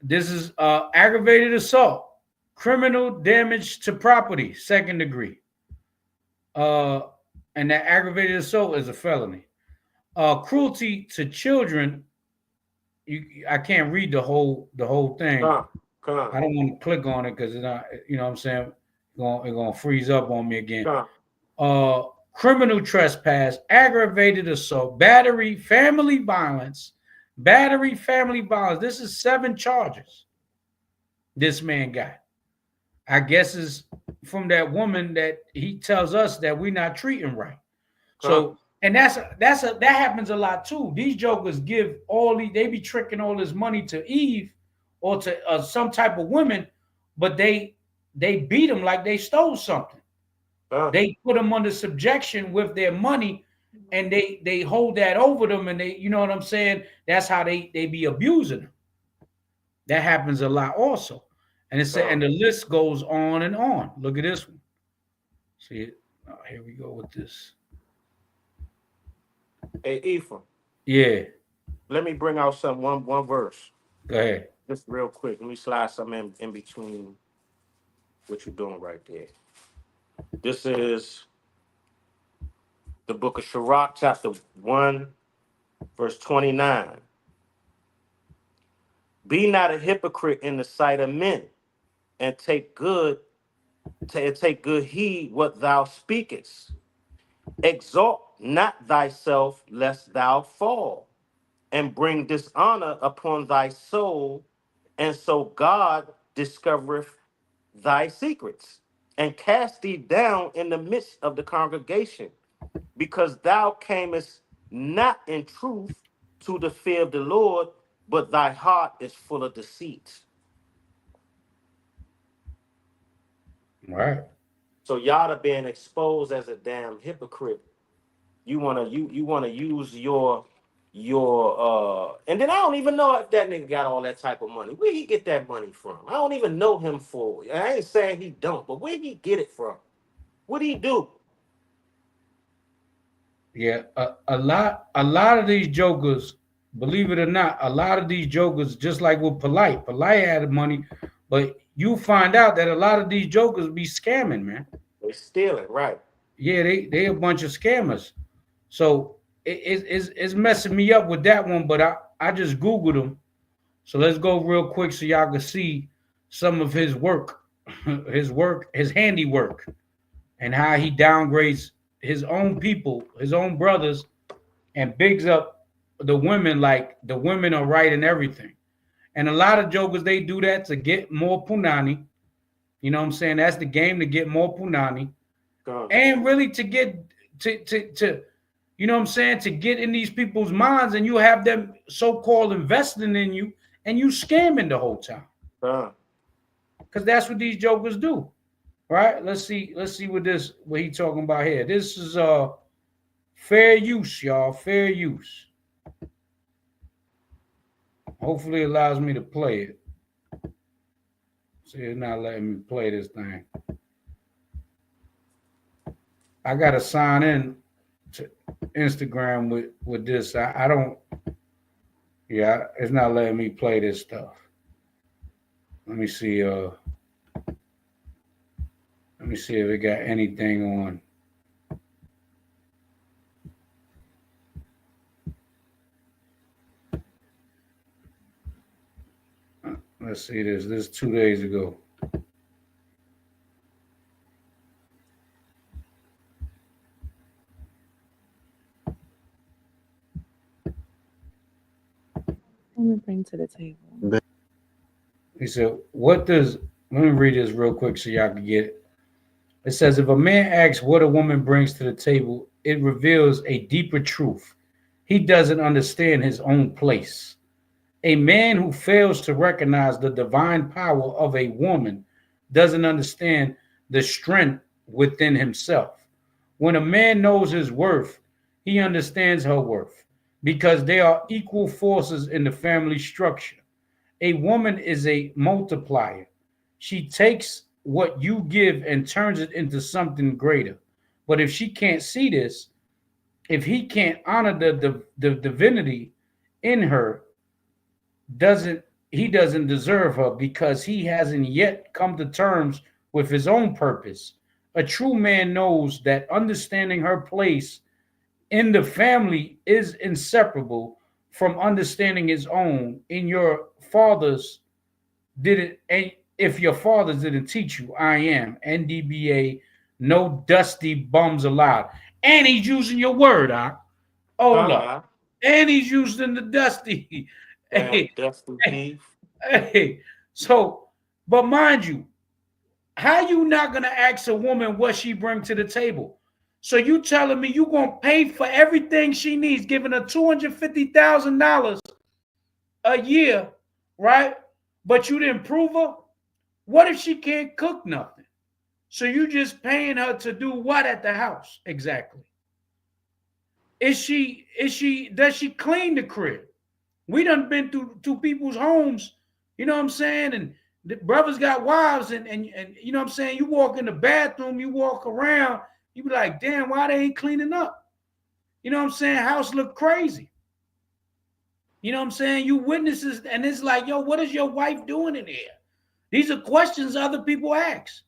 This is aggravated assault, criminal damage to property, 2nd degree. And that aggravated assault is a felony. Cruelty to children. I can't read the whole thing. Come. I don't want to click on it because it's not, you know what I'm saying? It's gonna freeze up on me again. Come. Criminal trespass, aggravated assault, battery, family violence. This is 7 charges this man got. I guess is from that woman that he tells us that we're not treating right. So, and that happens a lot too. These jokers give they be tricking all this money to Eve or to some type of women, but they beat them like they stole something. They put them under subjection with their money, and they hold that over them, and they, you know what I'm saying? That's how they be abusing them. That happens a lot also. And and the list goes on and on. Look at this one. See it? Oh, here we go with this. Hey, Ephraim. Yeah. Let me bring out one verse. Go ahead. Just real quick. Let me slide something in between what you're doing right there. This is the book of Sirach, chapter 1, verse 29. Be not a hypocrite in the sight of men, and take good heed what thou speakest. Exalt not thyself, lest thou fall, and bring dishonor upon thy soul, and so God discovereth thy secrets, and cast thee down in the midst of the congregation, because thou camest not in truth to the fear of the Lord, but thy heart is full of deceit. All right. So y'all are being exposed as a damn hypocrite. You wanna use your and then I don't even know if that nigga got all that type of money. Where he get that money from? I don't even know him for. I ain't saying he don't, but where he get it from? What he do? Yeah, a lot of these jokers, believe it or not, a lot of these jokers, just like with Polite had money, but you find out that a lot of these jokers be scamming, man. They stealing, right? Yeah, they a bunch of scammers. So it's messing me up with that one, but I just Googled him. So let's go real quick so y'all can see some of his work, his handiwork, and how he downgrades his own people, his own brothers, and bigs up the women like the women are right in everything. And a lot of jokers, they do that to get more punani. You know what I'm saying? That's the game, to get more punani. And really to get to you know what I'm saying, to get in these people's minds, and you have them so-called investing in you, and you scamming the whole time. Because that's what these jokers do. Right? Let's see what he talking about here. This is fair use, y'all. Fair use. Hopefully it allows me to play it. See, it's not letting me play this thing. I gotta sign in to Instagram with this. I don't. Yeah, it's not letting me play this stuff. Let me see. Let me see if it got anything on. Let's see this. This is 2 days ago. Women bring to the table. He said, what does, let me read this real quick so y'all can get it. It says, if a man asks what a woman brings to the table, it reveals a deeper truth. He doesn't understand his own place. A man who fails to recognize the divine power of a woman doesn't understand the strength within himself. When a man knows his worth, he understands her worth because they are equal forces in the family structure. A woman is a multiplier. She takes what you give and turns it into something greater. But if she can't see this, if he can't honor the divinity in her, he doesn't deserve her because he hasn't yet come to terms with his own purpose. A true man knows that understanding her place in the family is inseparable from understanding his own. In your fathers didn't, if your fathers didn't teach you, I am NDBA, no dusty bums allowed. And he's using your word, huh? Hold up. And he's using the dusty. Hey, Dusty beef. hey. So, but mind you, how you not gonna ask a woman what she bring to the table? So you telling me you gonna pay for everything she needs, giving her $250,000 a year, right? But you didn't prove her? What if she can't cook nothing? So you just paying her to do what at the house exactly? Does she clean the crib? We done been to people's homes, you know what I'm saying? And the brothers got wives and you know what I'm saying? You walk in the bathroom, you walk around, you be like, damn, why they ain't cleaning up? You know what I'm saying? House look crazy. You know what I'm saying? You witnesses, and it's like, yo, what is your wife doing in here? These are questions other people ask.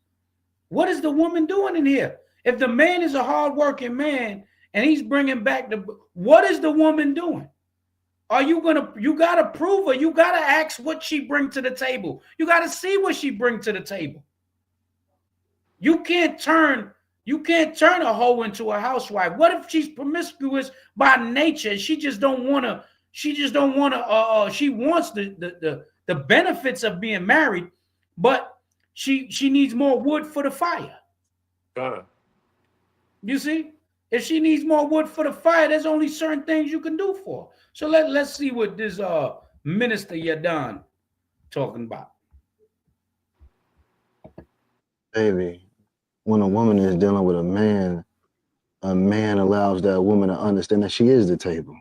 What is the woman doing in here? If the man is a hardworking man and he's bringing back what is the woman doing? You got to prove her. You got to ask what she bring to the table. You got to see what she bring to the table. You can't turn a hoe into a housewife. What if she's promiscuous by nature? She wants the benefits of being married, but she needs more wood for the fire. You see? If she needs more wood for the fire, there's only certain things you can do for her. So let's see what this Minister Yadan talking about. Baby, when a woman is dealing with a man allows that woman to understand that she is the table.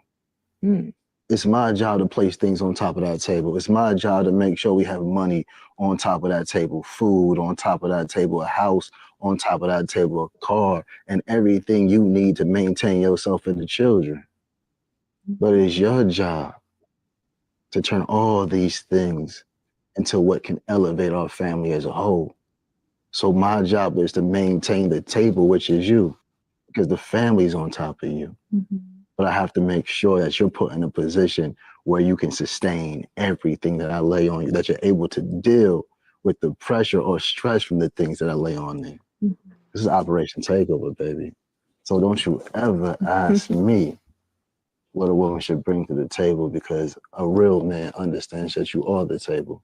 It's my job to place things on top of that table. It's my job to make sure we have money on top of that table, food on top of that table, a house on top of that table, a car, and everything you need to maintain yourself and the children. But it's your job to turn all these things into what can elevate our family as a whole. So my job is to maintain the table, which is you, because the family's on top of you. But I have to make sure that you're put in a position where you can sustain everything that I lay on you, that you're able to deal with the pressure or stress from the things that I lay on you. This is Operation Takeover, baby. So don't you ever ask me what a woman should bring to the table, because a real man understands that you are the table,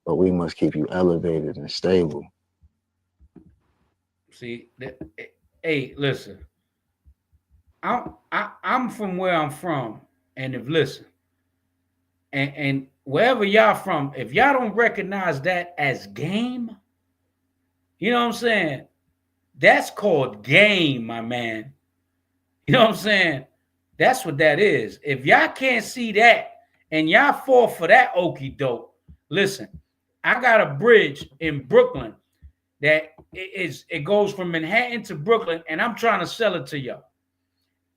but we must keep you elevated and stable. See, hey, listen. I'm from where I'm from, and and wherever y'all from, if y'all don't recognize that as game, you know what I'm saying? That's called game, my man. You know what I'm saying? That's what that is. If y'all can't see that and y'all fall for that okie doke, listen, I got a bridge in Brooklyn that it goes from Manhattan to Brooklyn, and I'm trying to sell it to y'all.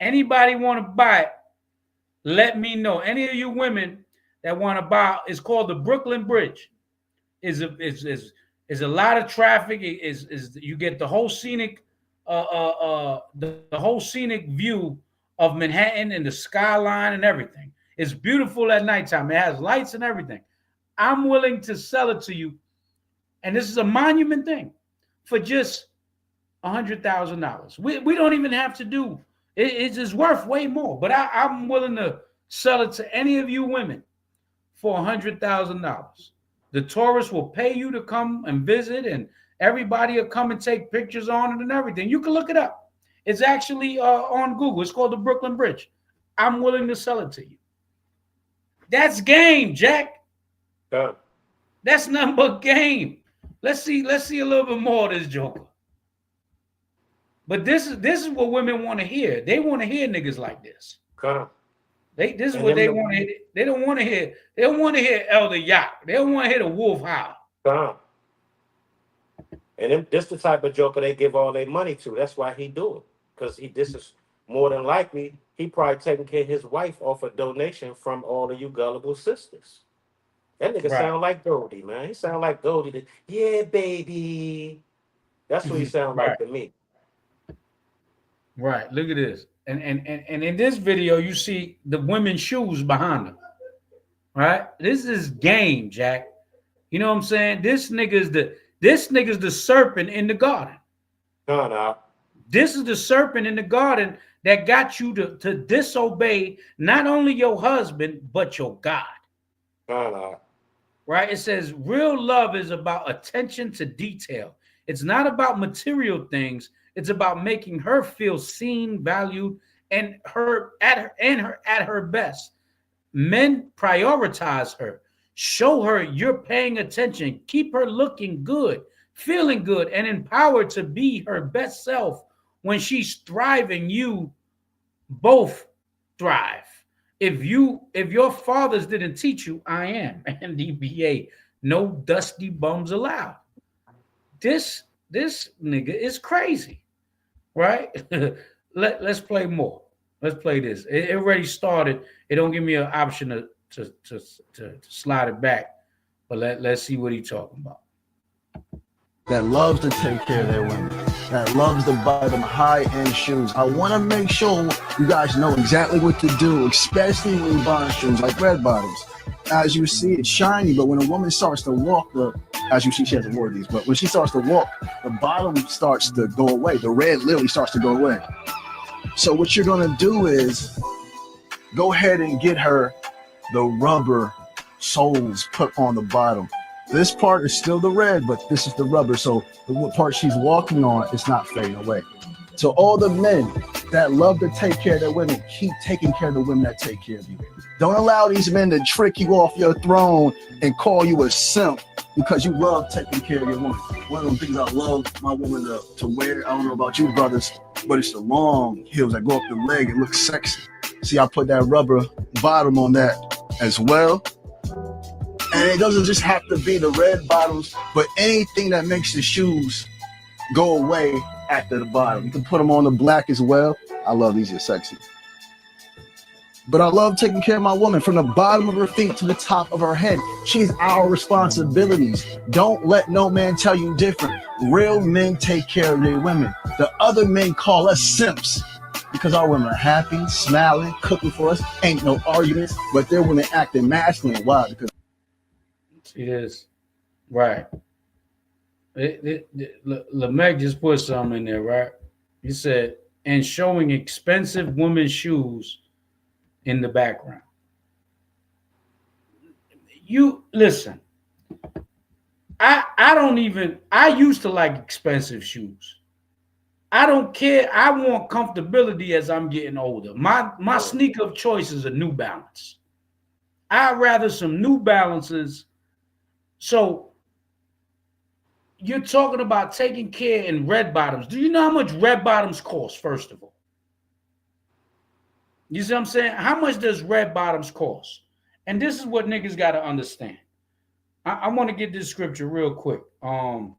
Anybody want to buy it? Let me know. Any of you women that want to buy, it's called the Brooklyn Bridge. Is a lot of traffic. Is you get the whole scenic, the whole scenic view of Manhattan and the skyline and everything. It's beautiful at nighttime. It has lights and everything. I'm willing to sell it to you, and this is a monument thing for just $100,000. We don't even have to do it. It's just worth way more. But I'm willing to sell it to any of you women for $100,000. The tourists will pay you to come and visit, and everybody will come and take pictures on it and everything. You can look it up. It's actually on Google. It's called the Brooklyn Bridge. I'm willing to sell it to you. That's game, Jack. That's nothing but game. Let's see a little bit more of this joker. But this is what women want to hear. They want to hear niggas like this. This is what they want to hear. They don't want to hear. They don't want to hear Elder Yak. They don't want to hear the wolf howl. And this the type of joker they give all their money to. That's why he do it. Because this is more than likely, he probably taking care of his wife off a donation from all of you gullible sisters. That nigga sound like Goldie, man. He sound like Goldie. Yeah, baby. That's what he sound like to me. Right. Look at this. And in this video, you see the women's shoes behind them. Right? This is game, Jack. You know what I'm saying? This nigga's the serpent in the garden. No. This is the serpent in the garden that got you to disobey not only your husband, but your God. No. Right? It says real love is about attention to detail. It's not about material things. It's about making her feel seen, valued, and at her best. Men prioritize her. Show her you're paying attention. Keep her looking good, feeling good, and empowered to be her best self. When she's thriving, you both thrive. If your fathers didn't teach you, I am NDBA. No dusty bums allowed. This nigga is crazy, right? Let's play more. Let's play this. It already started. It don't give me an option to slide it back, but let's see what he's talking about. That loves to take care of their women, that loves to buy them high-end shoes. I want to make sure you guys know exactly what to do, especially when buying shoes like red bottoms. As you see, it's shiny, but when a woman starts to walk, as you see, she hasn't worn these, but when she starts to walk, the bottom starts to go away. The red literally starts to go away. So what you're going to do is go ahead and get her the rubber soles put on the bottom. This part is still the red, but this is the rubber. So the part she's walking on is not fading away. So all the men that love to take care of their women, keep taking care of the women that take care of you. Don't allow these men to trick you off your throne and call you a simp because you love taking care of your woman. One of the things I love my woman to wear, I don't know about you brothers, but it's the long heels that go up the leg and look sexy. See, I put that rubber bottom on that as well. And it doesn't just have to be the red bottoms, but anything that makes the shoes go away after the bottom. You can put them on the black as well. I love these, are sexy. But I love taking care of my woman from the bottom of her feet to the top of her head. She's our responsibilities. Don't let no man tell you different. Real men take care of their women. The other men call us simps because our women are happy, smiling, cooking for us. Ain't no arguments, but their women acting masculine. Why? Because it is right. Lamech just put something in there, right? He said, and showing expensive women's shoes in the background. You listen, I used to like expensive shoes. I don't care. I want comfortability as I'm getting older. My sneaker of choice is a New Balance. I'd rather some New Balances. So you're talking about taking care in red bottoms. Do you know how much red bottoms cost, first of all? You see what I'm saying? How much does red bottoms cost? And this is what niggas got to understand. I want to get this scripture real quick. Cause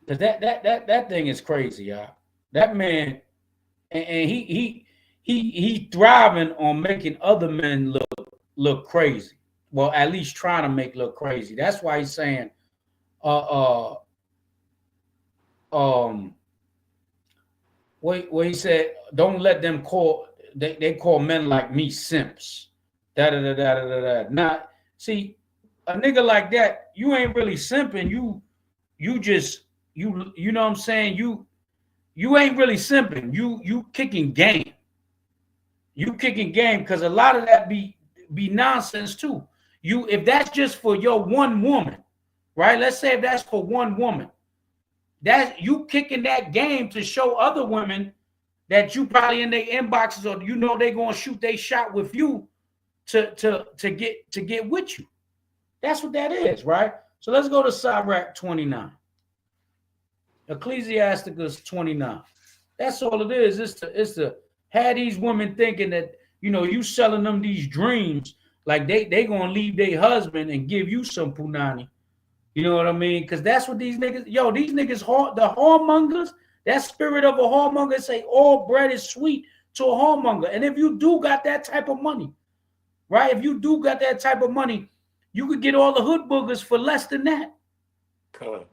that thing is crazy, y'all. That man, and he thriving on making other men look crazy. Well, at least trying to make look crazy. That's why he's saying, where he said, don't let them call they call men like me simps. Da da da da da da. Not see a nigga like that. You ain't really simping. You just you know what I'm saying. You ain't really simping. You kicking game. You kicking game because a lot of that be nonsense too. You if that's just for your one woman, right? Let's say if that's for one woman, that you kicking that game to show other women that you probably in their inboxes or you know they gonna shoot they shot with you to get with you. That's what that is, right? So let's go to Sirach 29. Ecclesiasticus 29. That's all it is. It's to have these women thinking that you selling them these dreams like they gonna leave their husband and give you some punani. You know what I mean? Because that's what these niggas, these niggas, the whoremongers, that spirit of a whoremonger say all bread is sweet to a whoremonger. And if you do got that type of money, right? If you do got that type of money, you could get all the hood boogers for less than that. Cool.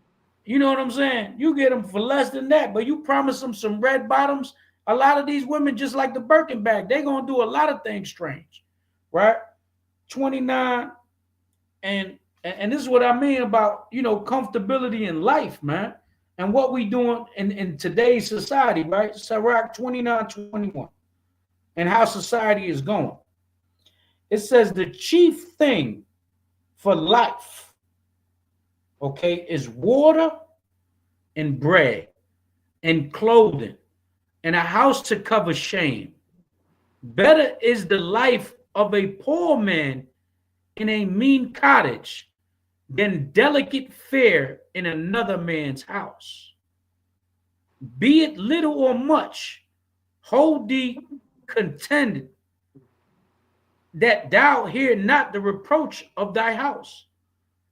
You know what I'm saying? You get them for less than that, but you promise them some red bottoms. A lot of these women, just like the Birkin bag, they're going to do a lot of things strange, right? 29, and this is what I mean about, comfortability in life, man, and what we doing in today's society, right? Sirach 29:21, and how society is going. It says the chief thing for life, okay, is water and bread and clothing and a house to cover shame. Better is the life of a poor man in a mean cottage than delicate fare in another man's house. Be it little or much, hold thee contented, that thou hear not the reproach of thy house.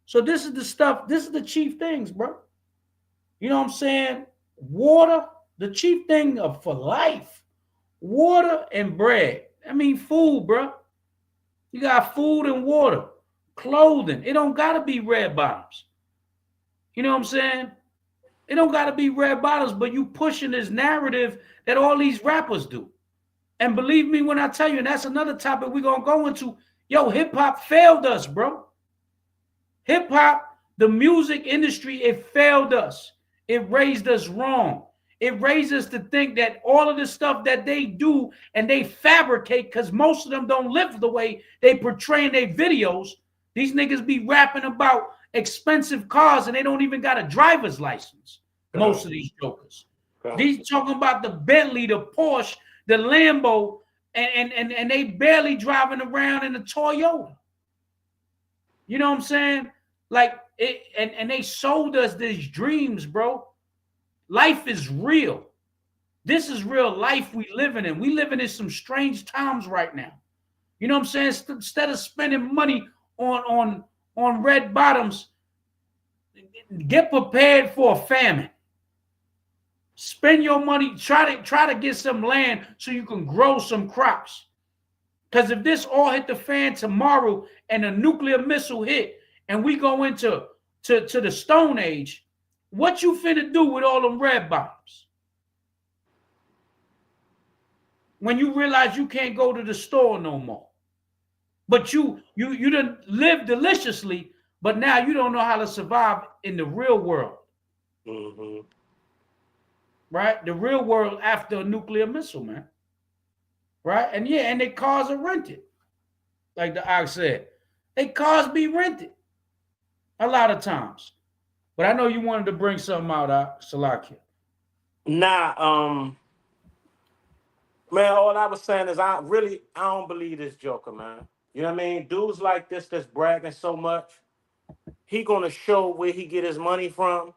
So this is the stuff, this is the chief things, bro. You know what I'm saying? Water, the chief thing for life, water and bread. I mean, food, bro. You got food and water, clothing. It don't got to be red bottoms. You know what I'm saying? It don't got to be red bottoms, but you pushing this narrative that all these rappers do. And believe me when I tell you, and that's another topic we're going to go into, hip hop failed us, bro. Hip hop, the music industry, it failed us. It raised us wrong. It raised us to think that all of the stuff that they do and they fabricate, because most of them don't live the way they portray in their videos. These niggas be rapping about expensive cars and they don't even got a driver's license. Most of these jokers. These talking about the Bentley, the Porsche, the Lambo, and they barely driving around in a Toyota. You know what I'm saying? Like it, and they sold us these dreams, bro. Life is real. This is real life we living in. We living in some strange times right now. You know what I'm saying? Instead of spending money on red bottoms, get prepared for a famine. Spend your money, try to get some land so you can grow some crops. Because if this all hit the fan tomorrow and a nuclear missile hit and we go into the Stone Age, what you finna do with all them red bottoms? When you realize you can't go to the store no more. But you done live deliciously, but now you don't know how to survive in the real world. Mm-hmm. Right? The real world after a nuclear missile, man. Right? And their cars are rented. Like the ox said. Their cars be rented. A lot of times. But I know you wanted to bring something out, Salakia. Nah, man, all I was saying is I don't believe this joker, man. You know what I mean? Dudes like this that's bragging so much, he gonna show where he get his money from.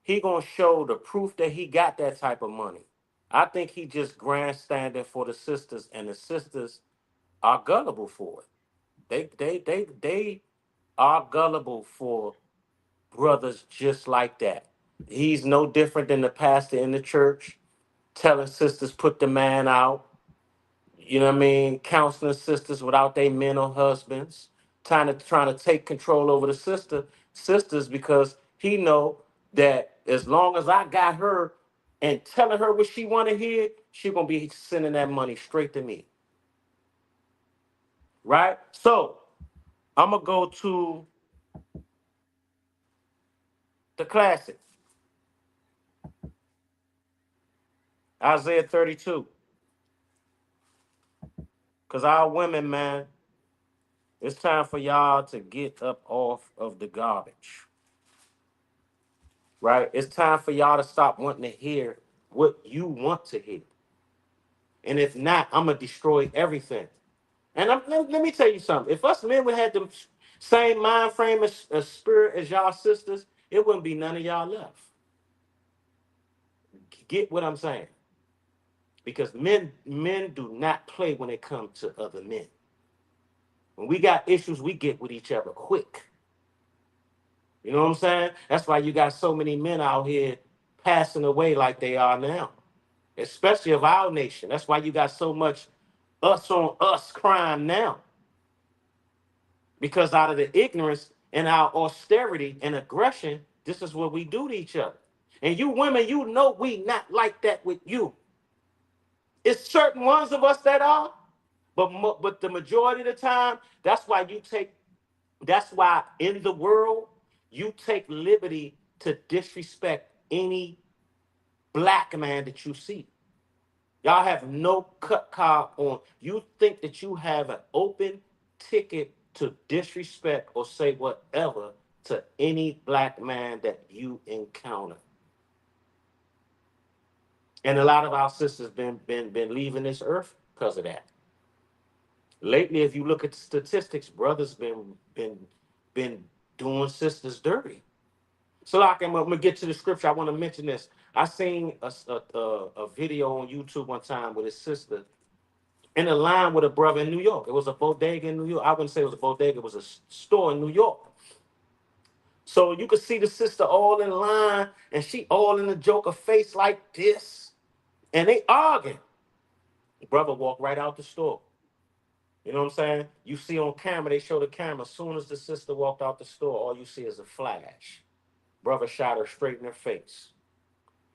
He gonna show the proof that he got that type of money. I think he just grandstanding for the sisters, and the sisters are gullible for it. They are gullible for brothers just like that. He's no different than the pastor in the church telling sisters put the man out. You know what I mean? Counseling sisters without their men or husbands, trying to take control over the sisters because he know that as long as I got her and telling her what she want to hear, she gonna be sending that money straight to me. Right? So I'm gonna go to the classic, Isaiah 32. Cause our women, man, it's time for y'all to get up off of the garbage. Right? It's time for y'all to stop wanting to hear what you want to hear. And if not, I'm gonna destroy everything. And let me tell you something. If us men would have the same mind frame as spirit as y'all sisters, it wouldn't be none of y'all left. Get what I'm saying? Because men do not play when it comes to other men. When we got issues, we get with each other quick. You know what I'm saying? That's why you got so many men out here passing away like they are now, especially of our nation. That's why you got so much us on us crime now. Because out of the ignorance and our austerity and aggression, this is what we do to each other. And you women, you know we not like that with you. It's certain ones of us that are, but the majority of the time, that's why in the world, you take liberty to disrespect any black man that you see. Y'all have no cut card on. You think that you have an open ticket to disrespect or say whatever to any black man that you encounter. And a lot of our sisters been leaving this earth because of that. Lately, if you look at the statistics, brothers been doing sisters dirty. So like I'm gonna get to the scripture. I want to mention this. I seen a video on YouTube one time with his sister in a line with a brother in New York. It was a bodega in New York. I wouldn't say it was a bodega. It was a store in New York. So you could see the sister all in line, and she all in the joker face like this, and they arguing. The brother walked right out the store. You know what I'm saying? You see on camera, they show the camera. As soon as the sister walked out the store, all you see is a flash. Brother shot her straight in her face.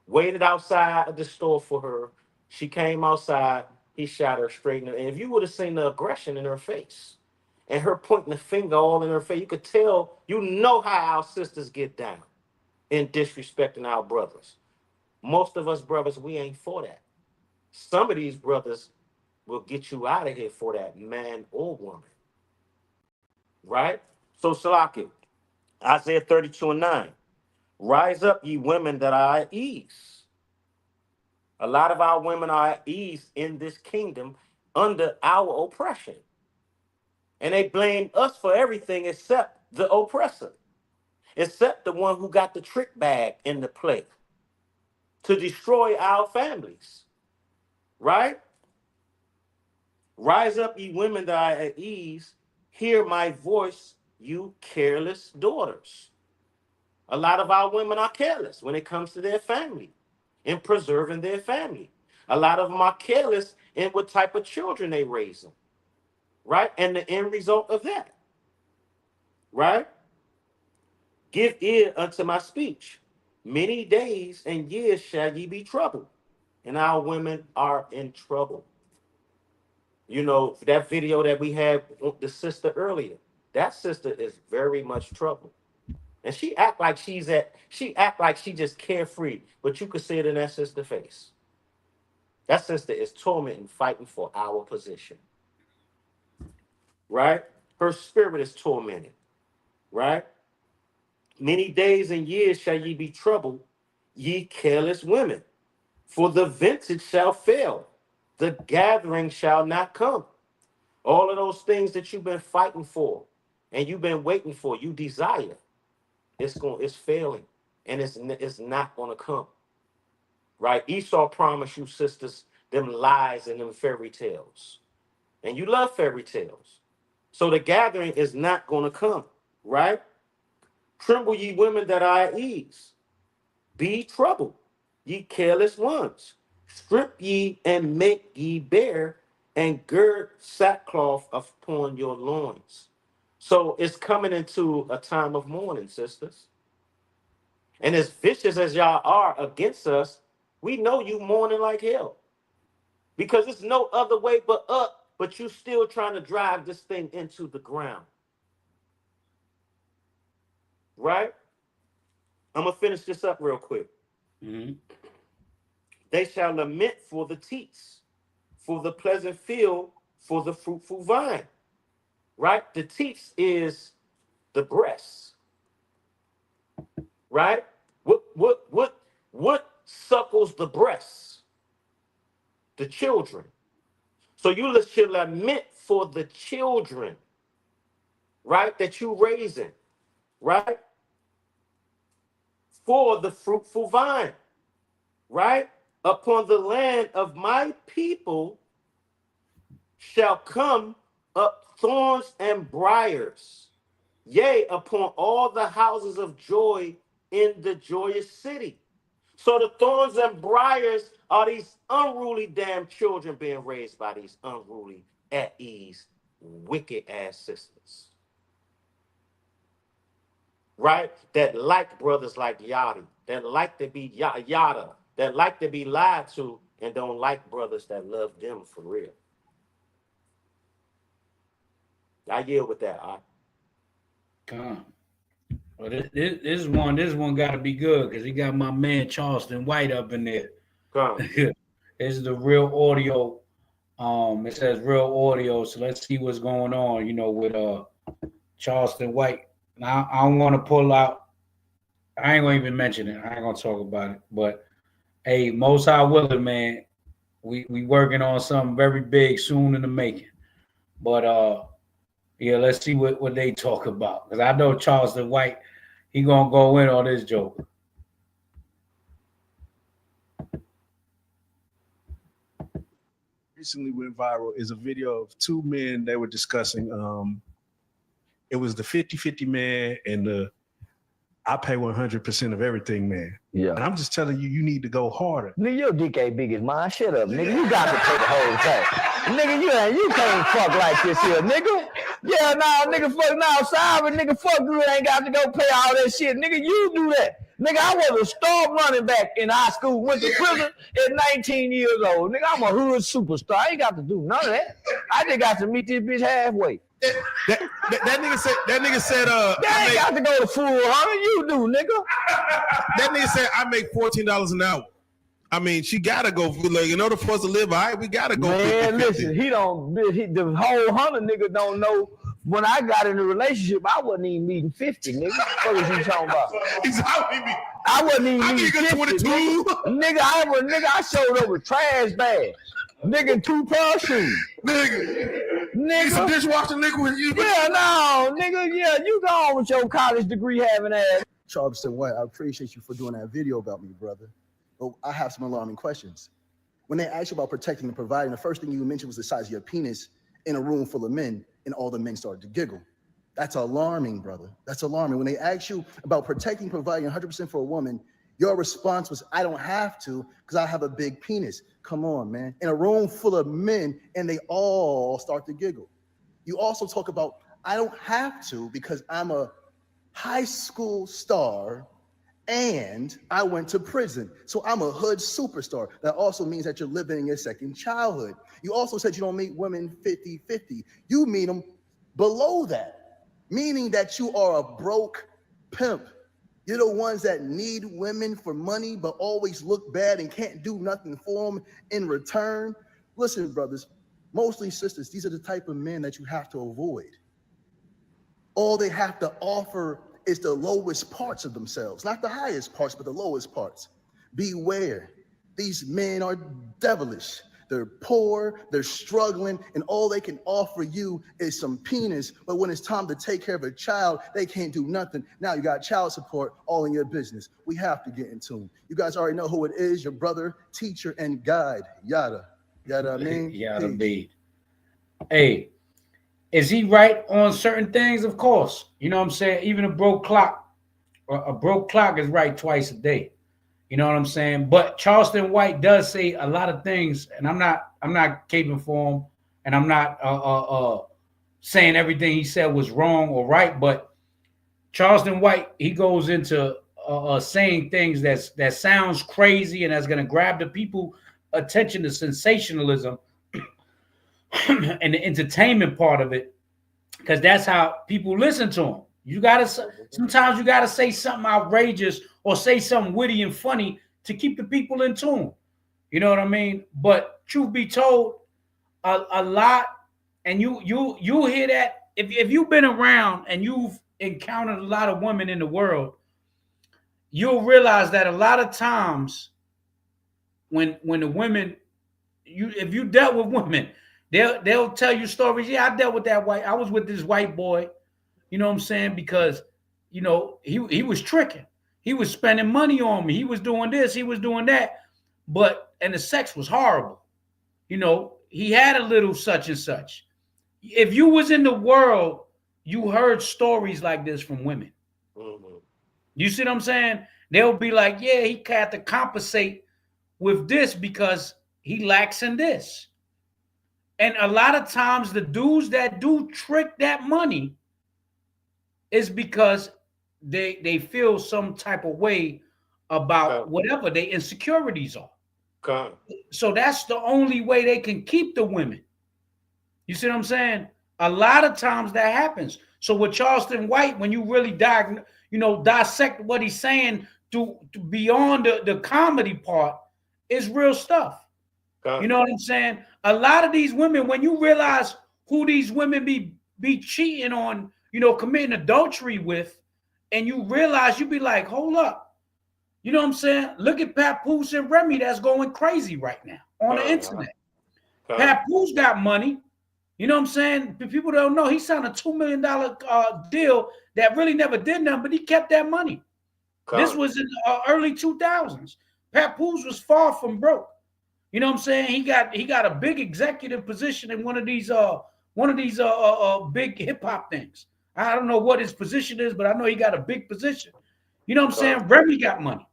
Waited outside of the store for her. She came outside. He shot her straight in her. And if you would have seen the aggression in her face and her pointing the finger all in her face, you could tell, you know how our sisters get down in disrespecting our brothers. Most of us brothers, we ain't for that. Some of these brothers will get you out of here for that, man or woman. Right? So, Salaki, Isaiah 32:9. Rise up, ye women that are at ease. A lot of our women are at ease in this kingdom under our oppression. And they blame us for everything except the oppressor, except the one who got the trick bag in the play to destroy our families. Right? Rise up, ye women that are at ease. Hear my voice, you careless daughters. A lot of our women are careless when it comes to their family and preserving their family. A lot of them are careless in what type of children they raise them, right? And the end result of that, right? Give ear unto my speech. Many days and years shall ye be troubled, and our women are in trouble. You know, that video that we had with the sister earlier, that sister is very much trouble. And she act like she act like she just carefree, but you could see it in that sister's face. That sister is tormenting, fighting for our position. Right? Her spirit is tormented. Right? Many days and years shall ye be troubled, ye careless women. For the vintage shall fail, the gathering shall not come. All of those things that you've been fighting for and you've been waiting for, you desire, it's failing, and it's not gonna come. Right? Esau promised you sisters them lies and them fairy tales. And you love fairy tales. So the gathering is not going to come, right? Tremble ye women that are at ease. Be troubled, ye careless ones. Strip ye and make ye bare, and gird sackcloth upon your loins. So it's coming into a time of mourning, sisters. And as vicious as y'all are against us, we know you mourning like hell. Because it's no other way but up, but you still trying to drive this thing into the ground. Right? I'm going to finish this up real quick. Mm-hmm. They shall lament for the teats, for the pleasant field, for the fruitful vine. Right? The teats is the breasts. Right? What suckles the breasts? The children. So you should lament for the children, right? That you raising, right? For the fruitful vine, right? Upon the land of my people shall come up thorns and briars, yea, upon all the houses of joy in the joyous city. So the thorns and briars are these unruly damn children being raised by these unruly, at ease, wicked ass sisters. Right? That like brothers like Yachty, that like to be yada, that like to be lied to, and don't like brothers that love them for real. I yield with that. Come. Well, this one got to be good because he got my man Charleston White up in there. Come. This is the real audio. It says real audio, so let's see what's going on. With Charleston White. Now I don't want to pull out. I ain't gonna even mention it. I ain't gonna talk about it. But hey, Most High willing, man, we working on something very big soon in the making. But yeah, let's see what they talk about. Because I know Charleston White, he gonna go in on this joke. Recently went viral is a video of two men they were discussing. It was the 50-50 man and the I pay 100% of everything, man. Yeah. And I'm just telling you, you need to go harder. Nigga, your dick ain't big as mine. Shut up, nigga. You got to pay the whole thing. Nigga, you can't fuck like this here, nigga. Yeah, nah, nigga, fuck, nah, sorry, nigga, fuck you, ain't got to go pay all that shit. Nigga, you do that. Nigga, I was a star running back in high school, went to prison at 19 years old. Nigga, I'm a hood superstar. I ain't got to do none of that. I just got to meet this bitch halfway. That nigga said, I ain't got to go to full 100. You do, nigga. That nigga said, I make $14 an hour. I mean, she gotta go, like, in order for us to live, all right, we gotta go. Man, 50-50. Listen, the whole 100 nigga don't know. When I got in a relationship, I wasn't even meeting 50, nigga. What was you talking about? I wasn't even meeting 50, 22. Nigga, I showed up with trash bags. Nigga, 2 pair of shoes. Nigga. Some dishwashing liquid. Yeah, no, nigga, yeah, you go on with your college degree having ass. Charleston White, I appreciate you for doing that video about me, brother. But I have some alarming questions. When they asked you about protecting and providing, the first thing you mentioned was the size of your penis in a room full of men, and all the men started to giggle. That's alarming, brother. That's alarming. When they asked you about protecting, providing 100% for a woman, your response was, I don't have to because I have a big penis. Come on, man. In a room full of men, and they all start to giggle. You also talk about, I don't have to because I'm a high school star and I went to prison. So I'm a hood superstar. That also means that you're living in your second childhood. You also said you don't meet women 50-50. You meet them below that, meaning that you are a broke pimp. You're the ones that need women for money, but always look bad and can't do nothing for them in return. Listen, brothers, mostly sisters, these are the type of men that you have to avoid. All they have to offer is the lowest parts of themselves, not the highest parts, but the lowest parts. Beware, these men are devilish. They're poor, they're struggling, and all they can offer you is some penis. But when it's time to take care of a child, they can't do nothing. Now you got child support all in your business. We have to get in tune. You guys already know who it is, your brother, teacher, and guide. Yada, yada, I mean. Yada be. Hey, Is he right on certain things? Of course. You know what I'm saying? Even a broke clock is right twice a day. You know what I'm saying? But Charleston White does say a lot of things, and I'm not caping for him, and I'm not saying everything he said was wrong or right. But Charleston White, he goes into saying things that sounds crazy and that's going to grab the people attention to sensationalism and the entertainment part of it, because that's how people listen to him. Sometimes you gotta say something outrageous or say something witty and funny to keep the people in tune. You know what I mean? But truth be told, a lot, and you hear that if you've been around and you've encountered a lot of women in the world, you'll realize that a lot of times when the women, if you dealt with women, they'll tell you stories. Yeah, I dealt with that white. I was with this white boy. You know what I'm saying? Because, you know, he was tricking. He was spending money on me. He was doing this. He was doing that. And the sex was horrible. You know, he had a little such and such. If you was in the world, you heard stories like this from women. Mm-hmm. You see what I'm saying? They'll be like, yeah, he had to compensate with this because he lacks in this. And a lot of times the dudes that do trick that money is because they feel some type of way about whatever their insecurities are. So that's the only way they can keep the women. You see what I'm saying? A lot of times that happens. So with Charleston White, when you really dissect what he's saying to beyond the comedy part, is real stuff. You know what I'm saying? A lot of these women, when you realize who these women be cheating on, you know, committing adultery with, and you realize, you be like, hold up. You know what I'm saying? Look at Papoose and Remy that's going crazy right now on the internet. Papoose got money. You know what I'm saying? People don't know. He signed a $2 million deal that really never did nothing, but he kept that money. This was in the early 2000s. Papoose was far from broke. You know what I'm saying? He got a big executive position in one of these big hip hop things. I don't know what his position is, but I know he got a big position. You know what I'm saying? Remy got money.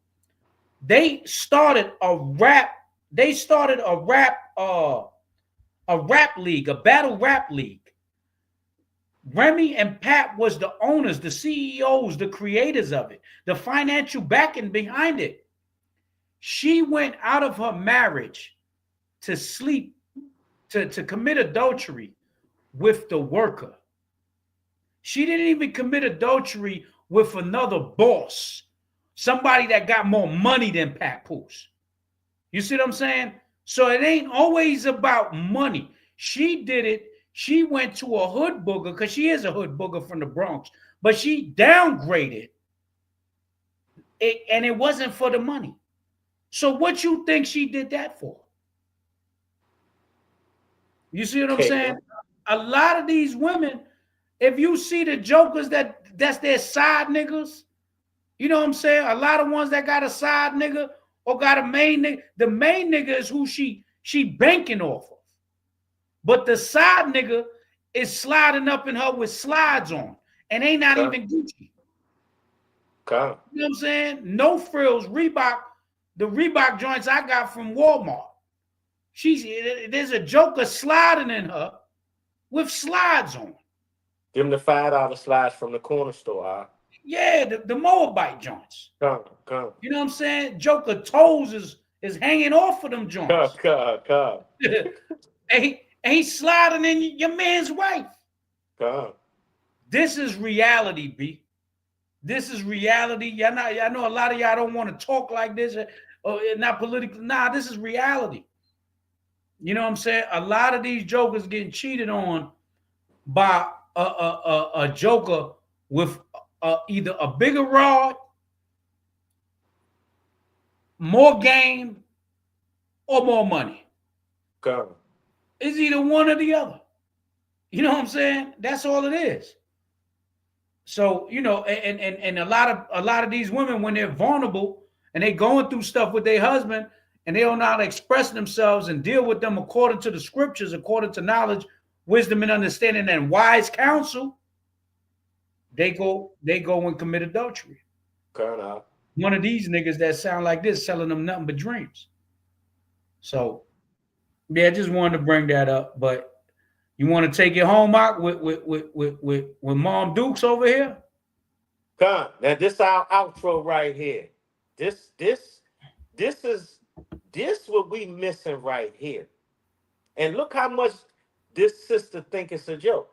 They started a rap league, a battle rap league. Remy and Pat was the owners, the CEOs, the creators of it, the financial backing behind it. She went out of her marriage to sleep, to commit adultery with the worker. She didn't even commit adultery with another boss, somebody that got more money than Papoose. You see what I'm saying? So it ain't always about money. She did it. She went to a hood booger, because she is a hood booger from the Bronx, but she downgraded it, and it wasn't for the money. So what you think she did that for? You see what I'm saying? A lot of these women, if you see the jokers that's their side niggas, you know what I'm saying? A lot of ones that got a side nigga or got a main nigga. The main nigga is who she banking off of. But the side nigga is sliding up in her with slides on and ain't not even Gucci. You know what I'm saying? No frills, Reebok, the Reebok joints I got from Walmart. There's a joker sliding in her with slides on. Give them the $5 slides from the corner store. Yeah, the Moabite joints. Come. You know what I'm saying? Joker toes is hanging off of them joints. Come. Ain't sliding in your man's wife. Come. This is reality, B. This is reality. Y'all know a lot of y'all don't want to talk like this or not politically. Nah, this is reality. You know what I'm saying? A lot of these jokers getting cheated on by a joker with either a bigger rod, more game, or more money. Come. It's either one or the other. You know what I'm saying? That's all it is. So, you know, and a lot of these women, when they're vulnerable and they going through stuff with their husband and they don't know how to express themselves and deal with them according to the scriptures, according to knowledge wisdom and understanding and wise counsel, they go and commit adultery. One of these niggas that sound like this selling them nothing but dreams. So, yeah, I just wanted to bring that up. But you want to take it home out with Mom Dukes over here? Come, now this our outro right here. This what we missing right here. And look how much this sister think it's a joke.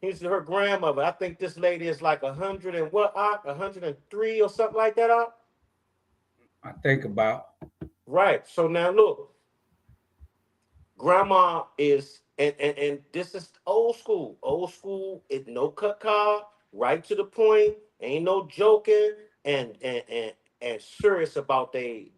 He's her grandmother. I think this lady is like 100 and what, 103 or something like that, I think about. Right. So now look, grandma is, and this is old school. Old school, it no cut car, right to the point, ain't no joking, and serious about the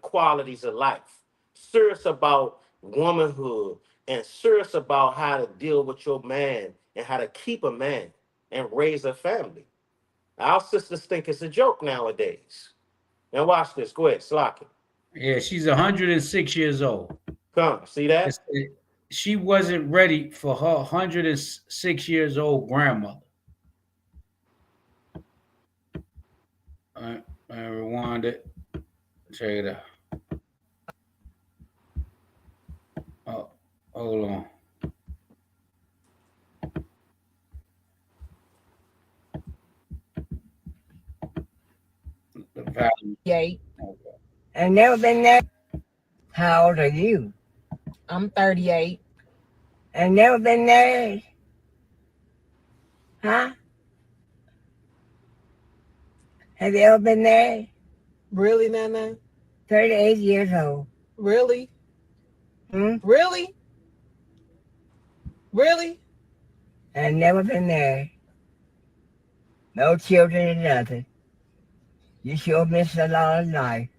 qualities of life, serious about womanhood, and serious about how to deal with your man and how to keep a man and raise a family. Our sisters think it's a joke nowadays. Now watch this. Go ahead, Slock it. Yeah, she's 106 years old. Come, see that? She wasn't ready for her 106 years old grandmother. I rewind it. Check it out. Oh, hold on. The value. Yay. I've never been there. How old are you? I'm 38. I've never been there. Huh? Have you ever been there? Really, Nana? 38 years old. Really? Really? Really? I've never been there. No children or nothing. You sure missed a lot of life.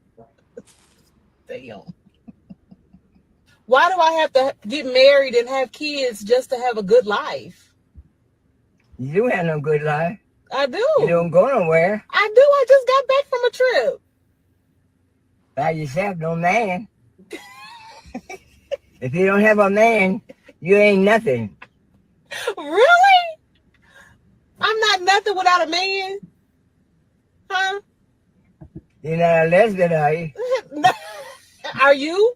Damn. Why do I have to get married and have kids just to have a good life? You do have no good life. I do. You don't go nowhere. I do. I just got back from a trip. By yourself, no man. If you don't have a man, you ain't nothing. Really? I'm not nothing without a man? Huh? You're not a lesbian, are you? Are you?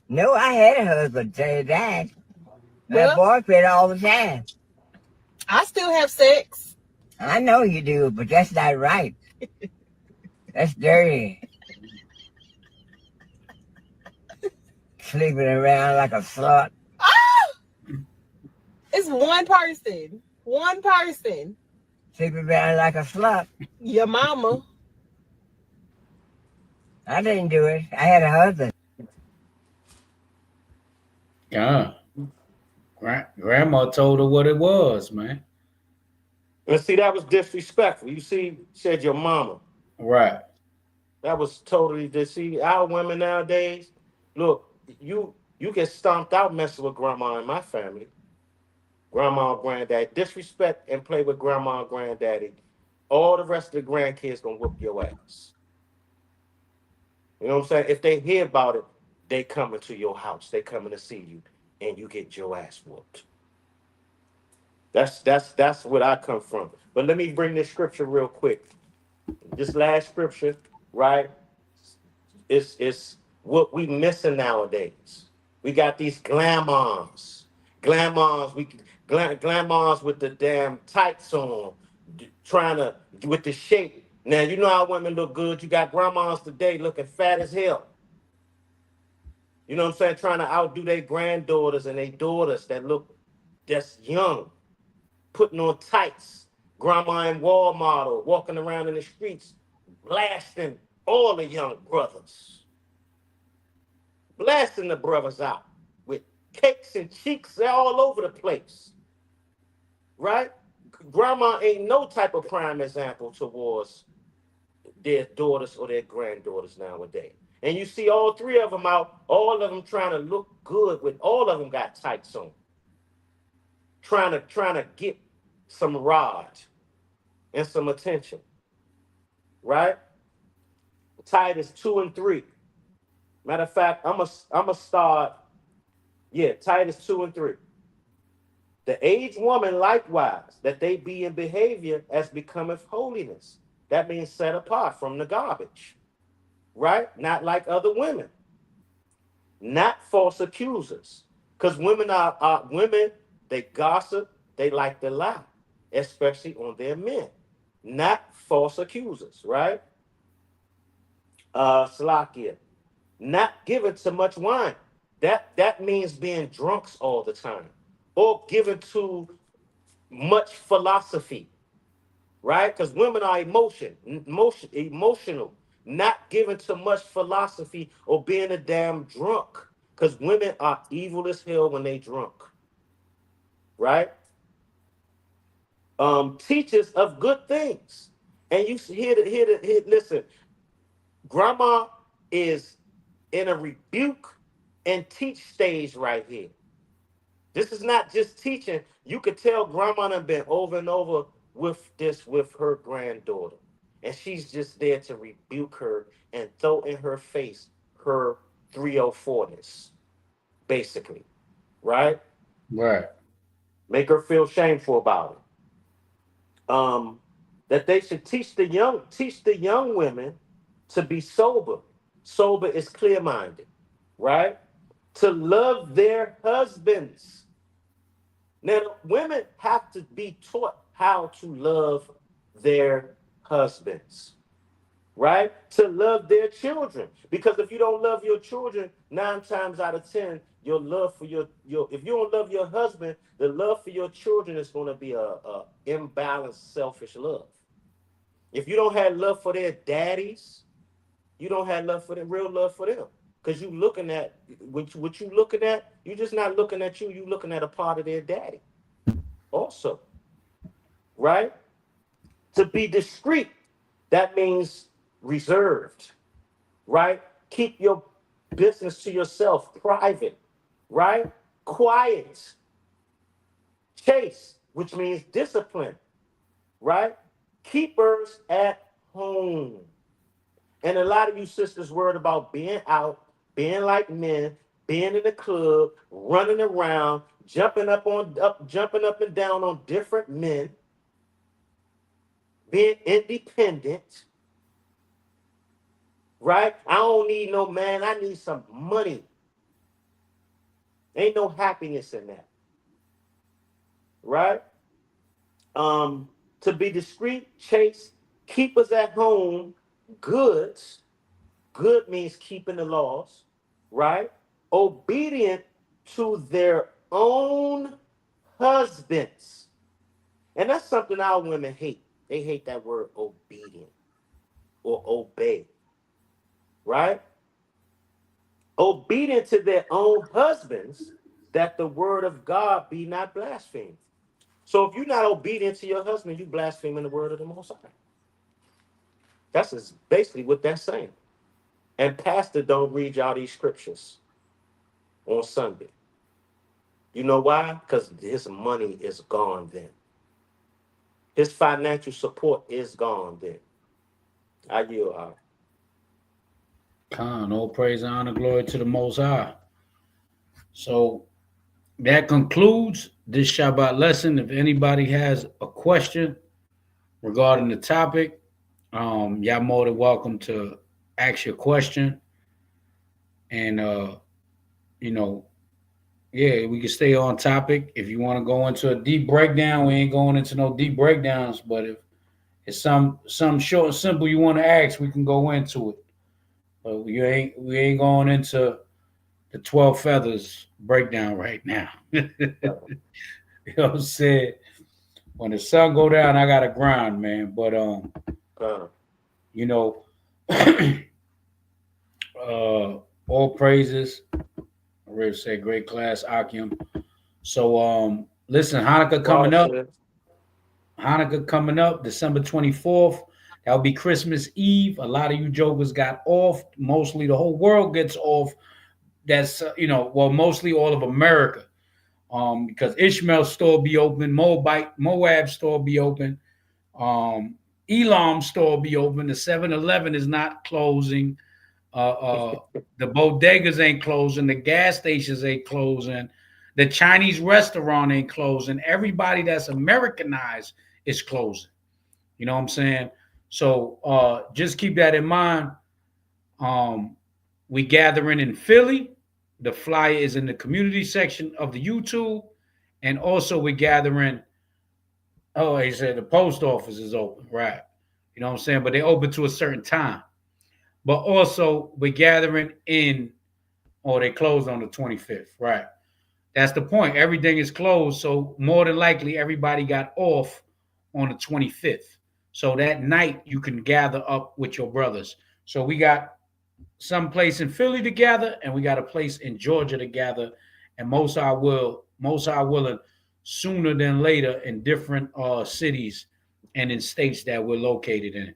No, I had a husband till he died. Well, My boyfriend all the time. I still have sex. I know you do, but that's not right. That's dirty. Sleeping around like a slut. Ah! It's one person. One person. Sleeping around like a slut. Your mama. I didn't do it. I had a husband. Yeah. Grandma told her what it was, man. And see, that was disrespectful. You see, said your mama. Right. That was totally see our women nowadays. Look, you get stomped out messing with grandma in my family. Grandma and granddad. Disrespect and play with grandma and granddaddy. All the rest of the grandkids gonna whoop your ass. You know what I'm saying? If they hear about it, they coming to your house. They coming to see you, and you get your ass whooped. That's what I come from. But let me bring this scripture real quick. This last scripture, right? It's what we missing nowadays. We got these glamours with the damn tights on, trying to with the shape. Now you know how women look good. You got grandmas today looking fat as hell. You know what I'm saying? Trying to outdo their granddaughters and their daughters that's young, putting on tights. Grandma in wall model, walking around in the streets, blasting all the young brothers. Blasting the brothers out with cakes and cheeks all over the place. Right? Grandma ain't no type of prime example towards their daughters or their granddaughters nowadays. And you see all three of them out, all of them trying to look good with all of them got tights on. Trying to get some rod and some attention. Right? Titus 2 and 3. Matter of fact, I'm a start Yeah, Titus 2 and 3. The aged woman likewise, that they be in behavior as becometh holiness. That means set apart from the garbage, right? Not like other women, not false accusers. Because women are women, they gossip, they like to lie, especially on their men. Not false accusers, right? Slakia. Not given to much wine. That means being drunks all the time. Or given to much philosophy, right? Because women are emotional, not given to much philosophy or being a damn drunk. Because women are evil as hell when they drunk, right? Teachers of good things. And you hear, listen, grandma is in a rebuke and teach stage right here. This is not just teaching. You could tell grandma done been over and over with her granddaughter. And she's just there to rebuke her and throw in her face her 304ness, basically. Right? Right. Make her feel shameful about it. That they should teach the young women to be sober. Sober is clear-minded, right? To love their husbands. Now, women have to be taught how to love their husbands, right? To love their children. Because if you don't love your children, 9 times out of 10, your love for your if you don't love your husband, the love for your children is going to be a imbalanced, selfish love. If you don't have love for their daddies, you don't have love for them, real love for them. Because you looking at what you looking at, you're just not looking at you looking at a part of their daddy. Also, right? To be discreet, that means reserved, right? Keep your business to yourself, private, right? Quiet. Chase, which means discipline, right? Keepers at home. And a lot of you sisters worried about being out, being like men, being in the club, running around, jumping up and down on different men, being independent, right? I don't need no man. I need some money. Ain't no happiness in that, right? To be discreet, chaste, keepers at home, goods. Good means keeping the laws, right? Obedient to their own husbands. And that's something our women hate. They hate that word obedient or obey, right? Obedient to their own husbands, that the word of God be not blasphemed. So if you're not obedient to your husband, you blaspheming the word of the Most High. That's basically what that's saying. And pastor don't read y'all these scriptures on Sunday. You know why? Because his money is gone then. His financial support is gone then. I yield out. Khan, all praise, honor, glory to the Most High. So that concludes this Shabbat lesson. If anybody has a question regarding the topic, y'all more than welcome to ask your question. And yeah, we can stay on topic. If you want to go into a deep breakdown, we ain't going into no deep breakdowns. But if it's some short and simple you want to ask, we can go into it. But we ain't going into the 12 feathers breakdown right now. You know what I'm saying? When the sun go down, I gotta grind, man. But you know, all praises. I already said great class, Akim. So listen, Hanukkah coming up. Hanukkah coming up, December 24th. That'll be Christmas Eve. A lot of you jokers got off. Mostly the whole world gets off. That's mostly all of America. Because Ishmael's store be open, Moab store be open, Elam store be open. The 7-Eleven is not closing. The bodegas ain't closing, the gas stations ain't closing, the Chinese restaurant ain't closing. Everybody that's Americanized is closing. You know what I'm saying? So just keep that in mind. We gathering in Philly. The flyer is in the community section of the YouTube. And also we're gathering. Oh, he said the post office is open, right? You know what I'm saying? But they open to a certain time. But also we're gathering in, or they closed on the 25th, right? That's the point. Everything is closed. So more than likely everybody got off on the 25th. So that night you can gather up with your brothers. So we got some place in Philly to gather, and we got a place in Georgia to gather. And most are willing sooner than later in different cities and in states that we're located in.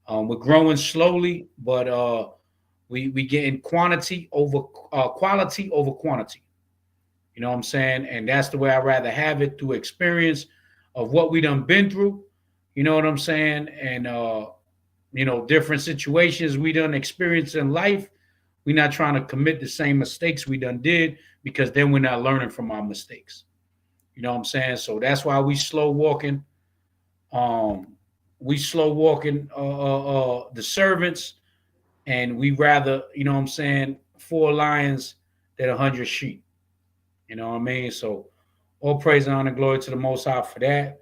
We're growing slowly, but we getting quality over quantity. You know what I'm saying? And that's the way I'd rather have it, through experience of what we done been through. You know what I'm saying? And different situations we done experienced in life. We're not trying to commit the same mistakes we done did, because then we're not learning from our mistakes. You know what I'm saying? So that's why we slow walking. The servants, and we rather, you know what I'm saying, 4 lions than 100 sheep. You know what I mean? So all praise and honor, glory to the Most High for that.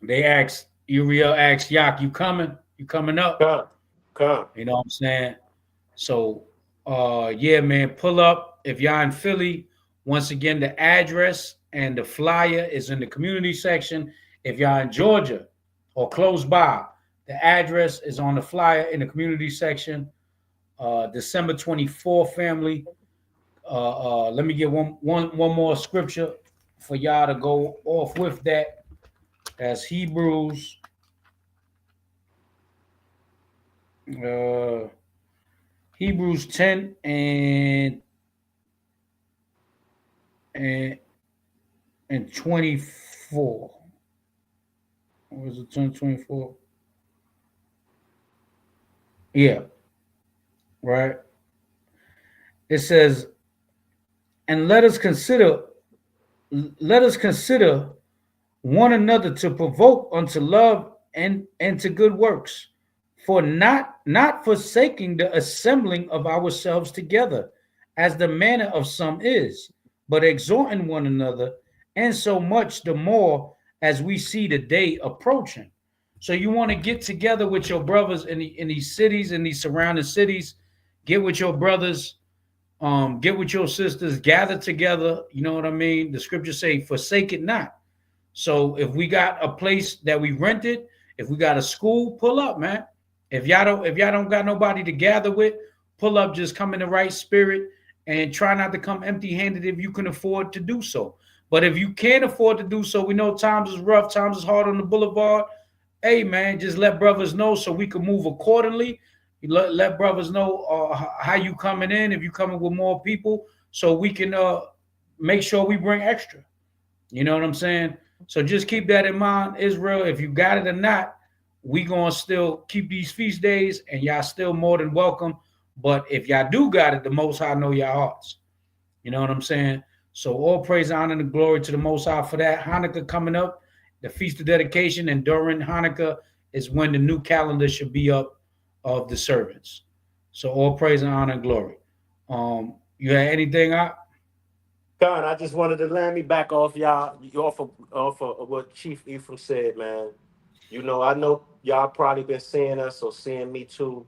They asked, Uriel asked Yak, you coming? You coming up? Come. You know what I'm saying? So, yeah, man, pull up. If y'all in Philly, once again, the address and the flyer is in the community section. If y'all in Georgia or close by, the address is on the flyer in the community section. December 24th, family. Let me get one more scripture for y'all to go off with that. That's Hebrews. Hebrews 10 and 24. What was it, 10:24? Yeah. Right. It says, and let us consider one another to provoke unto love and to good works, for not forsaking the assembling of ourselves together, as the manner of some is, but exhorting one another, and so much the more as we see the day approaching. So you want to get together with your brothers in these cities, in these surrounding cities. Get with your brothers, get with your sisters, gather together. You know what I mean? The scriptures say, forsake it not. So if we got a place that we rented, if we got a school, pull up, man. If y'all don't got nobody to gather with, pull up, just come in the right spirit, and try not to come empty-handed if you can afford to do so. But if you can't afford to do so, we know times is rough, times is hard on the boulevard. Hey, man, just let brothers know so we can move accordingly. Let brothers know how you coming in, if you coming with more people, so we can make sure we bring extra. You know what I'm saying? So just keep that in mind, Israel. If you got it or not, we gonna still keep these feast days, and y'all still more than welcome. But if y'all do got it, the Most High know your hearts. You know what I'm saying? So all praise, honor, and glory to the Most High for that. Hanukkah coming up, the Feast of Dedication, and during Hanukkah is when the new calendar should be up of the servants. So all praise and honor and glory. You had anything out? God, I just wanted to land me back off y'all, off of what Chief Ephraim said, man. You know, I know y'all probably been seeing us or seeing me too,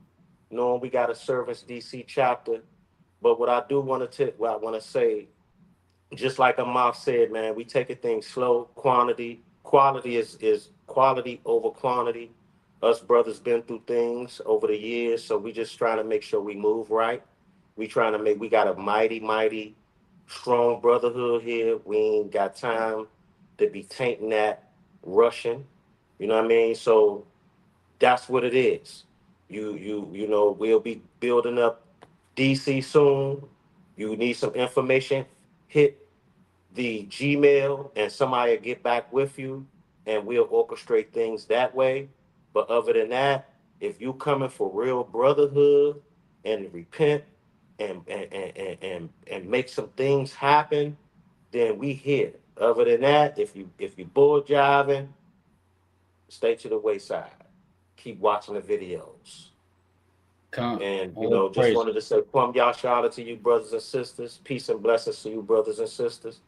knowing we got a Servants DC chapter. But what I do want to say, just like Amaf said, man, we taking things slow. Quality is quality over quantity. Us brothers been through things over the years, so we just trying to make sure we move right. We got a mighty strong brotherhood here. We ain't got time to be tainting that, rushing. You know what I mean? So that's what it is. You know, we'll be building up DC soon. You need some information, hit the Gmail and somebody will get back with you and we'll orchestrate things that way. But other than that, if you coming for real brotherhood and repent and make some things happen, then we here. Other than that, if you bull jiving, stay to the wayside. Keep watching the videos. And All just praise. wanted to say, Kwam Yashala to you, brothers and sisters. Peace and blessings to you, brothers and sisters.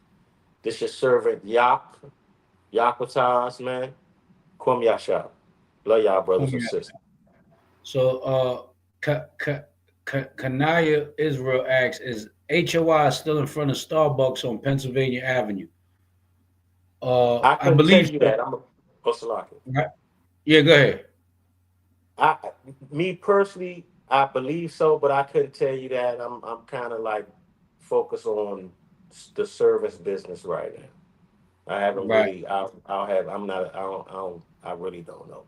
This your servant Yaqataz, man. Kwam Yashala. Love y'all, brothers and sisters. So Kanaya Israel asks, is HOI still in front of Starbucks on Pennsylvania Avenue? I I couldn't tell believe you so. that. I'm a Osalaki. Right. Yeah, go ahead. Me personally, I believe so, but I couldn't tell you that. I'm kind of like focused on the service business right now. I haven't Right. really. I'll have. I'm not. I really don't know.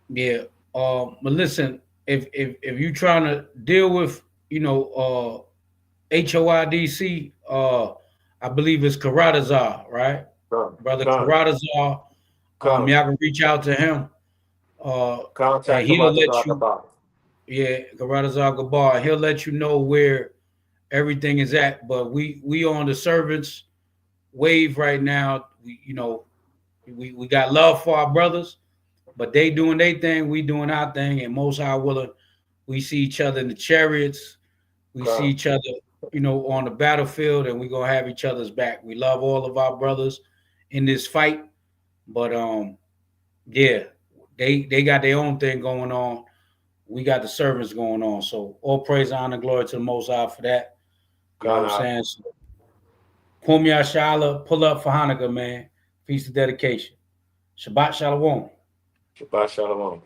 Yeah. But listen, if you're trying to deal with, HOIDC, I believe it's Karatazar, right? Brother Karatazar. Y'all can reach out to him. And Contact he'll let you. about Karatazar Gabar. He'll let you know where everything is at. But we on the servants wave right now. We got love for our brothers, but they doing their thing, we doing our thing, and most high willing, we see each other in the chariots, we see each other, on the battlefield, and we gonna have each other's back. We love all of our brothers in this fight, but yeah, they got their own thing going on. We got the servants going on. So all praise, honor, glory to the Most High for that. You know what I'm saying? So, Pumya Shala, pull up for Hanukkah, man. Feast of dedication. Shabbat Shalom. Shabbat Shalom.